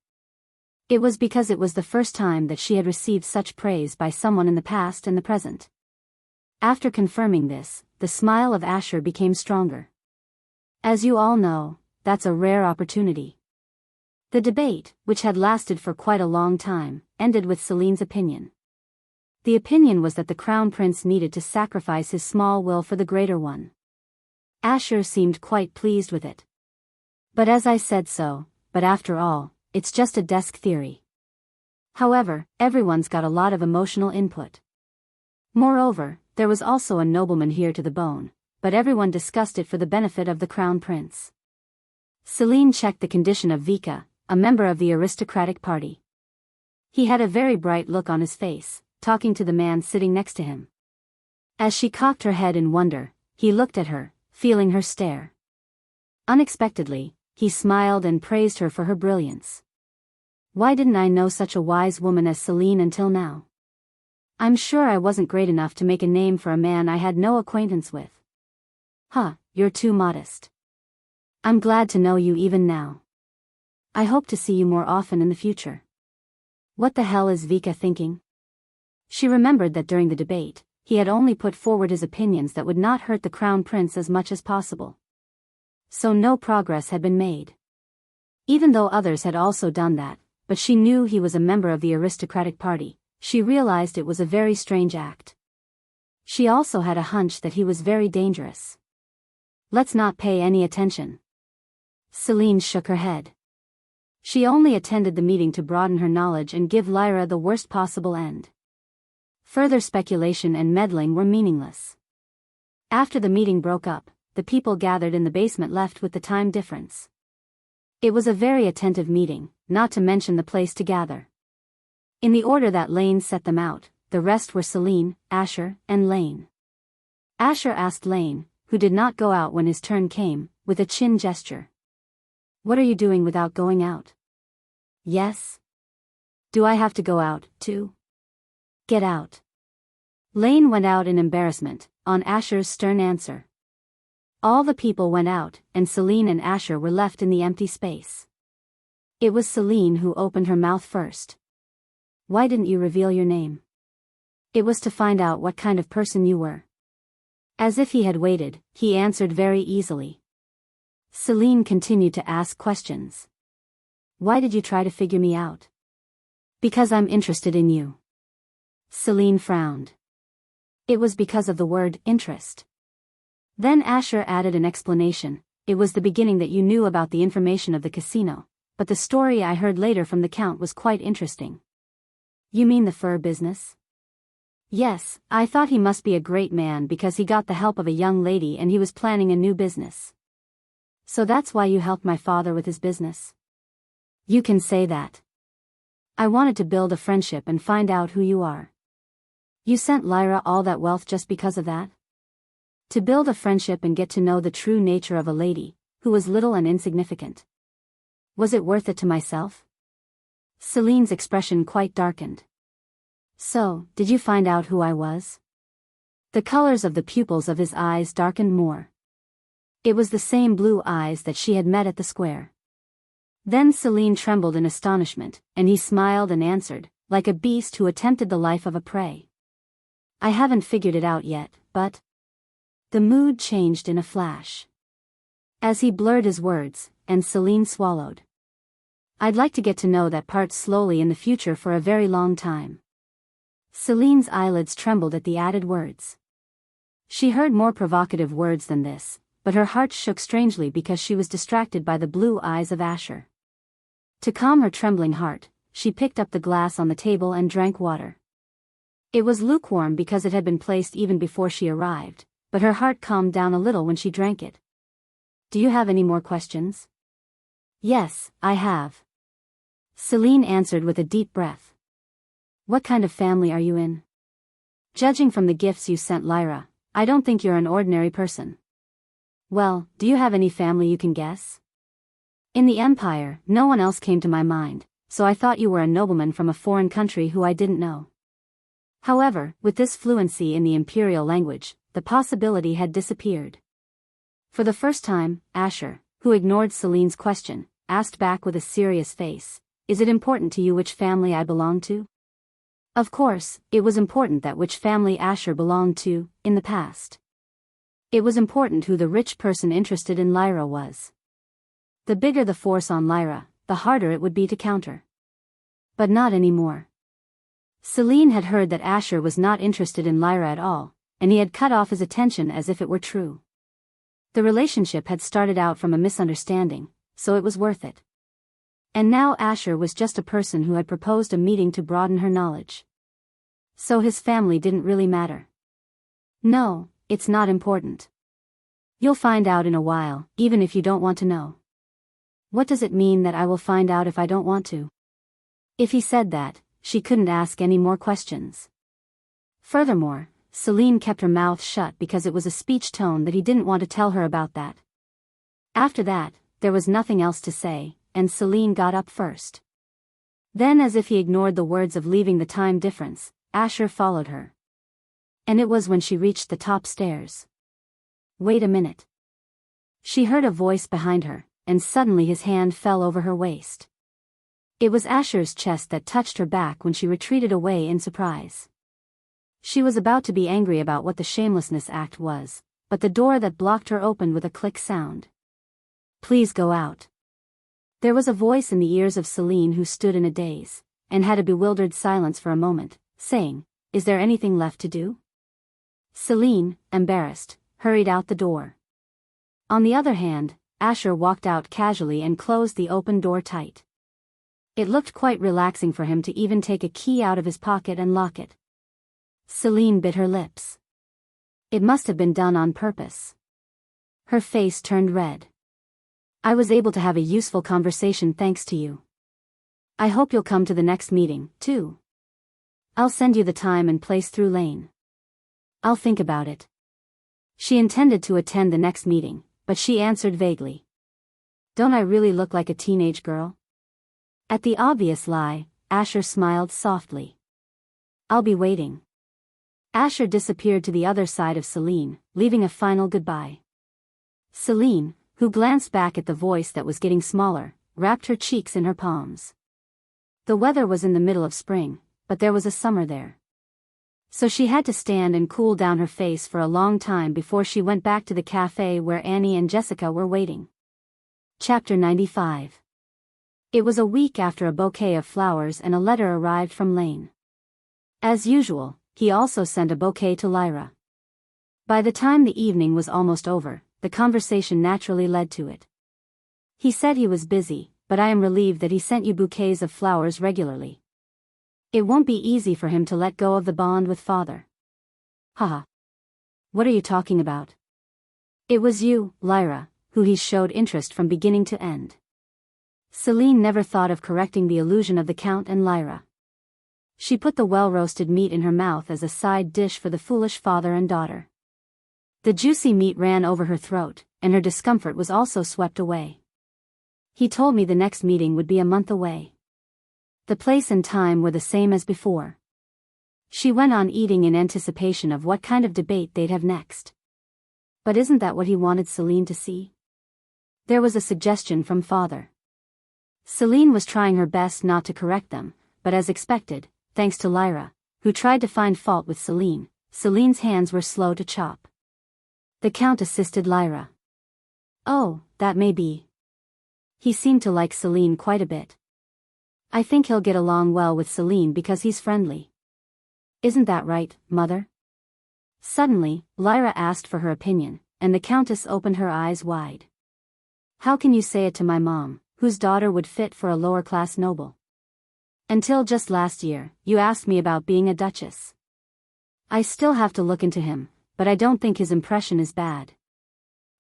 It was because it was the first time that she had received such praise by someone in the past and the present. After confirming this, the smile of Asher became stronger. As you all know, that's a rare opportunity. The debate, which had lasted for quite a long time, ended with Celine's opinion. The opinion was that the Crown Prince needed to sacrifice his small will for the greater one. Asher seemed quite pleased with it. But as I said so, but after all, it's just a desk theory. However, everyone's got a lot of emotional input. Moreover, there was also a nobleman here to the bone, but everyone discussed it for the benefit of the Crown Prince. Celine checked the condition of Vika, a member of the aristocratic party. He had a very bright look on his face, talking to the man sitting next to him. As she cocked her head in wonder, he looked at her, feeling her stare. Unexpectedly, he smiled and praised her for her brilliance. Why didn't I know such a wise woman as Celine until now? I'm sure I wasn't great enough to make a name for a man I had no acquaintance with. Huh, you're too modest. I'm glad to know you even now. I hope to see you more often in the future. What the hell is Vika thinking? She remembered that during the debate, he had only put forward his opinions that would not hurt the Crown Prince as much as possible. so no progress had been made. Even though others had also done that, but she knew he was a member of the aristocratic party, she realized it was a very strange act. She also had a hunch that he was very dangerous. Let's not pay any attention. Celine shook her head. She only attended the meeting to broaden her knowledge and give Lyra the worst possible end. Further speculation and meddling were meaningless. After the meeting broke up, the people gathered in the basement left with the time difference. It was a very attentive meeting, not to mention the place to gather. In the order that Lane set them out, the rest were Celine, Asher, and Lane. Asher asked Lane, who did not go out when his turn came, with a chin gesture. "What are you doing without going out?" "Yes." "Do I have to go out, too?" "Get out." Lane went out in embarrassment, on Asher's stern answer. All the people went out, and Celine and Asher were left in the empty space. It was Celine who opened her mouth first. "Why didn't you reveal your name?" "It was to find out what kind of person you were." As if he had waited, he answered very easily. Celine continued to ask questions. "Why did you try to figure me out?" "Because I'm interested in you." Celine frowned. It was because of the word interest. Then Asher added an explanation. "It was the beginning that you knew about the information of the casino, but the story I heard later from the Count was quite interesting." "You mean the fur business?" "Yes, I thought he must be a great man because he got the help of a young lady and he was planning a new business." "So that's why you helped my father with his business?" "You can say that. I wanted to build a friendship and find out who you are." "You sent Lyra all that wealth just because of that?" "To build a friendship and get to know the true nature of a lady, who was little and insignificant." "Was it worth it to myself?" Celine's expression quite darkened. "So, did you find out who I was?" The colors of the pupils of his eyes darkened more. It was the same blue eyes that she had met at the square. Then Celine trembled in astonishment, and he smiled and answered, like a beast who attempted the life of a prey. "I haven't figured it out yet, but..." The mood changed in a flash. As he blurred his words, and Celine swallowed. "I'd like to get to know that part slowly in the future for a very long time." Celine's eyelids trembled at the added words. She heard more provocative words than this, but her heart shook strangely because she was distracted by the blue eyes of Asher. To calm her trembling heart, she picked up the glass on the table and drank water. It was lukewarm because it had been placed even before she arrived, but her heart calmed down a little when she drank it. "Do you have any more questions?" "Yes, I have." Celine answered with a deep breath. "What kind of family are you in?" "Judging from the gifts you sent Lyra, I don't think you're an ordinary person." "Well, do you have any family you can guess?" "In the Empire, no one else came to my mind, so I thought you were a nobleman from a foreign country who I didn't know." However, with this fluency in the imperial language, the possibility had disappeared. For the first time, Asher, who ignored Celine's question, asked back with a serious face, "Is it important to you which family I belong to?" Of course, it was important that which family Asher belonged to, in the past. It was important who the rich person interested in Lyra was. The bigger the force on Lyra, the harder it would be to counter. But not anymore. Celine had heard that Asher was not interested in Lyra at all, and he had cut off his attention as if it were true. The relationship had started out from a misunderstanding, so it was worth it. And now Asher was just a person who had proposed a meeting to broaden her knowledge. So his family didn't really matter. "No, it's not important. You'll find out in a while, even if you don't want to know." "What does it mean that I will find out if I don't want to?" If he said that, she couldn't ask any more questions. Furthermore, Celine kept her mouth shut because it was a speech tone that he didn't want to tell her about that. After that, there was nothing else to say, and Celine got up first. Then, as if he ignored the words of leaving the time difference, Asher followed her. And it was when she reached the top stairs. "Wait a minute." She heard a voice behind her, and suddenly his hand fell over her waist. It was Asher's chest that touched her back when she retreated away in surprise. She was about to be angry about what the shamelessness act was, but the door that blocked her opened with a click sound. Please go out. There was a voice in the ears of Celine who stood in a daze, and had a bewildered silence for a moment, saying, "Is there anything left to do?" Celine, embarrassed, hurried out the door. On the other hand, Asher walked out casually and closed the open door tight. It looked quite relaxing for him to even take a key out of his pocket and lock it. Celine bit her lips. It must have been done on purpose. Her face turned red. "I was able to have a useful conversation thanks to you. I hope you'll come to the next meeting, too. I'll send you the time and place through Lane. I'll think about it." She intended to attend the next meeting, but she answered vaguely. "Don't I really look like a teenage girl?" At the obvious lie, Asher smiled softly. "I'll be waiting." Asher disappeared to the other side of Celine, leaving a final goodbye. Celine, who glanced back at the voice that was getting smaller, wrapped her cheeks in her palms. The weather was in the middle of spring, but there was a summer there. So she had to stand and cool down her face for a long time before she went back to the cafe where Annie and Jessica were waiting. Chapter 95. It was a week after a bouquet of flowers and a letter arrived from Lane. As usual, he also sent a bouquet to Lyra. By the time the evening was almost over, the conversation naturally led to it. He said he was busy, but I am relieved that he sent you bouquets of flowers regularly. It won't be easy for him to let go of the bond with father. Haha. What are you talking about? It was you, Lyra, who he showed interest from beginning to end. Celine never thought of correcting the illusion of the Count and Lyra. She put the well-roasted meat in her mouth as a side dish for the foolish father and daughter. The juicy meat ran over her throat, and her discomfort was also swept away. He told me the next meeting would be a month away. The place and time were the same as before. She went on eating in anticipation of what kind of debate they'd have next. But isn't that what he wanted Celine to see? There was a suggestion from father. Celine was trying her best not to correct them, but as expected, thanks to Lyra, who tried to find fault with Celine, Celine's hands were slow to chop. The Count assisted Lyra. "Oh, that may be. He seemed to like Celine quite a bit. I think he'll get along well with Celine because he's friendly. Isn't that right, Mother?" Suddenly, Lyra asked for her opinion, and the Countess opened her eyes wide. "How can you say it to my mom, whose daughter would fit for a lower-class noble? Until just last year, you asked me about being a duchess. I still have to look into him, but I don't think his impression is bad."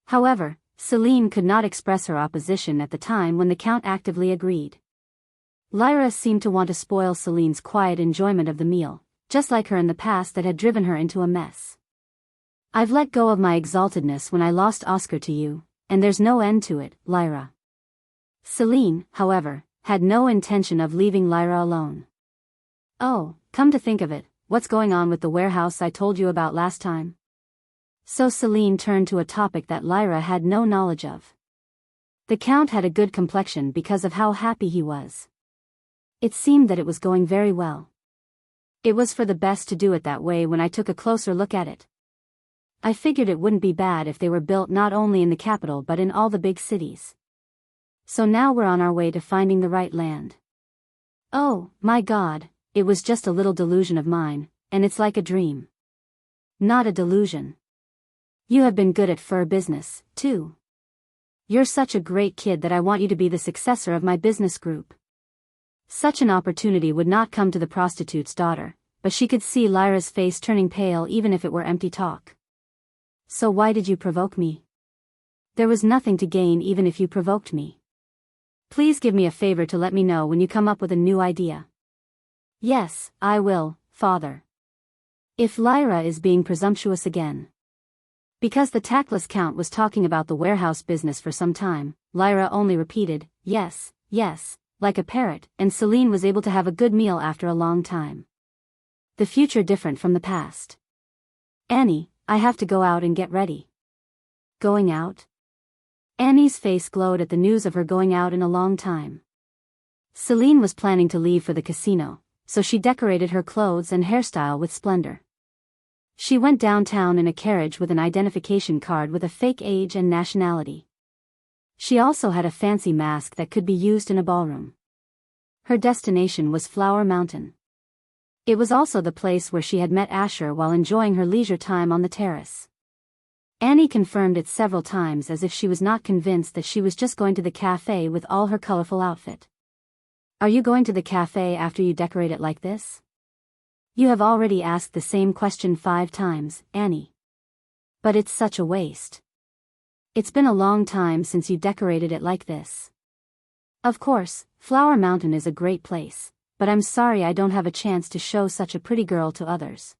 However, Celine could not express her opposition at the time when the Count actively agreed. Lyra seemed to want to spoil Celine's quiet enjoyment of the meal, just like her in the past that had driven her into a mess. "I've let go of my exaltedness when I lost Oscar to you, and there's no end to it, Lyra." Celine, however, had no intention of leaving Lyra alone. "Oh, come to think of it, what's going on with the warehouse I told you about last time?" So Celine turned to a topic that Lyra had no knowledge of. The Count had a good complexion because of how happy he was. It seemed that it was going very well. It was for the best to do it that way when I took a closer look at it. I figured it wouldn't be bad if they were built not only in the capital but in all the big cities. So now we're on our way to finding the right land. Oh, my God, it was just a little delusion of mine, and it's like a dream. Not a delusion. You have been good at fur business, too. You're such a great kid that I want you to be the successor of my business group. Such an opportunity would not come to the prostitute's daughter, but she could see Lyra's face turning pale even if it were empty talk. So why did you provoke me? There was nothing to gain even if you provoked me. Please give me a favor to let me know when you come up with a new idea. Yes, I will, Father. If Lyra is being presumptuous again. Because the tactless Count was talking about the warehouse business for some time, Lyra only repeated, yes, yes, like a parrot, and Celine was able to have a good meal after a long time. The future different from the past. "Annie, I have to go out and get ready." Going out? Annie's face glowed at the news of her going out in a long time. Celine was planning to leave for the casino, so she decorated her clothes and hairstyle with splendor. She went downtown in a carriage with an identification card with a fake age and nationality. She also had a fancy mask that could be used in a ballroom. Her destination was Flower Mountain. It was also the place where she had met Asher while enjoying her leisure time on the terrace. Annie confirmed it several times as if she was not convinced that she was just going to the cafe with all her colorful outfit. Are you going to the cafe after you decorate it like this? You have already asked the same question 5 times, Annie. But it's such a waste. It's been a long time since you decorated it like this. Of course, Flower Mountain is a great place, but I'm sorry I don't have a chance to show such a pretty girl to others.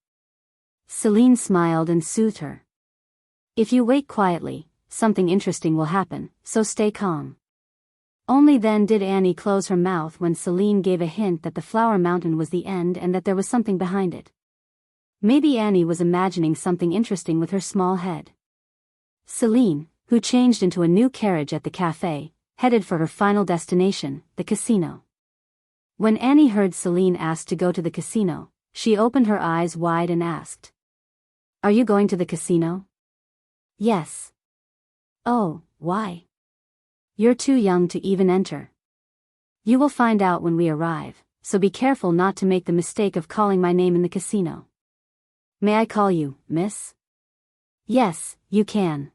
Celine smiled and soothed her. If you wait quietly, something interesting will happen, so stay calm. Only then did Annie close her mouth when Celine gave a hint that the Flower Mountain was the end and that there was something behind it. Maybe Annie was imagining something interesting with her small head. Celine, who changed into a new carriage at the cafe, headed for her final destination, the casino. When Annie heard Celine ask to go to the casino, she opened her eyes wide and asked, "Are you going to the casino?" "Yes." "Oh, why?" "You're too young to even enter. You will find out when we arrive, so be careful not to make the mistake of calling my name in the casino." "May I call you, miss?" "Yes, you can."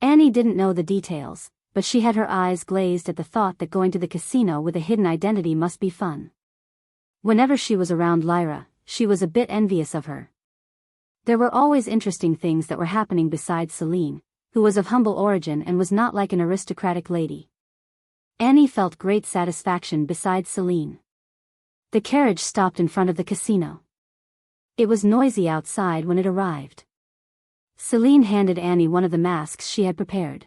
Annie didn't know the details, but she had her eyes glazed at the thought that going to the casino with a hidden identity must be fun. Whenever she was around Lyra, she was a bit envious of her. There were always interesting things that were happening besides Celine, who was of humble origin and was not like an aristocratic lady. Annie felt great satisfaction beside Celine. The carriage stopped in front of the casino. It was noisy outside when it arrived. Celine handed Annie one of the masks she had prepared.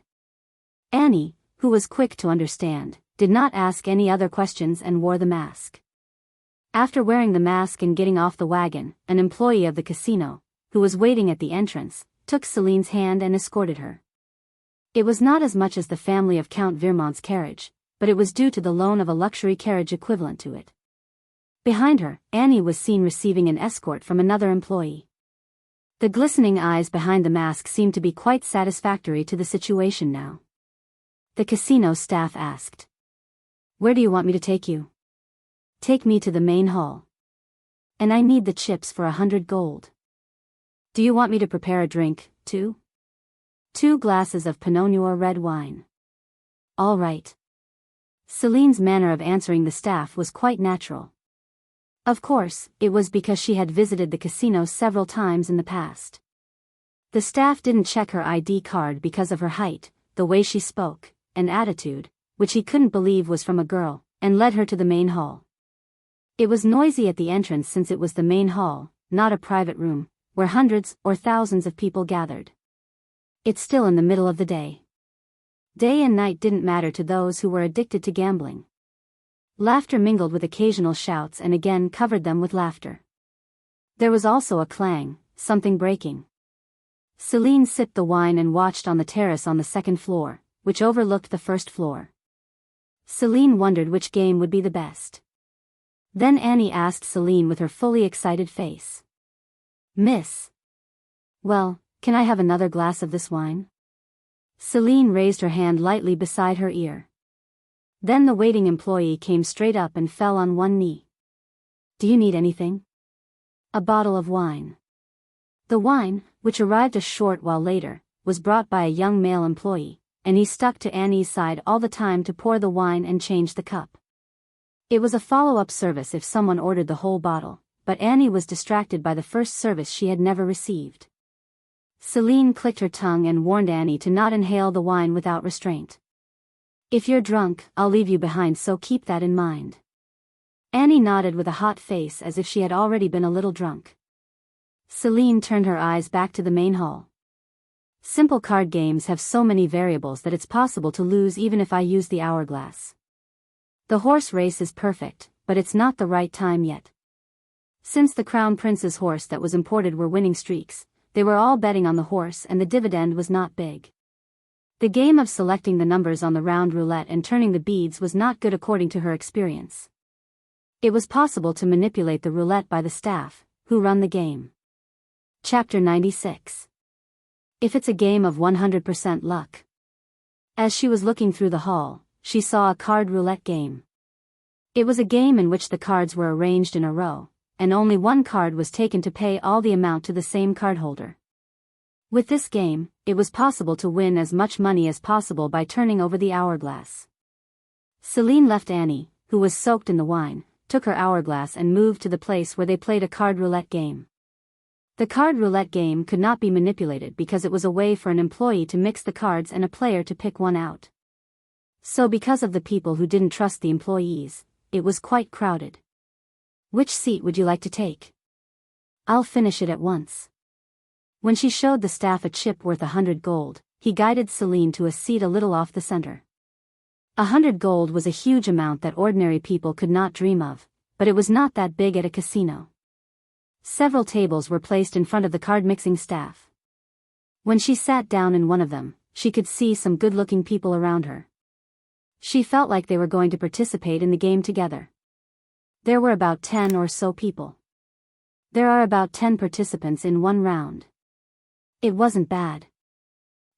Annie, who was quick to understand, did not ask any other questions and wore the mask. After wearing the mask and getting off the wagon, an employee of the casino, who was waiting at the entrance, took Celine's hand and escorted her. It was not as much as the family of Count Virmont's carriage, but it was due to the loan of a luxury carriage equivalent to it. Behind her, Annie was seen receiving an escort from another employee. The glistening eyes behind the mask seemed to be quite satisfactory to the situation now. The casino staff asked, "Where do you want me to take you?" "Take me to the main hall. And I need the chips for 100 gold. Do you want me to prepare a drink, too?" "2 glasses of Pinot Noir red wine." "All right." Celine's manner of answering the staff was quite natural. Of course, it was because she had visited the casino several times in the past. The staff didn't check her ID card because of her height, the way she spoke, and attitude, which he couldn't believe was from a girl, and led her to the main hall. It was noisy at the entrance since it was the main hall, not a private room, where hundreds or thousands of people gathered. It's still in the middle of the day. Day and night didn't matter to those who were addicted to gambling. Laughter mingled with occasional shouts and again covered them with laughter. There was also a clang, something breaking. Celine sipped the wine and watched on the terrace on the 2nd floor, which overlooked the 1st floor. Celine wondered which game would be the best. Then Annie asked Celine with her fully excited face, "Miss. Well, can I have another glass of this wine?" Celine raised her hand lightly beside her ear. Then the waiting employee came straight up and fell on one knee. "Do you need anything?" "A bottle of wine." The wine, which arrived a short while later, was brought by a young male employee, and he stuck to Annie's side all the time to pour the wine and change the cup. It was a follow-up service if someone ordered the whole bottle, but Annie was distracted by the first service she had never received. Celine clicked her tongue and warned Annie to not inhale the wine without restraint. "If you're drunk, I'll leave you behind, so keep that in mind." Annie nodded with a hot face as if she had already been a little drunk. Celine turned her eyes back to the main hall. "Simple card games have so many variables that it's possible to lose even if I use the hourglass. The horse race is perfect, but it's not the right time yet." Since the Crown Prince's horse that was imported were winning streaks, they were all betting on the horse and the dividend was not big. The game of selecting the numbers on the round roulette and turning the beads was not good according to her experience. It was possible to manipulate the roulette by the staff, who run the game. Chapter 96. If it's a game of 100% luck. As she was looking through the hall, she saw a card roulette game. It was a game in which the cards were arranged in a row, and only one card was taken to pay all the amount to the same cardholder. With this game, it was possible to win as much money as possible by turning over the hourglass. Celine left Annie, who was soaked in the wine, took her hourglass and moved to the place where they played a card roulette game. The card roulette game could not be manipulated because it was a way for an employee to mix the cards and a player to pick one out. So because of the people who didn't trust the employees, it was quite crowded. "Which seat would you like to take?" "I'll finish it at once." When she showed the staff a chip worth 100 gold, he guided Celine to a seat a little off the center. 100 gold was a huge amount that ordinary people could not dream of, but it was not that big at a casino. Several tables were placed in front of the card-mixing staff. When she sat down in one of them, she could see some good-looking people around her. She felt like they were going to participate in the game together. There were about 10 or so people. There are about 10 participants in one round. It wasn't bad.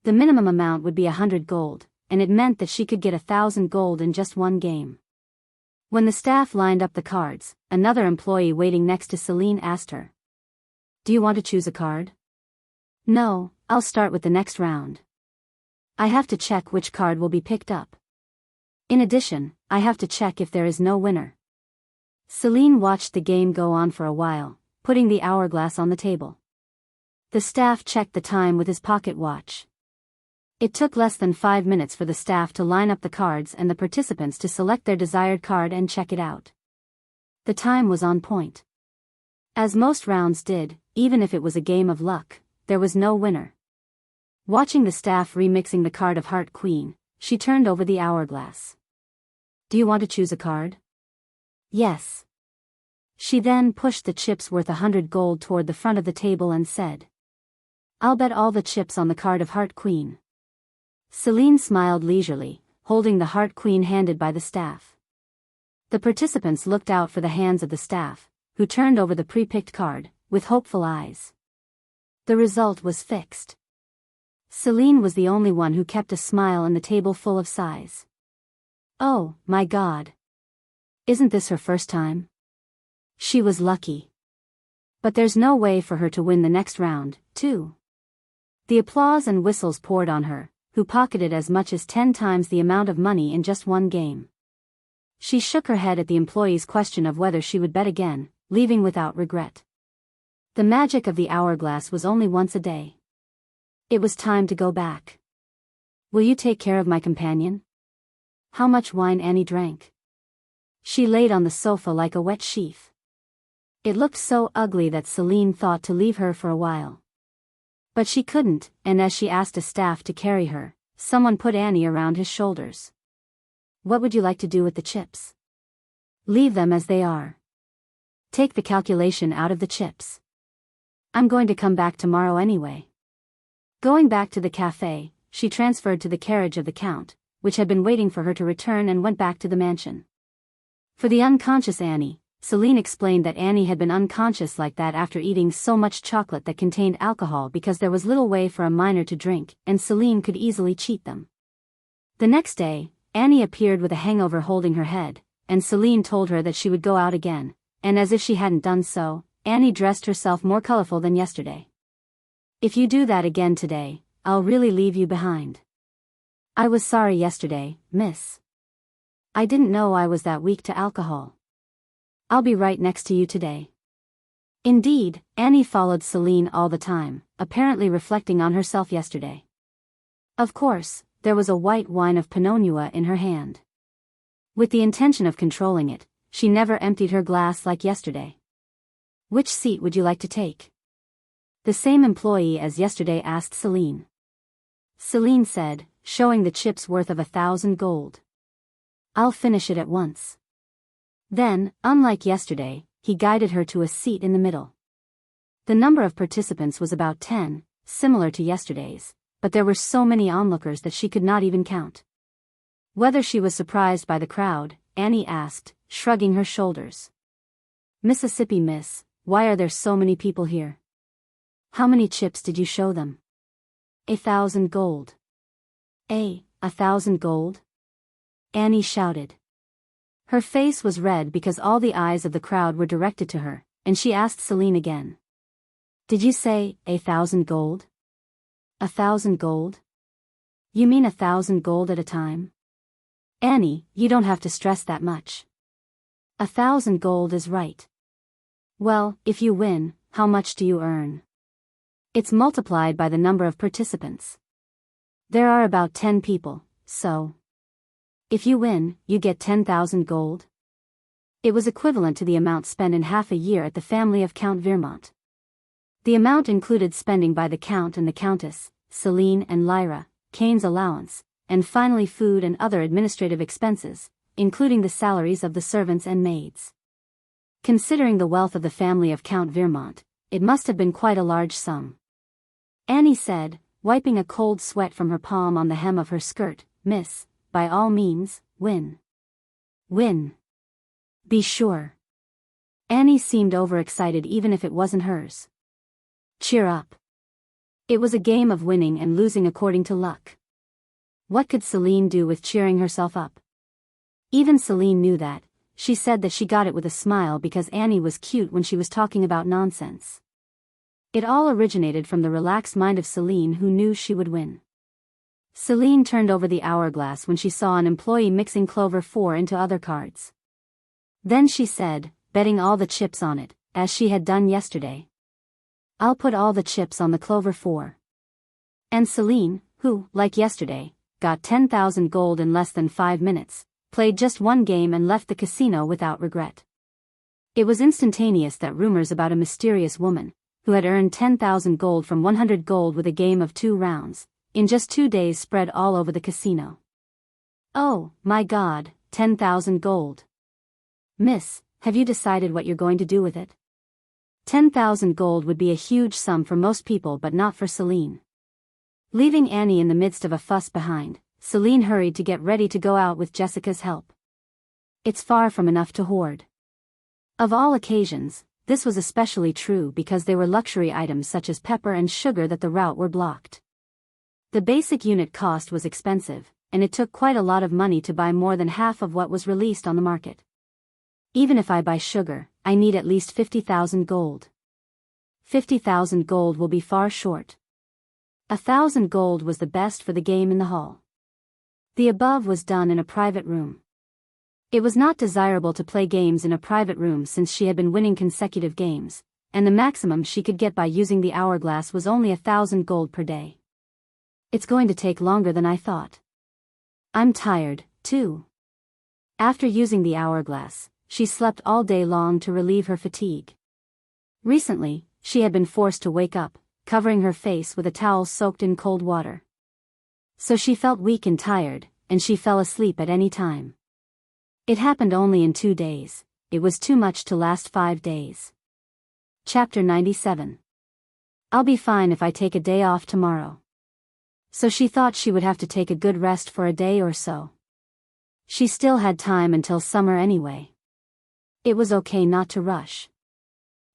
The minimum amount would be 100 gold, and it meant that she could get 1,000 gold in just one game. When the staff lined up the cards, another employee waiting next to Celine asked her, "Do you want to choose a card?" "No, I'll start with the next round. I have to check which card will be picked up. In addition, I have to check if there is no winner." Celine watched the game go on for a while, putting the hourglass on the table. The staff checked the time with his pocket watch. It took less than 5 minutes for the staff to line up the cards and the participants to select their desired card and check it out. The time was on point. As most rounds did, even if it was a game of luck, there was no winner. Watching the staff remixing the card of Heart Queen, she turned over the hourglass. "Do you want to choose a card?" "Yes." She then pushed the chips worth 100 gold toward the front of the table and said, "I'll bet all the chips on the card of Heart Queen." Celine smiled leisurely, holding the Heart Queen handed by the staff. The participants looked out for the hands of the staff, who turned over the pre-picked card, with hopeful eyes. The result was fixed. Celine was the only one who kept a smile in the table full of sighs. Oh, my God. Isn't this her first time? She was lucky. But there's no way for her to win the next round, too. The applause and whistles poured on her, who pocketed as much as 10 times the amount of money in just one game. She shook her head at the employee's question of whether she would bet again, leaving without regret. The magic of the hourglass was only once a day. It was time to go back. "Will you take care of my companion?" How much wine Annie drank. She laid on the sofa like a wet sheaf. It looked so ugly that Celine thought to leave her for a while. But she couldn't, and as she asked a staff to carry her, someone put Annie around his shoulders. "What would you like to do with the chips?" "Leave them as they are. Take the calculation out of the chips. I'm going to come back tomorrow anyway." Going back to the cafe, she transferred to the carriage of the Count, which had been waiting for her to return, and went back to the mansion. For the unconscious Annie, Celine explained that Annie had been unconscious like that after eating so much chocolate that contained alcohol because there was little way for a minor to drink, and Celine could easily cheat them. The next day, Annie appeared with a hangover holding her head, and Celine told her that she would go out again, and as if she hadn't done so, Annie dressed herself more colorful than yesterday. "If you do that again today, I'll really leave you behind. I was sorry yesterday, miss. I didn't know I was that weak to alcohol. I'll be right next to you today." Indeed, Annie followed Celine all the time, apparently reflecting on herself yesterday. Of course, there was a white wine of Pinot in her hand. With the intention of controlling it, she never emptied her glass like yesterday. "Which seat would you like to take?" The same employee as yesterday asked Celine. Celine said, showing the chips worth of 1,000 gold. "I'll finish it at once." Then, unlike yesterday, he guided her to a seat in the middle. The number of participants was about 10, similar to yesterday's, but there were so many onlookers that she could not even count. Whether she was surprised by the crowd, Annie asked, shrugging her shoulders. "Mississippi, miss, why are there so many people here?" "How many chips did you show them?" 1,000 gold. 1,000 gold? Annie shouted. Her face was red because all the eyes of the crowd were directed to her, and she asked Celine again. Did you say 1,000 gold? 1,000 gold? You mean 1,000 gold at a time? Annie, you don't have to stress that much. 1,000 gold is right. Well, if you win, how much do you earn? It's multiplied by the number of participants. There are about 10 people, so. If you win, you get 10,000 gold. It was equivalent to the amount spent in half a year at the family of Count Vermont. The amount included spending by the Count and the Countess, Celine and Lyra, Kane's allowance, and finally food and other administrative expenses, including the salaries of the servants and maids. Considering the wealth of the family of Count Vermont, it must have been quite a large sum. Annie said, wiping a cold sweat from her palm on the hem of her skirt, Miss, by all means, win. Win. Be sure. Annie seemed overexcited even if it wasn't hers. Cheer up. It was a game of winning and losing according to luck. What could Celine do with cheering herself up? Even Celine knew that. She said that she got it with a smile because Annie was cute when she was talking about nonsense. It all originated from the relaxed mind of Celine, who knew she would win. Celine turned over the hourglass when she saw an employee mixing clover 4 into other cards. Then she said, betting all the chips on it, as she had done yesterday. I'll put all the chips on the clover 4. And Celine, who, like yesterday, got 10,000 gold in less than 5 minutes, played just one game and left the casino without regret. It was instantaneous that rumors about a mysterious woman, who had earned 10,000 gold from 100 gold with a game of 2 rounds, in just 2 days spread all over the casino. Oh, my God, 10,000 gold. Miss, have you decided what you're going to do with it? 10,000 gold would be a huge sum for most people but not for Celine. Leaving Annie in the midst of a fuss behind, Celine hurried to get ready to go out with Jessica's help. It's far from enough to hoard. Of all occasions, this was especially true because they were luxury items such as pepper and sugar that the route were blocked. The basic unit cost was expensive, and it took quite a lot of money to buy more than half of what was released on the market. Even if I buy sugar, I need at least 50,000 gold. 50,000 gold will be far short. 1,000 gold was the best for the game in the hall. The above was done in a private room. It was not desirable to play games in a private room since she had been winning consecutive games, and the maximum she could get by using the hourglass was only 1,000 gold per day. It's going to take longer than I thought. I'm tired, too. After using the hourglass, she slept all day long to relieve her fatigue. Recently, she had been forced to wake up, covering her face with a towel soaked in cold water. So she felt weak and tired, and she fell asleep at any time. It happened only in 2 days. It was too much to last 5 days. Chapter 97. I'll be fine if I take a day off tomorrow. So she thought she would have to take a good rest for a day or so. She still had time until summer anyway. It was okay not to rush.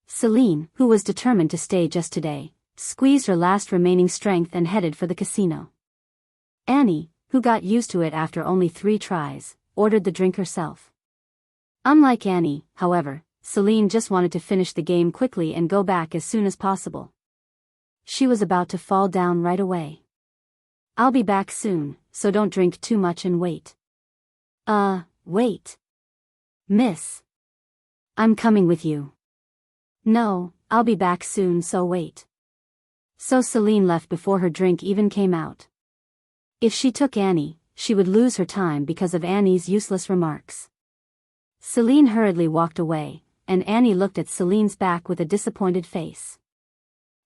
Celine, who was determined to stay just today, squeezed her last remaining strength and headed for the casino. Annie, who got used to it after only 3 tries, ordered the drink herself. Unlike Annie, however, Celine just wanted to finish the game quickly and go back as soon as possible. She was about to fall down right away. I'll be back soon, so don't drink too much and wait. Wait. Miss. I'm coming with you. No, I'll be back soon, so wait. So Celine left before her drink even came out. If she took Annie, she would lose her time because of Annie's useless remarks. Celine hurriedly walked away, and Annie looked at Celine's back with a disappointed face.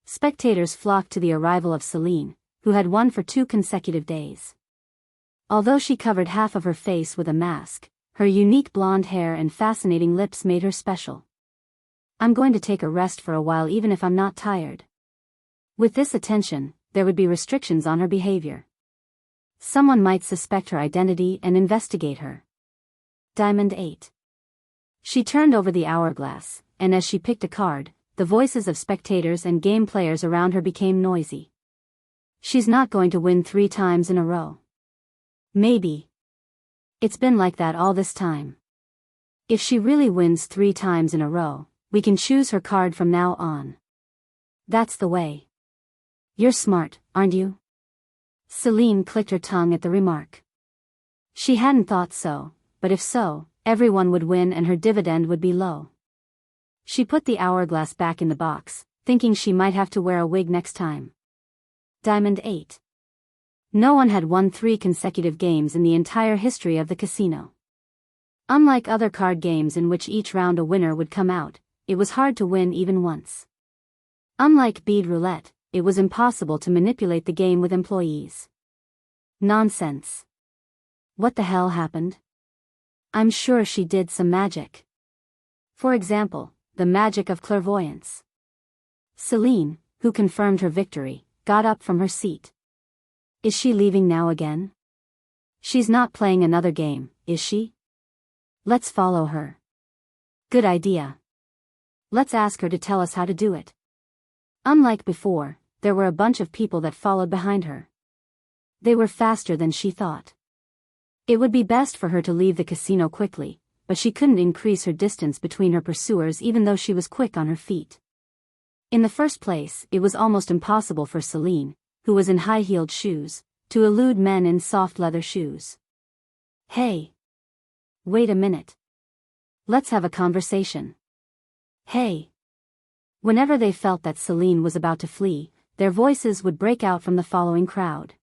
Spectators flocked to the arrival of Celine, who had won for 2 consecutive days. Although she covered half of her face with a mask, her unique blonde hair and fascinating lips made her special. I'm going to take a rest for a while even if I'm not tired. With this attention, there would be restrictions on her behavior. Someone might suspect her identity and investigate her. Diamond 8. She turned over the hourglass, and as she picked a card, the voices of spectators and game players around her became noisy. She's not going to win 3 times in a row. Maybe. It's been like that all this time. If she really wins 3 times in a row, we can choose her card from now on. That's the way. You're smart, aren't you? Celine clicked her tongue at the remark. She hadn't thought so, but if so, everyone would win and her dividend would be low. She put the hourglass back in the box, thinking she might have to wear a wig next time. Diamond 8. No one had won 3 consecutive games in the entire history of the casino. Unlike other card games in which each round a winner would come out, it was hard to win even once. Unlike bead roulette, it was impossible to manipulate the game with employees. Nonsense. What the hell happened? I'm sure she did some magic. For example, the magic of clairvoyance. Celine, who confirmed her victory, got up from her seat. Is she leaving now again? She's not playing another game, is she? Let's follow her. Good idea. Let's ask her to tell us how to do it. Unlike before, there were a bunch of people that followed behind her. They were faster than she thought. It would be best for her to leave the casino quickly, but she couldn't increase her distance between her pursuers even though she was quick on her feet. In the first place, it was almost impossible for Celine, who was in high-heeled shoes, to elude men in soft leather shoes. Hey! Wait a minute. Let's have a conversation. Hey! Whenever they felt that Celine was about to flee, their voices would break out from the following crowd.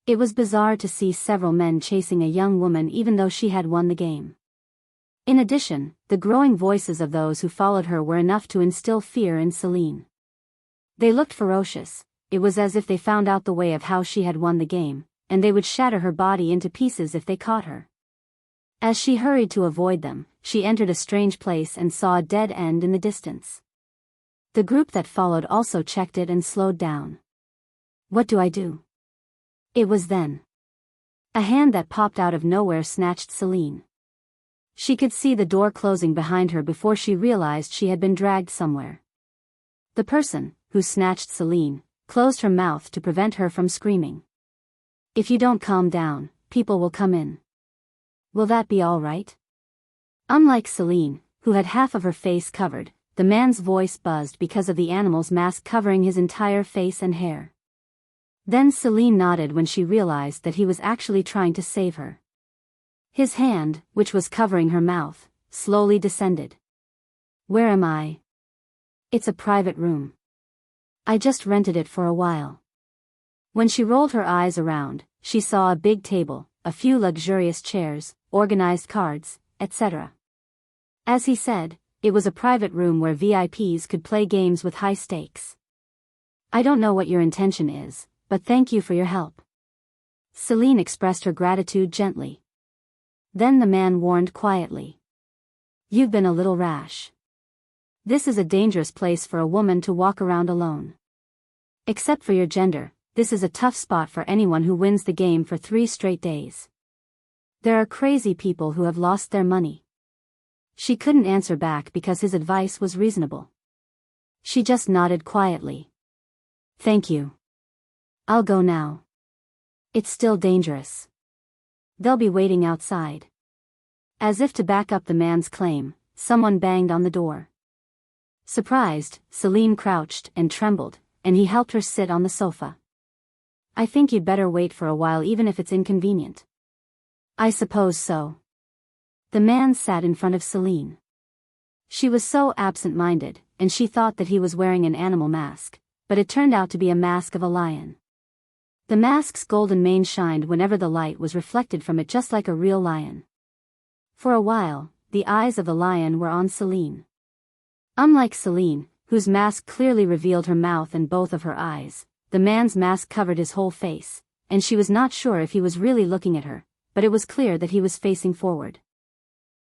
It was bizarre to see several men chasing a young woman even though she had won the game. In addition, the growing voices of those who followed her were enough to instill fear in Celine. They looked ferocious. It was as if they found out the way of how she had won the game, and they would shatter her body into pieces if they caught her. As she hurried to avoid them, she entered a strange place and saw a dead end in the distance. The group that followed also checked it and slowed down. What do I do? It was then. A hand that popped out of nowhere snatched Celine. She could see the door closing behind her before she realized she had been dragged somewhere. The person, who snatched Celine, closed her mouth to prevent her from screaming. If you don't calm down, people will come in. Will that be all right? Unlike Celine, who had half of her face covered, the man's voice buzzed because of the animal's mask covering his entire face and hair. Then Celine nodded when she realized that he was actually trying to save her. His hand, which was covering her mouth, slowly descended. Where am I? It's a private room. I just rented it for a while. When she rolled her eyes around, she saw a big table, a few luxurious chairs, organized cards, etc. As he said, it was a private room where VIPs could play games with high stakes. I don't know what your intention is, but thank you for your help. Celine expressed her gratitude gently. Then the man warned quietly. You've been a little rash. This is a dangerous place for a woman to walk around alone. Except for your gender, this is a tough spot for anyone who wins the game for 3 straight days. There are crazy people who have lost their money. She couldn't answer back because his advice was reasonable. She just nodded quietly. Thank you. I'll go now. It's still dangerous. They'll be waiting outside. As if to back up the man's claim, someone banged on the door. Surprised, Celine crouched and trembled, and he helped her sit on the sofa. I think you'd better wait for a while even if it's inconvenient. I suppose so. The man sat in front of Celine. She was so absent-minded, and she thought that he was wearing an animal mask, but it turned out to be a mask of a lion. The mask's golden mane shined whenever the light was reflected from it just like a real lion. For a while, the eyes of the lion were on Celine. Unlike Celine, whose mask clearly revealed her mouth and both of her eyes, the man's mask covered his whole face, and she was not sure if he was really looking at her, but it was clear that he was facing forward.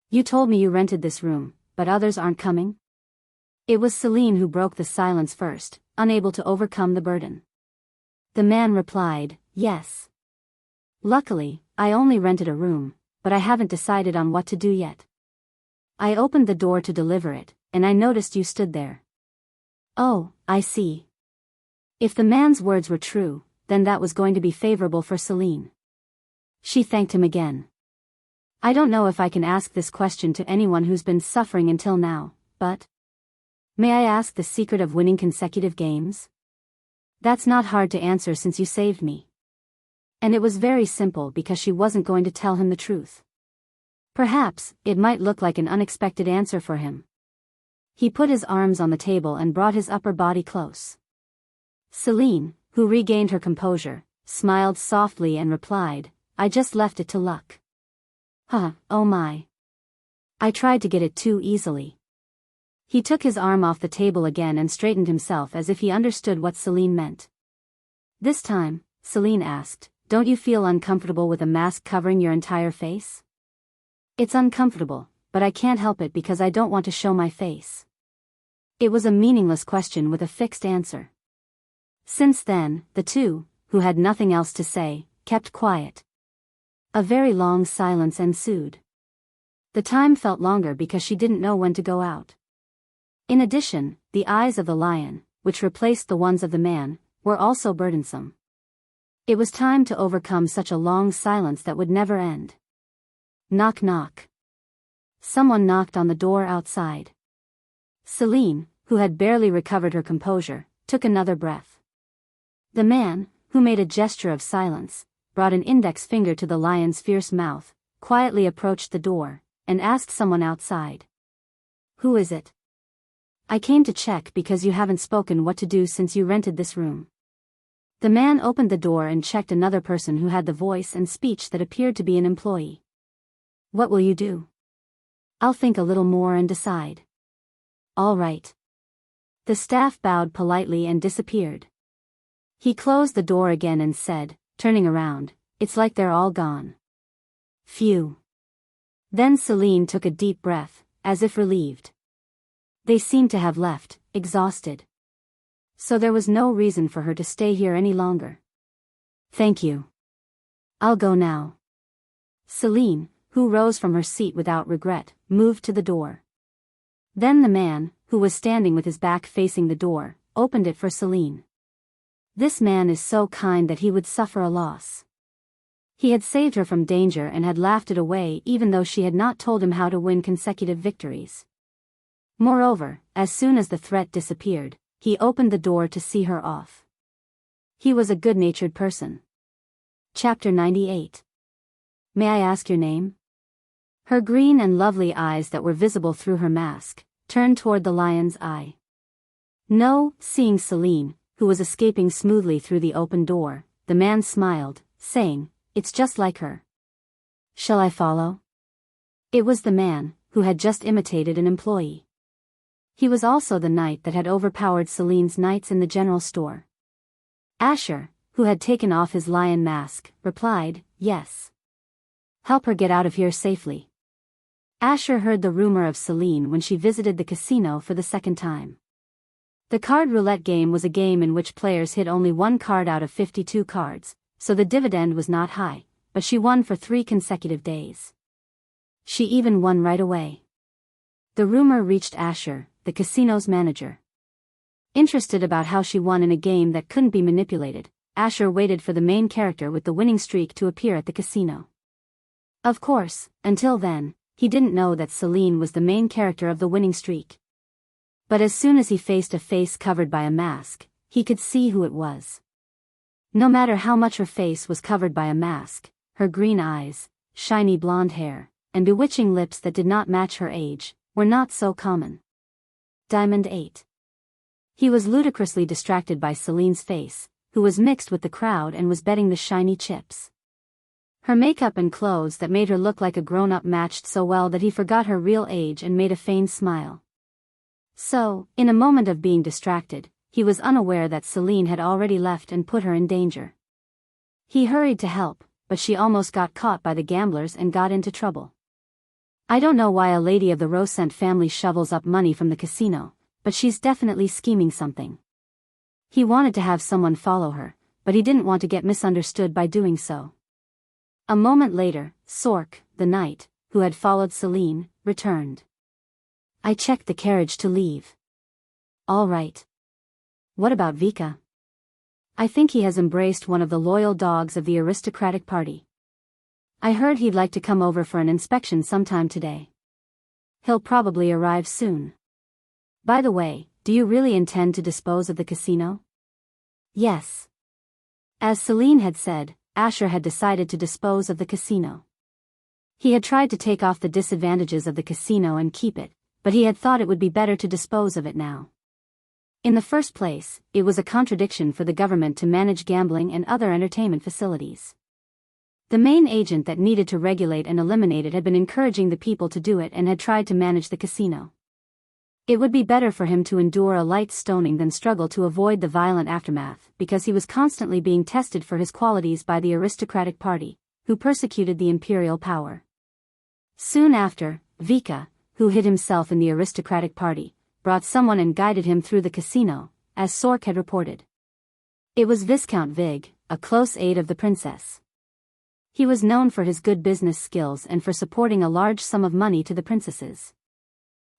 You told me you rented this room, but others aren't coming? It was Celine who broke the silence first, unable to overcome the burden. The man replied, yes. Luckily, I only rented a room, but I haven't decided on what to do yet. I opened the door to deliver it, and I noticed you stood there. Oh, I see. If the man's words were true, then that was going to be favorable for Celine. She thanked him again. I don't know if I can ask this question to anyone who's been suffering until now, but may I ask the secret of winning consecutive games? That's not hard to answer since you saved me. And it was very simple because she wasn't going to tell him the truth. Perhaps, it might look like an unexpected answer for him. He put his arms on the table and brought his upper body close. Celine, who regained her composure, smiled softly and replied, I just left it to luck. Huh, oh my. I tried to get it too easily. He took his arm off the table again and straightened himself as if he understood what Celine meant. This time, Celine asked, don't you feel uncomfortable with a mask covering your entire face? It's uncomfortable, but I can't help it because I don't want to show my face. It was a meaningless question with a fixed answer. Since then, the two, who had nothing else to say, kept quiet. A very long silence ensued. The time felt longer because she didn't know when to go out. In addition, the eyes of the lion, which replaced the ones of the man, were also burdensome. It was time to overcome such a long silence that would never end. Knock knock. Someone knocked on the door outside. Celine, who had barely recovered her composure, took another breath. The man, who made a gesture of silence, brought an index finger to the lion's fierce mouth, quietly approached the door, and asked someone outside. Who is it? I came to check because you haven't spoken what to do since you rented this room. The man opened the door and checked another person who had the voice and speech that appeared to be an employee. What will you do? I'll think a little more and decide. All right. The staff bowed politely and disappeared. He closed the door again and said, turning around, it's like they're all gone. Phew. Then Celine took a deep breath, as if relieved. They seemed to have left, exhausted. So there was no reason for her to stay here any longer. Thank you. I'll go now. Celine, who rose from her seat without regret, moved to the door. Then the man, who was standing with his back facing the door, opened it for Celine. This man is so kind that he would suffer a loss. He had saved her from danger and had laughed it away even though she had not told him how to win consecutive victories. Moreover, as soon as the threat disappeared, he opened the door to see her off. He was a good-natured person. Chapter 98. May I ask your name? Her green and lovely eyes that were visible through her mask, turned toward the lion's eye. No, seeing Celine, who was escaping smoothly through the open door, the man smiled, saying, it's just like her. Shall I follow? It was the man, who had just imitated an employee. He was also the knight that had overpowered Celine's knights in the general store. Asher, who had taken off his lion mask, replied, yes. Help her get out of here safely. Asher heard the rumor of Celine when she visited the casino for the second time. The card roulette game was a game in which players hit only one card out of 52 cards, so the dividend was not high, but she won for 3 consecutive days. She even won right away. The rumor reached Asher, the casino's manager. Interested about how she won in a game that couldn't be manipulated, Asher waited for the main character with the winning streak to appear at the casino. Of course, until then, he didn't know that Celine was the main character of the winning streak. But as soon as he faced a face covered by a mask, he could see who it was. No matter how much her face was covered by a mask, her green eyes, shiny blonde hair, and bewitching lips that did not match her age, were not so common. Diamond 8. He was ludicrously distracted by Celine's face, who was mixed with the crowd and was betting the shiny chips. Her makeup and clothes that made her look like a grown-up matched so well that he forgot her real age and made a feigned smile. So, in a moment of being distracted, he was unaware that Celine had already left and put her in danger. He hurried to help, but she almost got caught by the gamblers and got into trouble. I don't know why a lady of the Rosent family shovels up money from the casino, but she's definitely scheming something. He wanted to have someone follow her, but he didn't want to get misunderstood by doing so. A moment later, Sork, the knight, who had followed Celine, returned. I checked the carriage to leave. All right. What about Vika? I think he has embraced one of the loyal dogs of the aristocratic party. I heard he'd like to come over for an inspection sometime today. He'll probably arrive soon. By the way, do you really intend to dispose of the casino? Yes. As Celine had said, Asher had decided to dispose of the casino. He had tried to take off the disadvantages of the casino and keep it, but he had thought it would be better to dispose of it now. In the first place, it was a contradiction for the government to manage gambling and other entertainment facilities. The main agent that needed to regulate and eliminate it had been encouraging the people to do it and had tried to manage the casino. It would be better for him to endure a light stoning than struggle to avoid the violent aftermath, because he was constantly being tested for his qualities by the aristocratic party, who persecuted the imperial power. Soon after, Vika, who hid himself in the aristocratic party, brought someone and guided him through the casino, as Sork had reported. It was Viscount Vig, a close aide of the princess. He was known for his good business skills and for supporting a large sum of money to the princesses.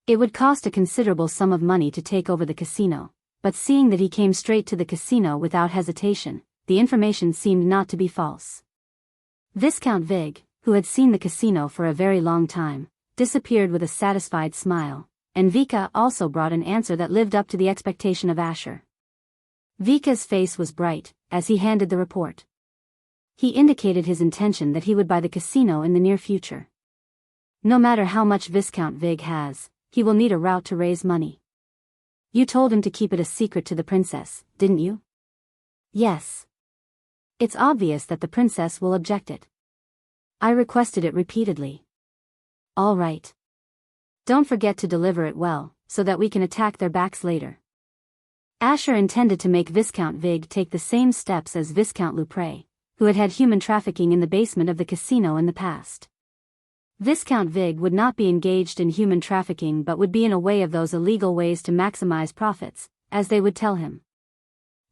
It would cost a considerable sum of money to take over the casino, but seeing that he came straight to the casino without hesitation, the information seemed not to be false. Viscount Vig, who had seen the casino for a very long time, disappeared with a satisfied smile, and Vika also brought an answer that lived up to the expectation of Asher. Vika's face was bright, as he handed the report. He indicated his intention that he would buy the casino in the near future. No matter how much Viscount Vig has, he will need a route to raise money. You told him to keep it a secret to the princess, didn't you? Yes. It's obvious that the princess will object it. I requested it repeatedly. All right. Don't forget to deliver it well, so that we can attack their backs later. Asher intended to make Viscount Vig take the same steps as Viscount Lupre, who had had human trafficking in the basement of the casino in the past. Viscount Vig would not be engaged in human trafficking but would be in a way of those illegal ways to maximize profits, as they would tell him.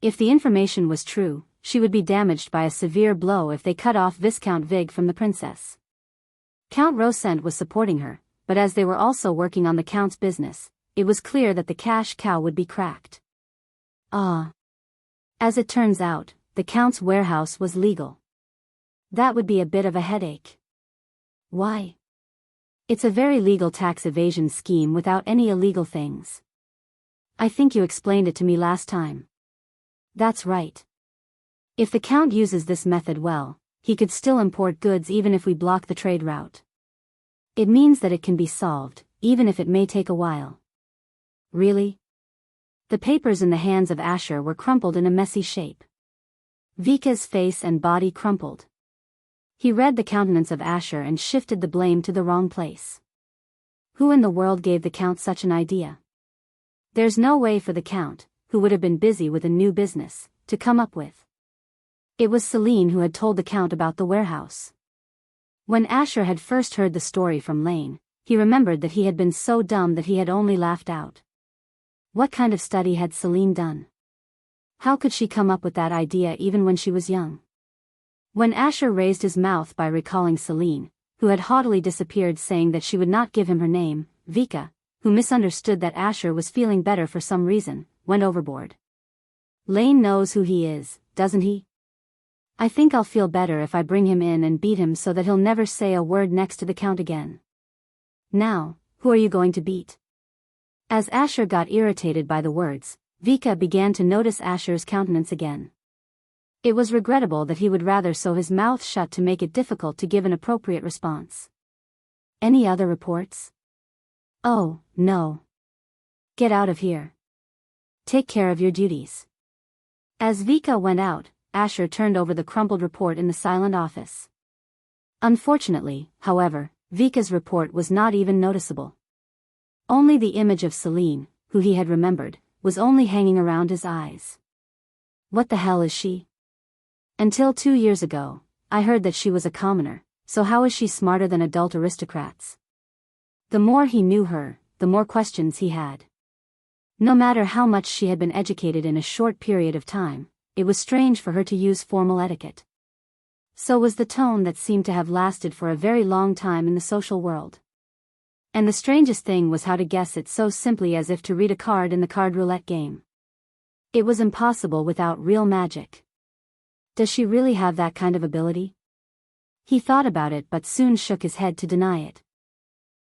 If the information was true, she would be damaged by a severe blow if they cut off Viscount Vig from the princess. Count Rosent was supporting her, but as they were also working on the Count's business, it was clear that the cash cow would be cracked. As it turns out, the Count's warehouse was legal. That would be a bit of a headache. Why? It's a very legal tax evasion scheme without any illegal things. I think you explained it to me last time. That's right. If the Count uses this method well, he could still import goods even if we block the trade route. It means that it can be solved, even if it may take a while. Really? The papers in the hands of Asher were crumpled in a messy shape. Vika's face and body crumpled. He read the countenance of Asher and shifted the blame to the wrong place. Who in the world gave the Count such an idea? There's no way for the Count, who would have been busy with a new business, to come up with. It was Celine who had told the Count about the warehouse. When Asher had first heard the story from Lane, he remembered that he had been so dumb that he had only laughed out. What kind of study had Celine done? How could she come up with that idea even when she was young? When Asher raised his mouth by recalling Celine, who had haughtily disappeared saying that she would not give him her name, Vika, who misunderstood that Asher was feeling better for some reason, went overboard. Lane knows who he is, doesn't he? I think I'll feel better if I bring him in and beat him so that he'll never say a word next to the Count again. Now, who are you going to beat? As Asher got irritated by the words, Vika began to notice Asher's countenance again. It was regrettable that he would rather sew his mouth shut to make it difficult to give an appropriate response. Any other reports? Oh, no. Get out of here. Take care of your duties. As Vika went out, Asher turned over the crumpled report in the silent office. Unfortunately, however, Vika's report was not even noticeable. Only the image of Celine, who he had remembered, was only hanging around his eyes. What the hell is she? Until 2 years ago, I heard that she was a commoner, so how is she smarter than adult aristocrats? The more he knew her, the more questions he had. No matter how much she had been educated in a short period of time, it was strange for her to use formal etiquette. So was the tone that seemed to have lasted for a very long time in the social world. And the strangest thing was how to guess it so simply as if to read a card in the card roulette game. It was impossible without real magic. Does she really have that kind of ability? He thought about it but soon shook his head to deny it.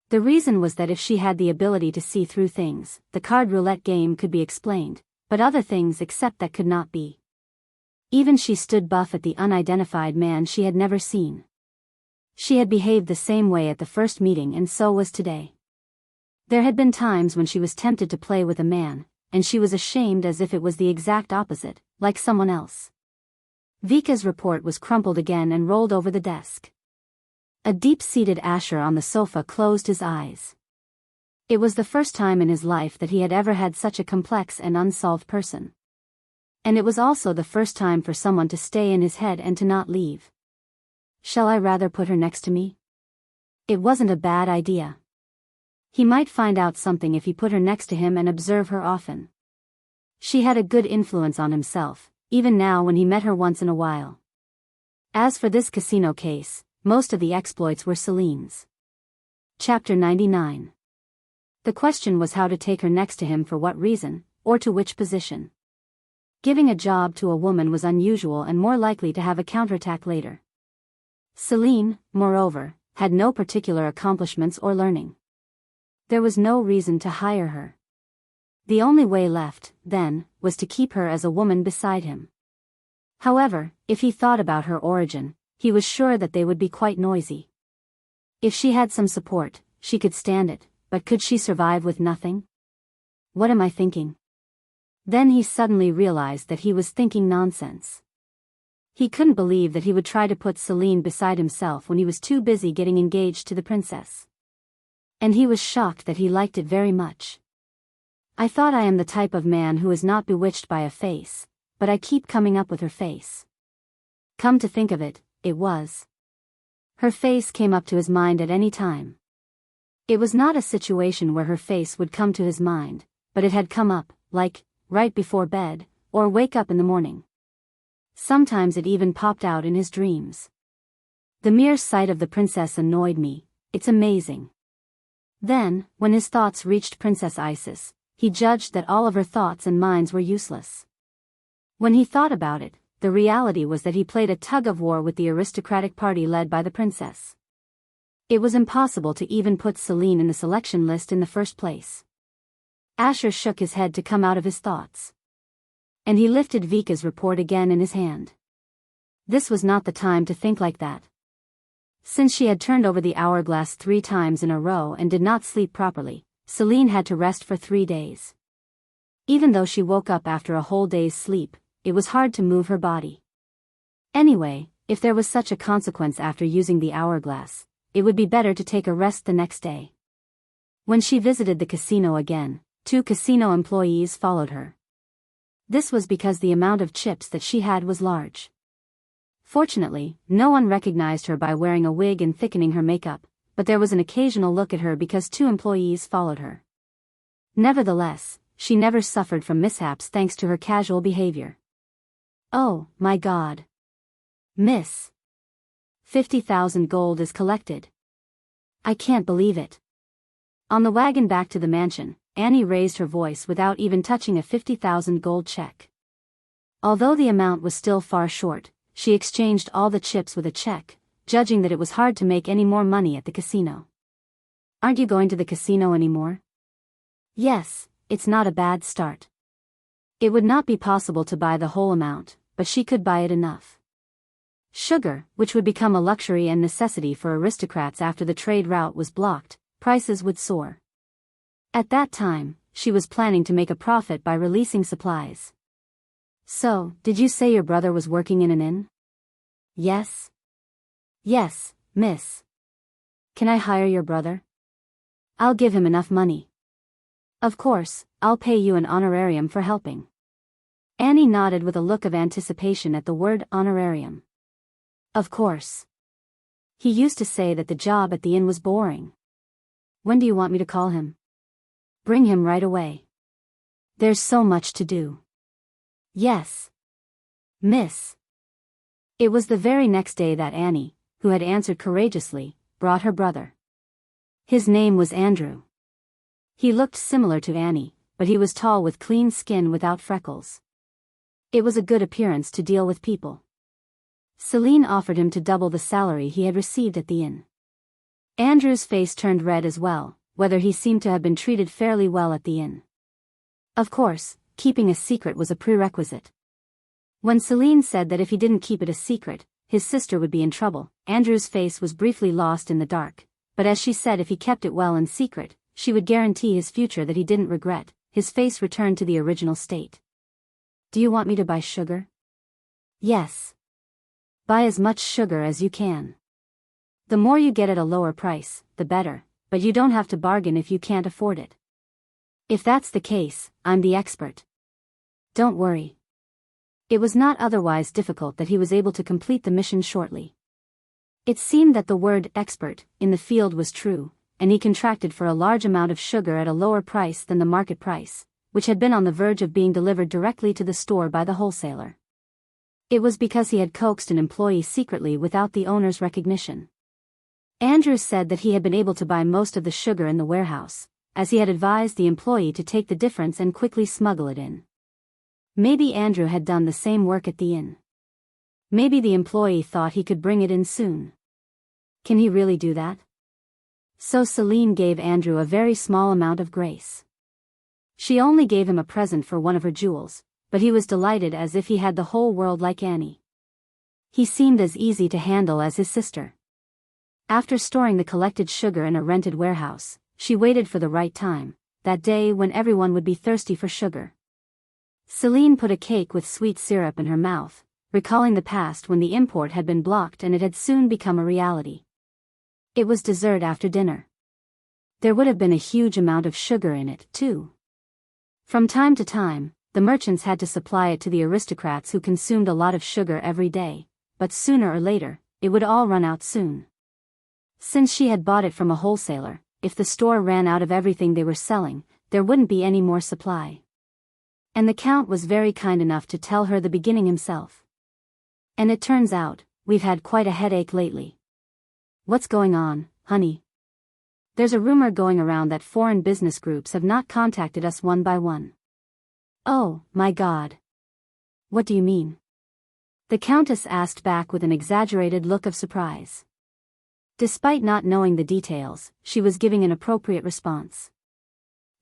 The reason was that if she had the ability to see through things, the card roulette game could be explained, but other things except that could not be. Even she stood buff at the unidentified man she had never seen. She had behaved the same way at the first meeting and so was today. There had been times when she was tempted to play with a man, and she was ashamed as if it was the exact opposite, like someone else. Vika's report was crumpled again and rolled over the desk. A deep-seated Asher on the sofa closed his eyes. It was the first time in his life that he had ever had such a complex and unsolved person. And it was also the first time for someone to stay in his head and to not leave. Shall I rather put her next to me? It wasn't a bad idea. He might find out something if he put her next to him and observe her often. She had a good influence on himself, even now when he met her once in a while. As for this casino case, most of the exploits were Celine's. Chapter 99. The question was how to take her next to him, for what reason, or to which position. Giving a job to a woman was unusual and more likely to have a counterattack later. Celine, moreover, had no particular accomplishments or learning. There was no reason to hire her. The only way left, then, was to keep her as a woman beside him. However, if he thought about her origin, he was sure that they would be quite noisy. If she had some support, she could stand it, but could she survive with nothing? What am I thinking? Then he suddenly realized that he was thinking nonsense. He couldn't believe that he would try to put Celine beside himself when he was too busy getting engaged to the princess. And he was shocked that he liked it very much. I thought I am the type of man who is not bewitched by a face, but I keep coming up with her face. Come to think of it, it was. Her face came up to his mind at any time. It was not a situation where her face would come to his mind, but it had come up, like, right before bed, or wake up in the morning. Sometimes it even popped out in his dreams. The mere sight of the princess annoyed me, it's amazing. Then, when his thoughts reached Princess Isis, he judged that all of her thoughts and minds were useless. When he thought about it, the reality was that he played a tug-of-war with the aristocratic party led by the princess. It was impossible to even put Celine in the selection list in the first place. Asher shook his head to come out of his thoughts. And he lifted Vika's report again in his hand. This was not the time to think like that. Since she had turned over the hourglass 3 times in a row and did not sleep properly, Celine had to rest for 3 days. Even though she woke up after a whole day's sleep, it was hard to move her body. Anyway, if there was such a consequence after using the hourglass, it would be better to take a rest the next day. When she visited the casino again, 2 casino employees followed her. This was because the amount of chips that she had was large. Fortunately, no one recognized her by wearing a wig and thickening her makeup, but there was an occasional look at her because 2 employees followed her. Nevertheless, she never suffered from mishaps thanks to her casual behavior. Oh, my God. Miss. 50,000 gold is collected. I can't believe it. On the wagon back to the mansion, Annie raised her voice without even touching a 50,000 gold check. Although the amount was still far short, she exchanged all the chips with a check, judging that it was hard to make any more money at the casino. Aren't you going to the casino anymore? Yes, it's not a bad start. It would not be possible to buy the whole amount, but she could buy it enough. Sugar, which would become a luxury and necessity for aristocrats after the trade route was blocked, prices would soar. At that time, she was planning to make a profit by releasing supplies. So, did you say your brother was working in an inn? Yes. Yes, miss. Can I hire your brother? I'll give him enough money. Of course, I'll pay you an honorarium for helping. Annie nodded with a look of anticipation at the word honorarium. Of course. He used to say that the job at the inn was boring. When do you want me to call him? Bring him right away. There's so much to do. Yes. Miss. It was the very next day that Annie, who had answered courageously, brought her brother. His name was Andrew. He looked similar to Annie, but he was tall with clean skin without freckles. It was a good appearance to deal with people. Celine offered him to double the salary he had received at the inn. Andrew's face turned red as well, whether he seemed to have been treated fairly well at the inn. Of course, keeping a secret was a prerequisite. When Celine said that if he didn't keep it a secret, his sister would be in trouble, Andrew's face was briefly lost in the dark, but as she said if he kept it well in secret, she would guarantee his future that he didn't regret, his face returned to the original state. Do you want me to buy sugar? Yes. Buy as much sugar as you can. The more you get at a lower price, the better, but you don't have to bargain if you can't afford it. If that's the case, I'm the expert. Don't worry. It was not otherwise difficult that he was able to complete the mission shortly. It seemed that the word expert in the field was true, and he contracted for a large amount of sugar at a lower price than the market price, which had been on the verge of being delivered directly to the store by the wholesaler. It was because he had coaxed an employee secretly without the owner's recognition. Andrew said that he had been able to buy most of the sugar in the warehouse, as he had advised the employee to take the difference and quickly smuggle it in. Maybe Andrew had done the same work at the inn. Maybe the employee thought he could bring it in soon. Can he really do that? So Celine gave Andrew a very small amount of grace. She only gave him a present for one of her jewels, but he was delighted as if he had the whole world like Annie. He seemed as easy to handle as his sister. After storing the collected sugar in a rented warehouse, she waited for the right time, that day when everyone would be thirsty for sugar. Celine put a cake with sweet syrup in her mouth, recalling the past when the import had been blocked and it had soon become a reality. It was dessert after dinner. There would have been a huge amount of sugar in it, too. From time to time, the merchants had to supply it to the aristocrats who consumed a lot of sugar every day, but sooner or later, it would all run out soon. Since she had bought it from a wholesaler, if the store ran out of everything they were selling, there wouldn't be any more supply. And the Count was very kind enough to tell her the beginning himself. And it turns out, we've had quite a headache lately. What's going on, honey? There's a rumor going around that foreign business groups have not contacted us one by one. Oh, my God. What do you mean? The Countess asked back with an exaggerated look of surprise. Despite not knowing the details, she was giving an appropriate response.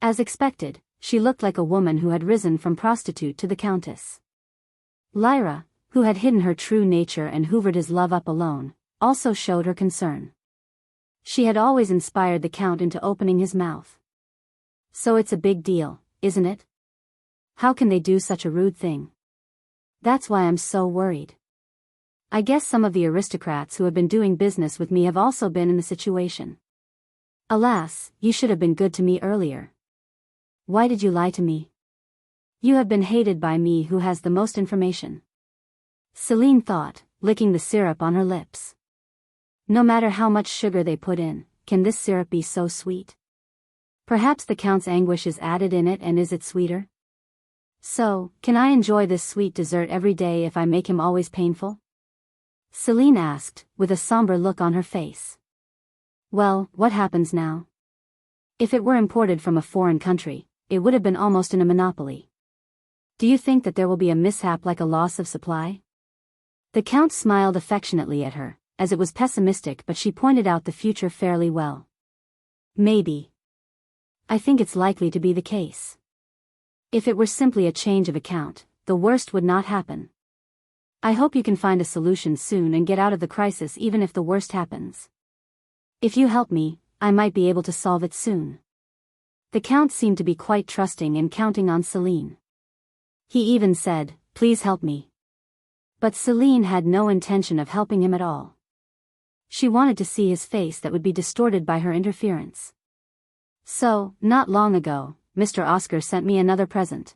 As expected, she looked like a woman who had risen from prostitute to the Countess. Lyra, who had hidden her true nature and hoovered his love up alone, also showed her concern. She had always inspired the Count into opening his mouth. So it's a big deal, isn't it? How can they do such a rude thing? That's why I'm so worried. I guess some of the aristocrats who have been doing business with me have also been in the situation. Alas, you should have been good to me earlier. Why did you lie to me? You have been hated by me who has the most information. Celine thought, licking the syrup on her lips. No matter how much sugar they put in, can this syrup be so sweet? Perhaps the Count's anguish is added in it, and is it sweeter? So, can I enjoy this sweet dessert every day if I make him always painful? Celine asked, with a somber look on her face. Well, what happens now? If it were imported from a foreign country, it would have been almost in a monopoly. Do you think that there will be a mishap like a loss of supply? The Count smiled affectionately at her, as it was pessimistic, but she pointed out the future fairly well. Maybe. I think it's likely to be the case. If it were simply a change of account, the worst would not happen. I hope you can find a solution soon and get out of the crisis even if the worst happens. If you help me, I might be able to solve it soon. The Count seemed to be quite trusting and counting on Celine. He even said, "Please help me." But Celine had no intention of helping him at all. She wanted to see his face that would be distorted by her interference. So, not long ago, Mr. Oscar sent me another present.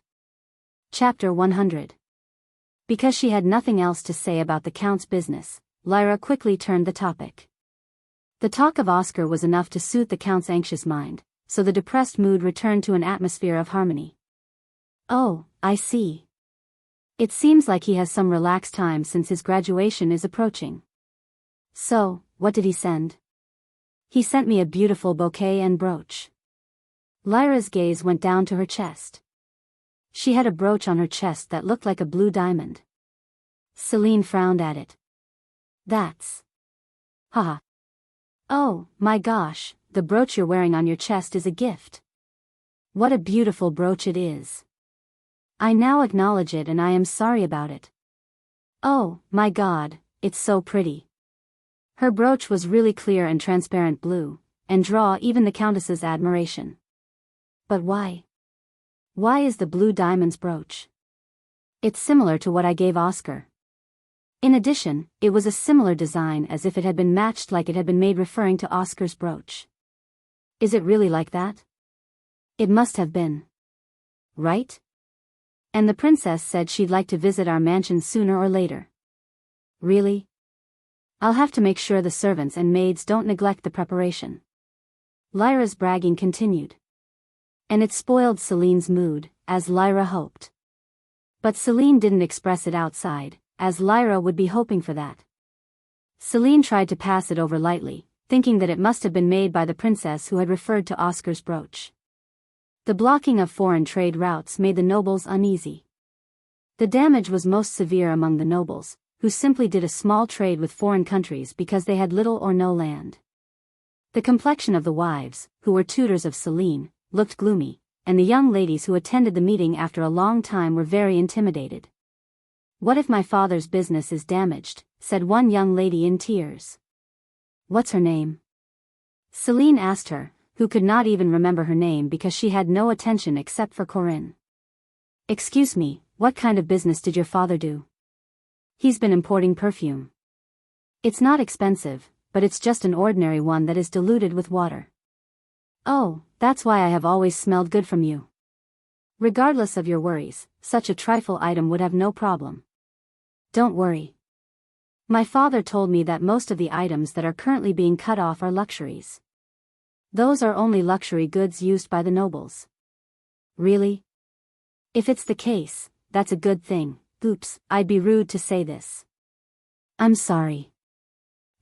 Chapter 100. Because she had nothing else to say about the Count's business, Lyra quickly turned the topic. The talk of Oscar was enough to soothe the Count's anxious mind, so the depressed mood returned to an atmosphere of harmony. Oh, I see. It seems like he has some relaxed time since his graduation is approaching. So, what did he send? He sent me a beautiful bouquet and brooch. Lyra's gaze went down to her chest. She had a brooch on her chest that looked like a blue diamond. Celine frowned at it. That's... Haha. Oh, my gosh, the brooch you're wearing on your chest is a gift. What a beautiful brooch it is. I now acknowledge it and I am sorry about it. Oh, my God, it's so pretty. Her brooch was really clear and transparent blue, and draw even the Countess's admiration. But why? Why is the blue diamond's brooch? It's similar to what I gave Oscar. In addition, it was a similar design as if it had been matched like it had been made referring to Oscar's brooch. Is it really like that? It must have been. Right? And the princess said she'd like to visit our mansion sooner or later. Really? I'll have to make sure the servants and maids don't neglect the preparation. Lyra's bragging continued. And it spoiled Celine's mood, as Lyra hoped. But Celine didn't express it outside, as Lyra would be hoping for that. Celine tried to pass it over lightly, thinking that it must have been made by the princess who had referred to Oscar's brooch. The blocking of foreign trade routes made the nobles uneasy. The damage was most severe among the nobles, who simply did a small trade with foreign countries because they had little or no land. The complexion of the wives, who were tutors of Celine, looked gloomy, and the young ladies who attended the meeting after a long time were very intimidated. "What if my father's business is damaged?" said one young lady in tears. "What's her name?" Celine asked her, who could not even remember her name because she had no attention except for Corinne. "Excuse me, what kind of business did your father do?" "He's been importing perfume. It's not expensive, but it's just an ordinary one that is diluted with water." "Oh, that's why I have always smelled good from you." "Regardless of your worries, such a trifle item would have no problem." "Don't worry. My father told me that most of the items that are currently being cut off are luxuries. Those are only luxury goods used by the nobles." "Really? If it's the case, that's a good thing." Oops, I'd be rude to say this. "I'm sorry."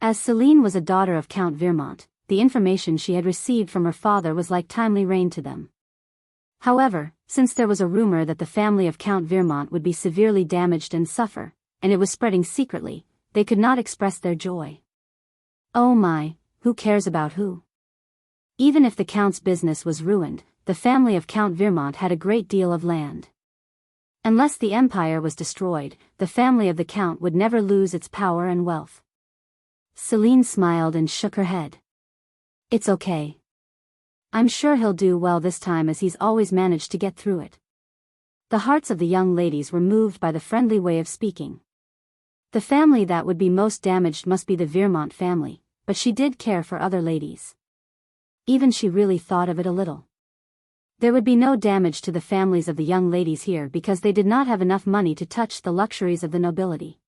As Celine was a daughter of Count Virmont, the information she had received from her father was like timely rain to them. However, since there was a rumor that the family of Count Virmont would be severely damaged and suffer, and it was spreading secretly, they could not express their joy. Oh my, who cares about who? Even if the Count's business was ruined, the family of Count Virmont had a great deal of land. Unless the empire was destroyed, the family of the Count would never lose its power and wealth. Celine smiled and shook her head. "It's okay. I'm sure he'll do well this time as he's always managed to get through it." The hearts of the young ladies were moved by the friendly way of speaking. The family that would be most damaged must be the Virmont family, but she did care for other ladies. Even she really thought of it a little. There would be no damage to the families of the young ladies here because they did not have enough money to touch the luxuries of the nobility.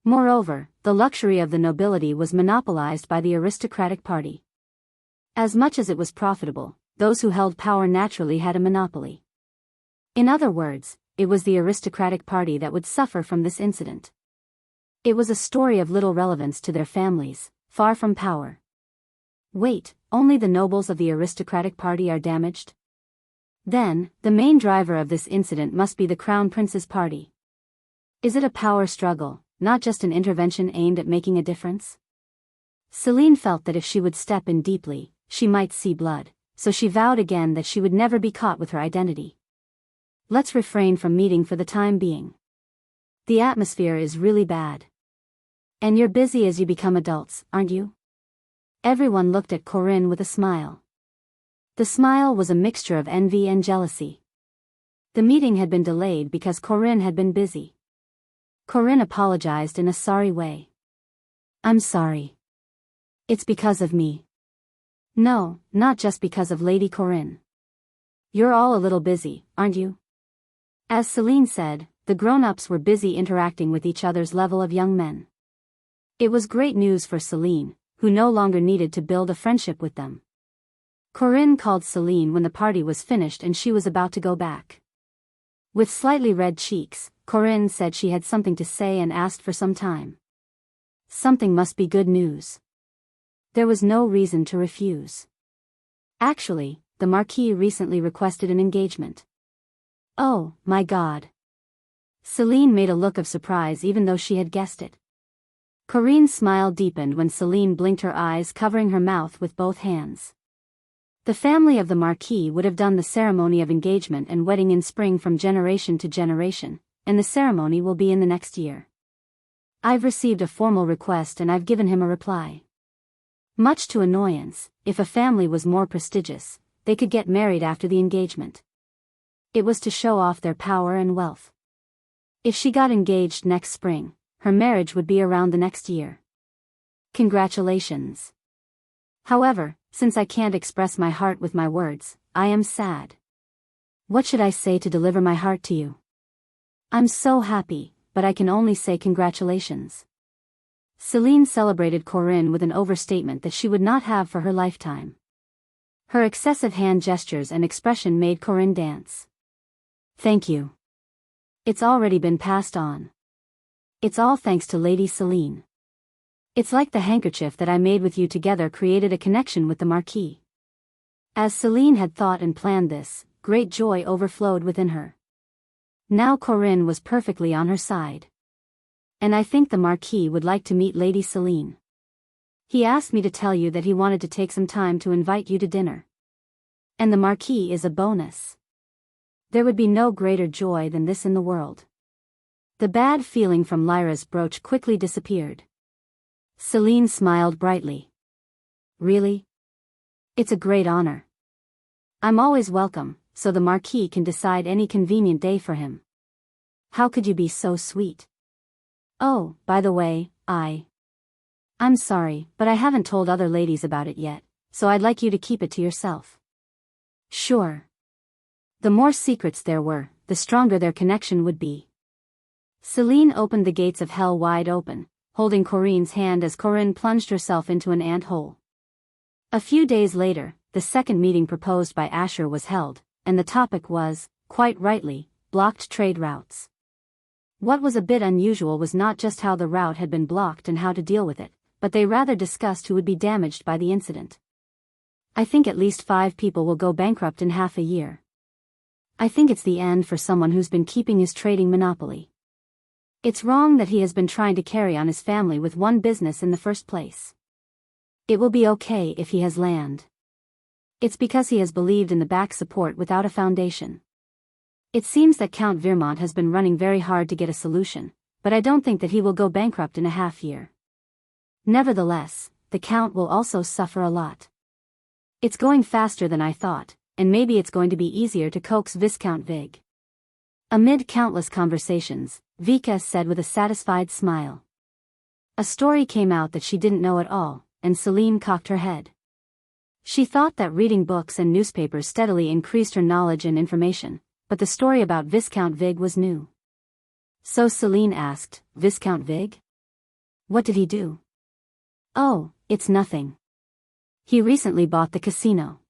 Moreover, the luxury of the nobility was monopolized by the aristocratic party. As much as it was profitable, those who held power naturally had a monopoly. In other words, it was the aristocratic party that would suffer from this incident. It was a story of little relevance to their families, far from power. Wait, only the nobles of the aristocratic party are damaged? Then, the main driver of this incident must be the Crown Prince's party. Is it a power struggle, not just an intervention aimed at making a difference? Celine felt that if she would step in deeply, she might see blood, so she vowed again that she would never be caught with her identity. "Let's refrain from meeting for the time being. The atmosphere is really bad. And you're busy as you become adults, aren't you?" Everyone looked at Corinne with a smile. The smile was a mixture of envy and jealousy. The meeting had been delayed because Corinne had been busy. Corinne apologized in a sorry way. "I'm sorry. It's because of me." "No, not just because of Lady Corinne. You're all a little busy, aren't you?" As Celine said, the grown-ups were busy interacting with each other's level of young men. It was great news for Celine, who no longer needed to build a friendship with them. Corinne called Celine when the party was finished and she was about to go back. With slightly red cheeks, Corinne said she had something to say and asked for some time. Something must be good news. There was no reason to refuse. Actually, the Marquis recently requested an engagement. Oh, my God. Celine made a look of surprise even though she had guessed it. Corinne's smile deepened when Celine blinked her eyes, covering her mouth with both hands. The family of the Marquis would have done the ceremony of engagement and wedding in spring from generation to generation, and the ceremony will be in the next year. I've received a formal request and I've given him a reply. Much to annoyance, if a family was more prestigious, they could get married after the engagement. It was to show off their power and wealth. If she got engaged next spring, her marriage would be around the next year. Congratulations. However, since I can't express my heart with my words, I am sad. What should I say to deliver my heart to you? I'm so happy, but I can only say congratulations. Celine celebrated Corinne with an overstatement that she would not have for her lifetime. Her excessive hand gestures and expression made Corinne dance. Thank you. It's already been passed on. It's all thanks to Lady Celine. It's like the handkerchief that I made with you together created a connection with the Marquis. As Celine had thought and planned this, great joy overflowed within her. Now Corinne was perfectly on her side. And I think the Marquis would like to meet Lady Celine. He asked me to tell you that he wanted to take some time to invite you to dinner. And the Marquis is a bonus. There would be no greater joy than this in the world. The bad feeling from Lyra's brooch quickly disappeared. Celine smiled brightly. Really? It's a great honor. I'm always welcome, so the Marquis can decide any convenient day for him. How could you be so sweet? Oh, by the way, I'm sorry, but I haven't told other ladies about it yet, so I'd like you to keep it to yourself. Sure. The more secrets there were, the stronger their connection would be. Celine opened the gates of hell wide open, holding Corinne's hand as Corinne plunged herself into an ant-hole. A few days later, the second meeting proposed by Asher was held, and the topic was, quite rightly, blocked trade routes. What was a bit unusual was not just how the route had been blocked and how to deal with it, but they rather discussed who would be damaged by the incident. I think at least 5 people will go bankrupt in half a year. I think it's the end for someone who's been keeping his trading monopoly. It's wrong that he has been trying to carry on his family with one business in the first place. It will be okay if he has land. It's because he has believed in the back support without a foundation. It seems that Count Vermont has been running very hard to get a solution, but I don't think that he will go bankrupt in a half year. Nevertheless, the Count will also suffer a lot. It's going faster than I thought, and maybe it's going to be easier to coax Viscount Vig. Amid countless conversations, Vika said with a satisfied smile. A story came out that she didn't know at all, and Celine cocked her head. She thought that reading books and newspapers steadily increased her knowledge and information, but the story about Viscount Vig was new. So Celine asked, Viscount Vig? What did he do? Oh, it's nothing. He recently bought the casino.